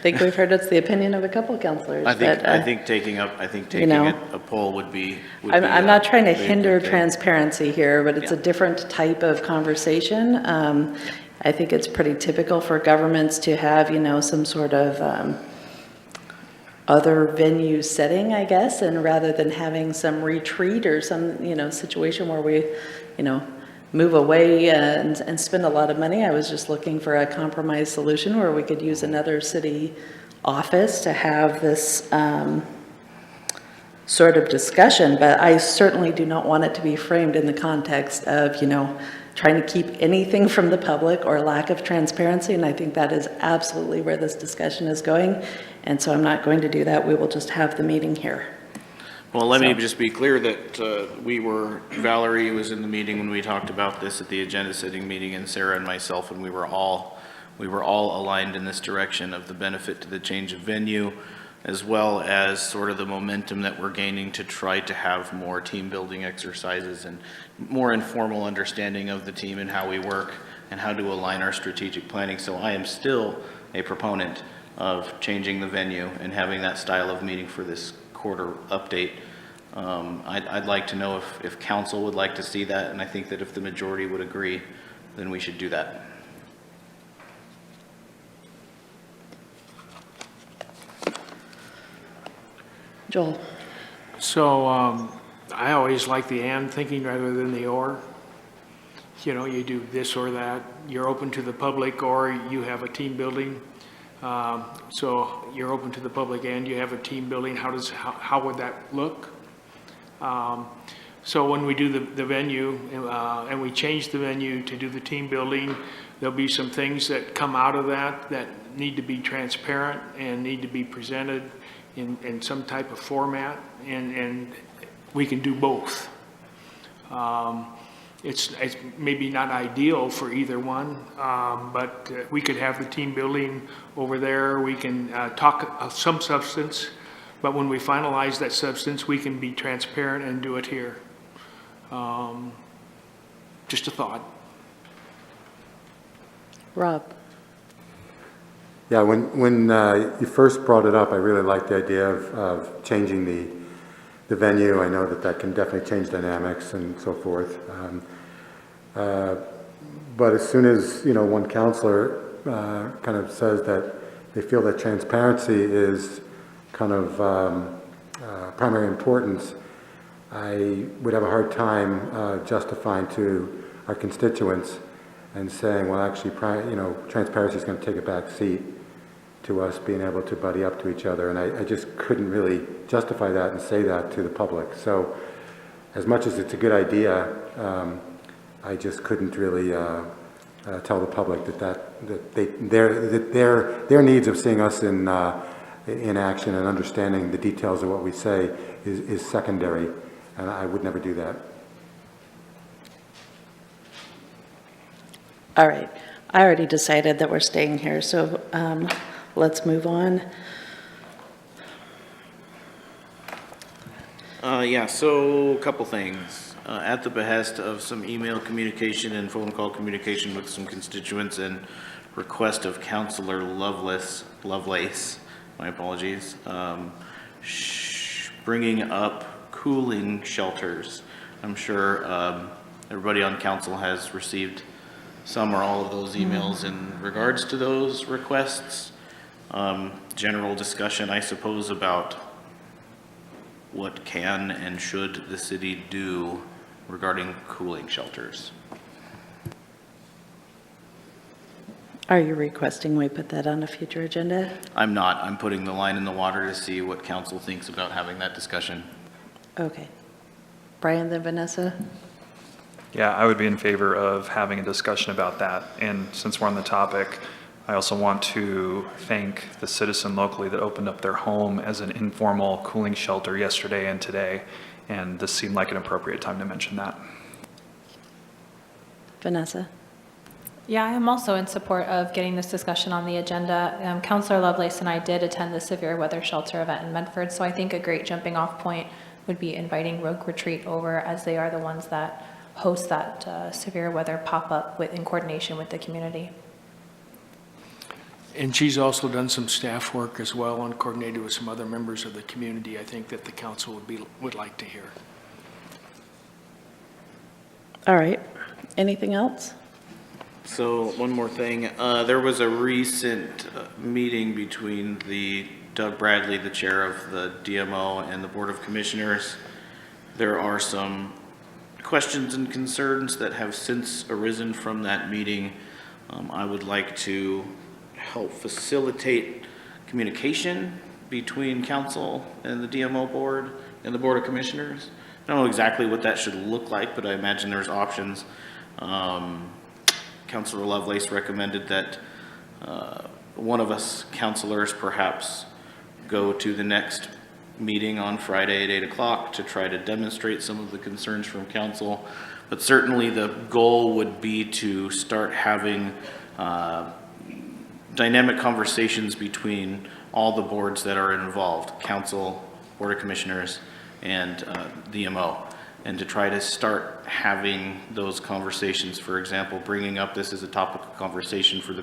think we've heard it's the opinion of a couple councilors. I think taking a poll would be. I'm not trying to hinder transparency here, but it's a different type of conversation. I think it's pretty typical for governments to have, some sort of other venue setting, I guess, and rather than having some retreat or some, situation where we, move away and spend a lot of money. I was just looking for a compromise solution where we could use another city office to have this sort of discussion, but I certainly do not want it to be framed in the context of, trying to keep anything from the public or lack of transparency, and I think that is absolutely where this discussion is going, and so I'm not going to do that. We will just have the meeting here. Well, let me just be clear that Valerie was in the meeting when we talked about this at the agenda setting meeting, and Sarah and myself, and we were all aligned in this direction of the benefit to the change of venue, as well as sort of the momentum that we're gaining to try to have more team building exercises and more informal understanding of the team and how we work and how to align our strategic planning. So I am still a proponent of changing the venue and having that style of meeting for this quarter update. I'd like to know if council would like to see that, and I think that if the majority would agree, then we should do that. Joel. So I always like the and thinking rather than the or. You do this or that. You're open to the public, or you have a team building. So you're open to the public and you have a team building. How would that look? So when we do the venue and we change the venue to do the team building, there'll be some things that come out of that need to be transparent and need to be presented in some type of format, and we can do both. It's maybe not ideal for either one, but we could have the team building over there. We can talk of some substance, but when we finalize that substance, we can be transparent and do it here. Just a thought. Rob? Yeah, when you first brought it up, I really liked the idea of changing the venue. I know that can definitely change dynamics and so forth. But as soon as, one counselor kind of says that they feel that transparency is kind of primary importance, I would have a hard time justifying to our constituents and saying, well, actually, transparency is going to take a back seat to us being able to buddy up to each other. And I just couldn't really justify that and say that to the public. So as much as it's a good idea, I just couldn't really tell the public that their needs of seeing us in action and understanding the details of what we say is secondary, and I would never do that. All right. I already decided that we're staying here, so let's move on. Yeah, so a couple things. At the behest of some email communication and phone call communication with some constituents and request of Councilor Lovelace, my apologies, bringing up cooling shelters. I'm sure everybody on council has received some or all of those emails in regards to those requests. General discussion, I suppose, about what can and should the city do regarding cooling shelters. Are you requesting we put that on a future agenda? I'm not. I'm putting the line in the water to see what council thinks about having that discussion. Okay. Brian, then Vanessa? Yeah, I would be in favor of having a discussion about that. And since we're on the topic, I also want to thank the citizen locally that opened up their home as an informal cooling shelter yesterday and today. And this seemed like an appropriate time to mention that. Vanessa? Yeah, I am also in support of getting this discussion on the agenda. Councilor Lovelace and I did attend the severe weather shelter event in Medford, so I think a great jumping off point would be inviting Rogue Retreat over, as they are the ones that host that severe weather pop-up in coordination with the community. And she's also done some staff work as well and coordinated with some other members of the community, I think, that the council would like to hear. All right. Anything else? So one more thing, there was a recent meeting between Doug Bradley, the chair of the DMO, and the Board of Commissioners. There are some questions and concerns that have since arisen from that meeting. I would like to help facilitate communication between council and the DMO board and the Board of Commissioners. I don't know exactly what that should look like, but I imagine there's options. Councilor Lovelace recommended that one of us councilors perhaps go to the next meeting on Friday at 8 o'clock to try to demonstrate some of the concerns from council. But certainly the goal would be to start having dynamic conversations between all the boards that are involved, council, Board of Commissioners, and DMO, and to try to start having those conversations. For example, bringing up this as a topic of conversation for the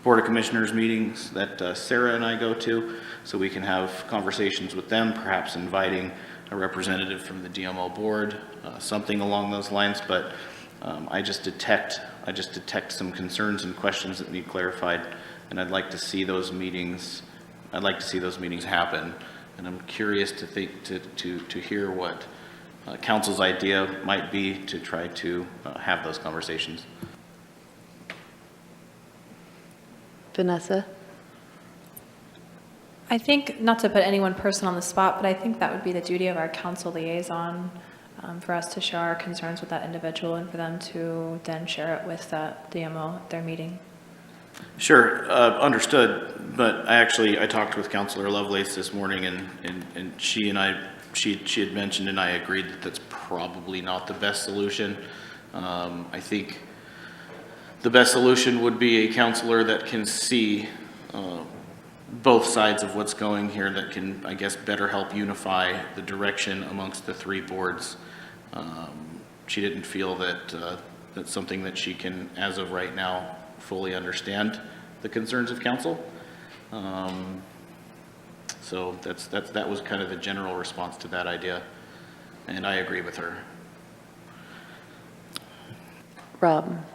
Board of Commissioners meetings that Sarah and I go to, so we can have conversations with them, perhaps inviting a representative from the DMO board, something along those lines. But I just detect some concerns and questions that need clarified, and I'd like to see those meetings. I'd like to see those meetings happen, and I'm curious to hear what council's idea might be to try to have those conversations. Vanessa? I think, not to put anyone person on the spot, but I think that would be the duty of our council liaison, for us to share our concerns with that individual and for them to then share it with that DMO at their meeting. Sure, understood. But I talked with Councilor Lovelace this morning, and she and I she had mentioned, and I agreed that that's probably not the best solution. I think the best solution would be a counselor that can see both sides of what's going here, that can, I guess, better help unify the direction amongst the three boards. She didn't feel that that's something that she can, as of right now, fully understand the concerns of council. So that was kind of the general response to that idea, and I agree with her. Rob?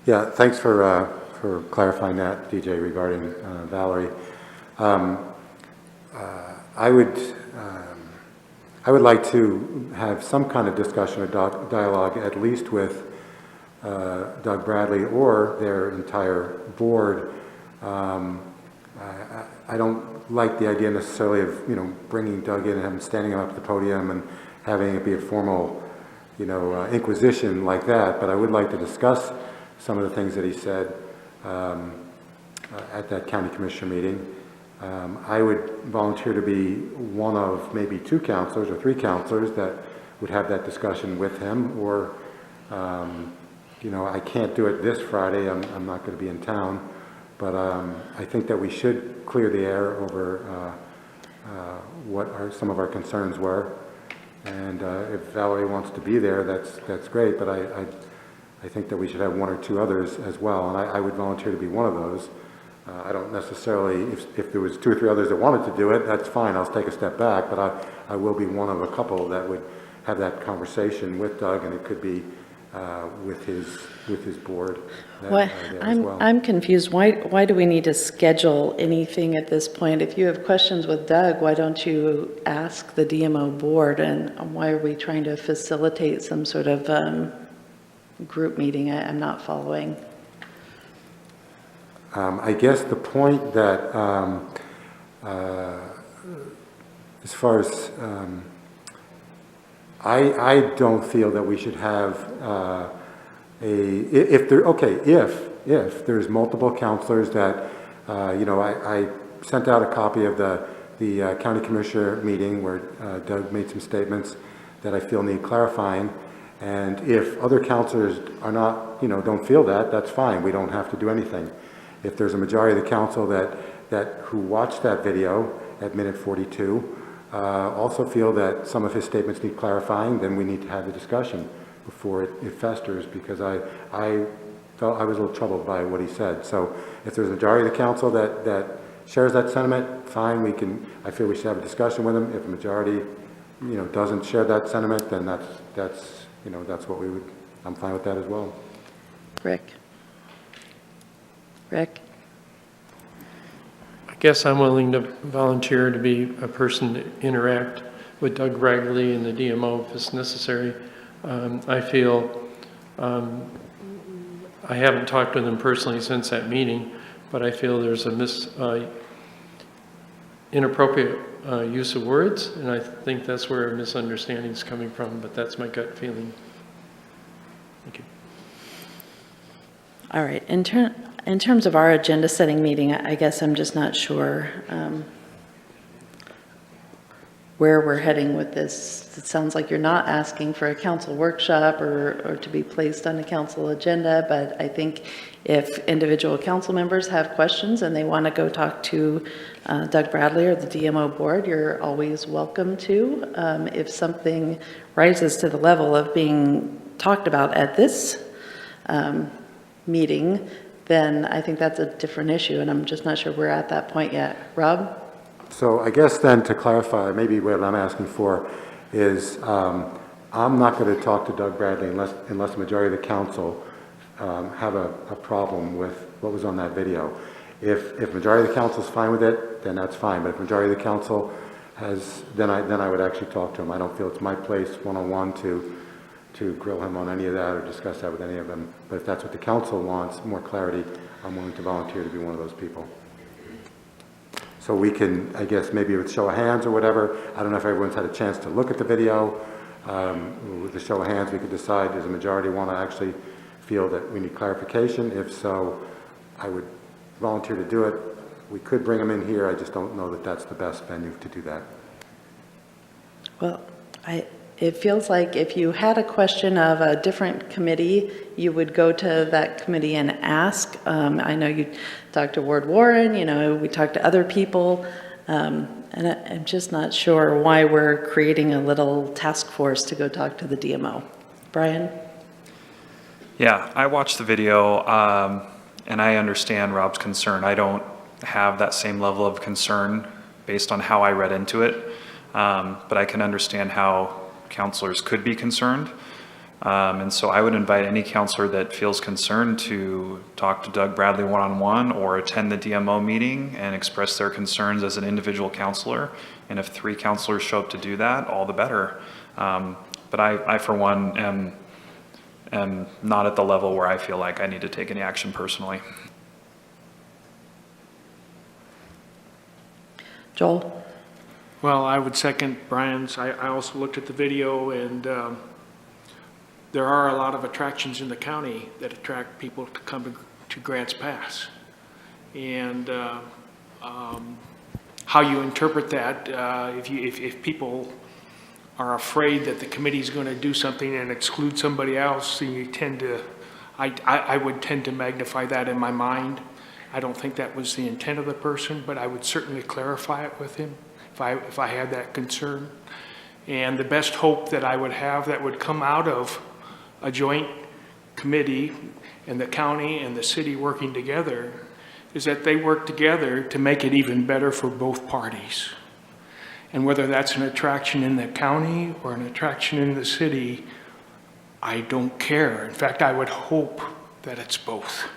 Yeah, thanks for clarifying that, DJ, regarding Valerie. I would like to have some kind of discussion or dialogue, at least with Doug Bradley or their entire board. I don't like the idea necessarily of, bringing Doug in and him standing up at the podium and having it be a formal, inquisition like that, but I would like to discuss some of the things that he said at that county commissioner meeting. I would volunteer to be one of maybe 2 counselors or 3 counselors that would have that discussion with him, or, I can't do it this Friday, I'm not going to be in town, but I think that we should clear the air over what some of our concerns were, and if Valerie wants to be there, that's great, but I think that we should have 1 or 2 others as well, and I would volunteer to be one of those. I don't necessarily, if there was 2 or 3 others that wanted to do it, that's fine, I'll take a step back, but I will be one of a couple that would have that conversation with Doug, and it could be with his board there as well. I'm confused. Why do we need to schedule anything at this point? If you have questions with Doug, why don't you ask the DMO board, and why are we trying to facilitate some sort of group meeting? I'm not following. I guess the point that, as far as, I don't feel that we should have if there's multiple counselors that, I sent out a copy of the county commissioner meeting where Doug made some statements that I feel need clarifying. And if other counselors are not, don't feel that, that's fine. We don't have to do anything. If there's a majority of the council who watched that video at minute 42, also feel that some of his statements need clarifying, then we need to have the discussion before it festers, because I felt I was a little troubled by what he said. So if there's a majority of the council that shares that sentiment, fine, I feel we should have a discussion with him. If a majority, doesn't share that sentiment, then that's what we would, I'm fine with that as well. Rick? I guess I'm willing to volunteer to be a person to interact with Doug Ragley and the DMO if it's necessary. I feel, I haven't talked with him personally since that meeting, but I feel there's a inappropriate use of words, and I think that's where a misunderstanding is coming from, but that's my gut feeling. Thank you. All right. In terms of our agenda setting meeting, I guess I'm just not sure where we're heading with this. It sounds like you're not asking for a council workshop or to be placed on a council agenda, but I think if individual council members have questions and they want to go talk to Doug Bradley or the DMO board, you're always welcome to. If something rises to the level of being talked about at this meeting, then I think that's a different issue, and I'm just not sure we're at that point yet. Rob? So I guess then to clarify, maybe what I'm asking for is I'm not going to talk to Doug Bradley unless the majority of the council have a problem with what was on that video. If majority of the council is fine with it, then that's fine. But if majority of the council has, then I would actually talk to him. I don't feel it's my place one-on-one to grill him on any of that or discuss that with any of them. But if that's what the council wants, more clarity, I'm willing to volunteer to be one of those people. So we can, I guess, maybe with show of hands or whatever. I don't know if everyone's had a chance to look at the video. With the show of hands, we could decide, does the majority want to actually feel that we need clarification? If so, I would volunteer to do it. We could bring them in here. I just don't know that that's the best venue to do that. Well, it feels like if you had a question of a different committee, you would go to that committee and ask. I know you talked to Ward Warren, we talked to other people, and I'm just not sure why we're creating a little task force to go talk to the DMO. Brian? Yeah, I watched the video, and I understand Rob's concern. I don't have that same level of concern based on how I read into it, but I can understand how counselors could be concerned. And so I would invite any counselor that feels concerned to talk to Doug Bradley one-on-one or attend the DMO meeting and express their concerns as an individual counselor. And if 3 counselors show up to do that, all the better. But I for one, am not at the level where I feel like I need to take any action personally. Joel? Well, I would second Brian's. I also looked at the video, and there are a lot of attractions in the county that attract people to come to Grants Pass. And how you interpret that, if people are afraid that the committee's going to do something and exclude somebody else, then you tend to, I would tend to magnify that in my mind. I don't think that was the intent of the person, but I would certainly clarify it with him if I had that concern. And the best hope that I would have that would come out of a joint committee and the county and the city working together is that they work together to make it even better for both parties. And whether that's an attraction in the county or an attraction in the city, I don't care. In fact, I would hope that it's both.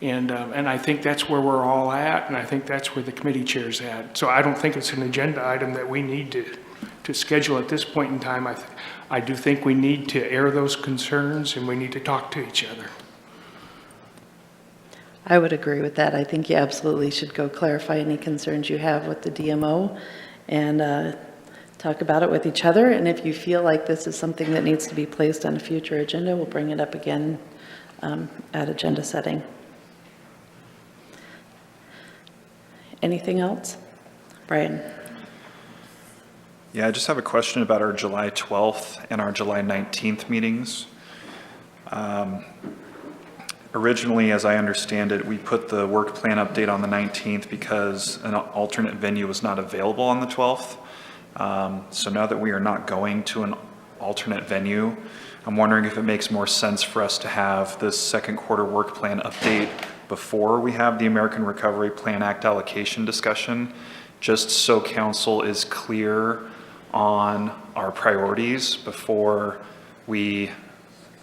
And I think that's where we're all at, and I think that's where the committee chair's at. So I don't think it's an agenda item that we need to schedule at this point in time. I do think we need to air those concerns, and we need to talk to each other. I would agree with that. I think you absolutely should go clarify any concerns you have with the DMO and talk about it with each other. And if you feel like this is something that needs to be placed on a future agenda, we'll bring it up again at agenda setting. Anything else? Brian? Yeah, I just have a question about our July 12th and our July 19th meetings. Originally, as I understand it, we put the work plan update on the 19th because an alternate venue was not available on the 12th. So now that we are not going to an alternate venue, I'm wondering if it makes more sense for us to have this second quarter work plan update before we have the American Recovery Plan Act allocation discussion, just so council is clear on our priorities before we,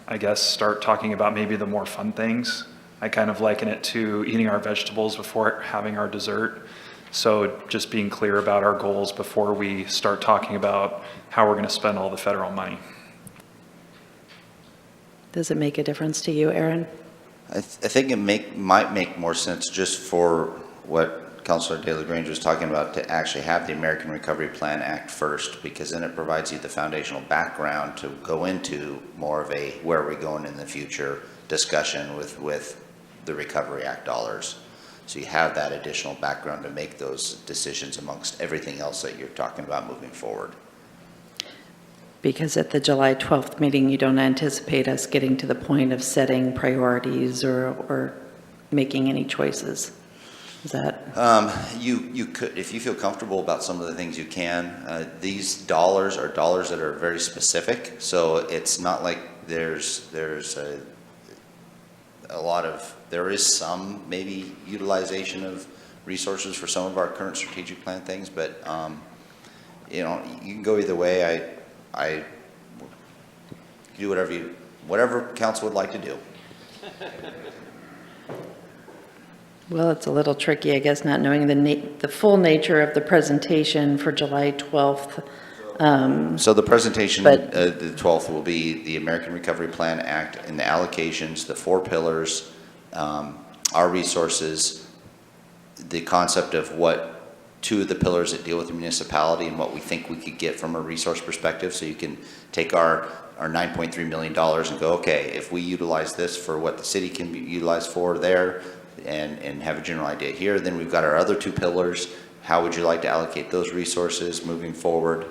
I guess, start talking about maybe the more fun things. I kind of liken it to eating our vegetables before having our dessert. So just being clear about our goals before we start talking about how we're going to spend all the federal money. Does it make a difference to you, Aaron? I think it might make more sense just for what Councilor De La Grange was talking about, to actually have the American Recovery Plan Act first, because then it provides you the foundational background to go into more of a where are we going in the future discussion with the Recovery Act dollars. So you have that additional background to make those decisions amongst everything else that you're talking about moving forward. Because at the July 12th meeting, you don't anticipate us getting to the point of setting priorities or making any choices. Is that? You could, if you feel comfortable about some of the things you can. These dollars are dollars that are very specific, so it's not like there's a lot of, there is some maybe utilization of resources for some of our current strategic plan things, but you know, you can go either way. I do whatever council would like to do. Well, it's a little tricky, I guess, not knowing the full nature of the presentation for July 12th. So the presentation, the 12th, will be the American Recovery Plan Act and the allocations, the 4 pillars, our resources, the concept of what 2 of the pillars that deal with the municipality and what we think we could get from a resource perspective. So you can take our $9.3 million and go, okay, if we utilize this for what the city can be utilized for there and have a general idea here, then we've got our other 2 pillars. How would you like to allocate those resources moving forward?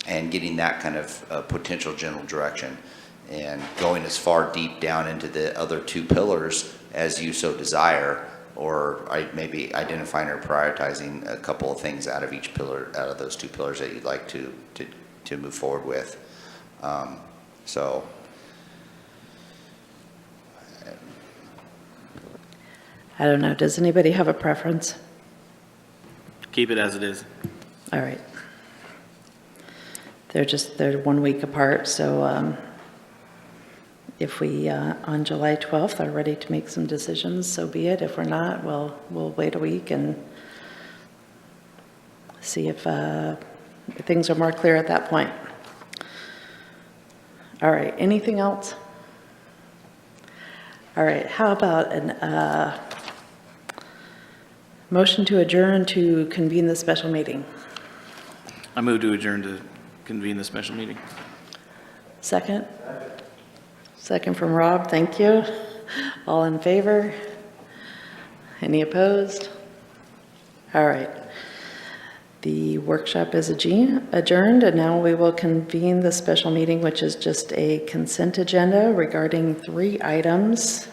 and getting that kind of potential general direction, and going as far deep down into the other two pillars as you so desire, or maybe identifying or prioritizing a couple of things out of each pillar, out of those two pillars that you'd like to move forward with. So I don't know, does anybody have a preference? Keep it as it is. All right. They're 1 week apart, so if we, on July 12th, are ready to make some decisions, so be it. If we're not, we'll wait a week and see if things are more clear at that point. All right, anything else? All right, how about a motion to adjourn to convene the special meeting? I move to adjourn to convene the special meeting. Second? Second from Rob, thank you. All in favor? Any opposed? All right. The workshop is adjourned, and now we will convene the special meeting, which is just a consent agenda regarding 3 items.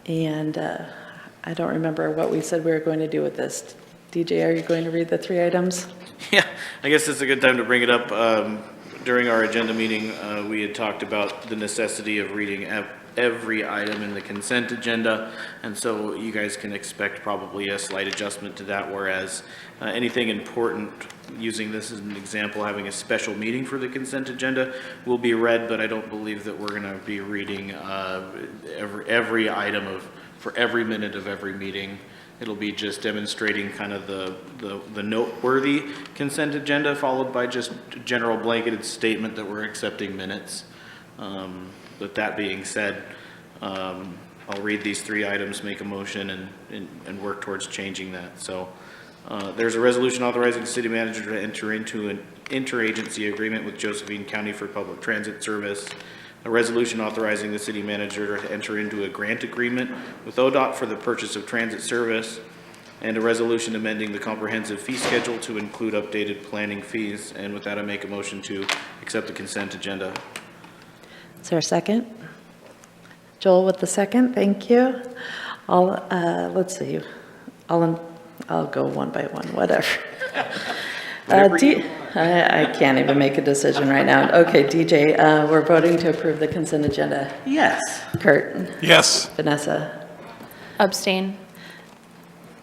And I don't remember what we said we were going to do with this. DJ, are you going to read the 3 items? Yeah, I guess it's a good time to bring it up. During our agenda meeting, we had talked about the necessity of reading every item in the consent agenda, and so you guys can expect probably a slight adjustment to that, whereas anything important, using this as an example, having a special meeting for the consent agenda will be read, but I don't believe that we're going to be reading every item for every minute of every meeting. It'll be just demonstrating kind of the noteworthy consent agenda, followed by just a general blanketed statement that we're accepting minutes. But that being said, I'll read these 3 items, make a motion, and work towards changing that. So there's a resolution authorizing the city manager to enter into an interagency agreement with Josephine County for public transit service. A resolution authorizing the city manager to enter into a grant agreement with ODOT for the purchase of transit service, and a resolution amending the comprehensive fee schedule to include updated planning fees. And with that, I make a motion to accept the consent agenda. Is there a second? Joel with the second, thank you. Let's see, I'll go one by one, whatever. I can't even make a decision right now. Okay, DJ, we're voting to approve the consent agenda. Yes. Kurt? Yes. Vanessa? Abstain.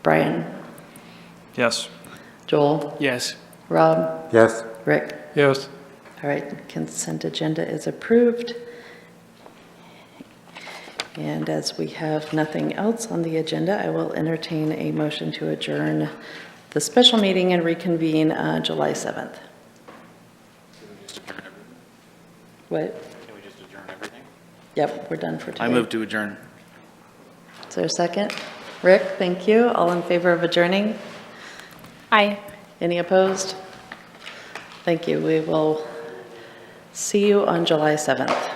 Brian? Yes. Joel? Yes. Rob? Yes. Rick? Yes. All right, consent agenda is approved. And as we have nothing else on the agenda, I will entertain a motion to adjourn the special meeting and reconvene July 7th. What? Can we just adjourn everything? Yep, we're done for today. I move to adjourn. Is there a second? Rick, thank you. All in favor of adjourning? Aye. Any opposed? Thank you. We will see you on July 7th.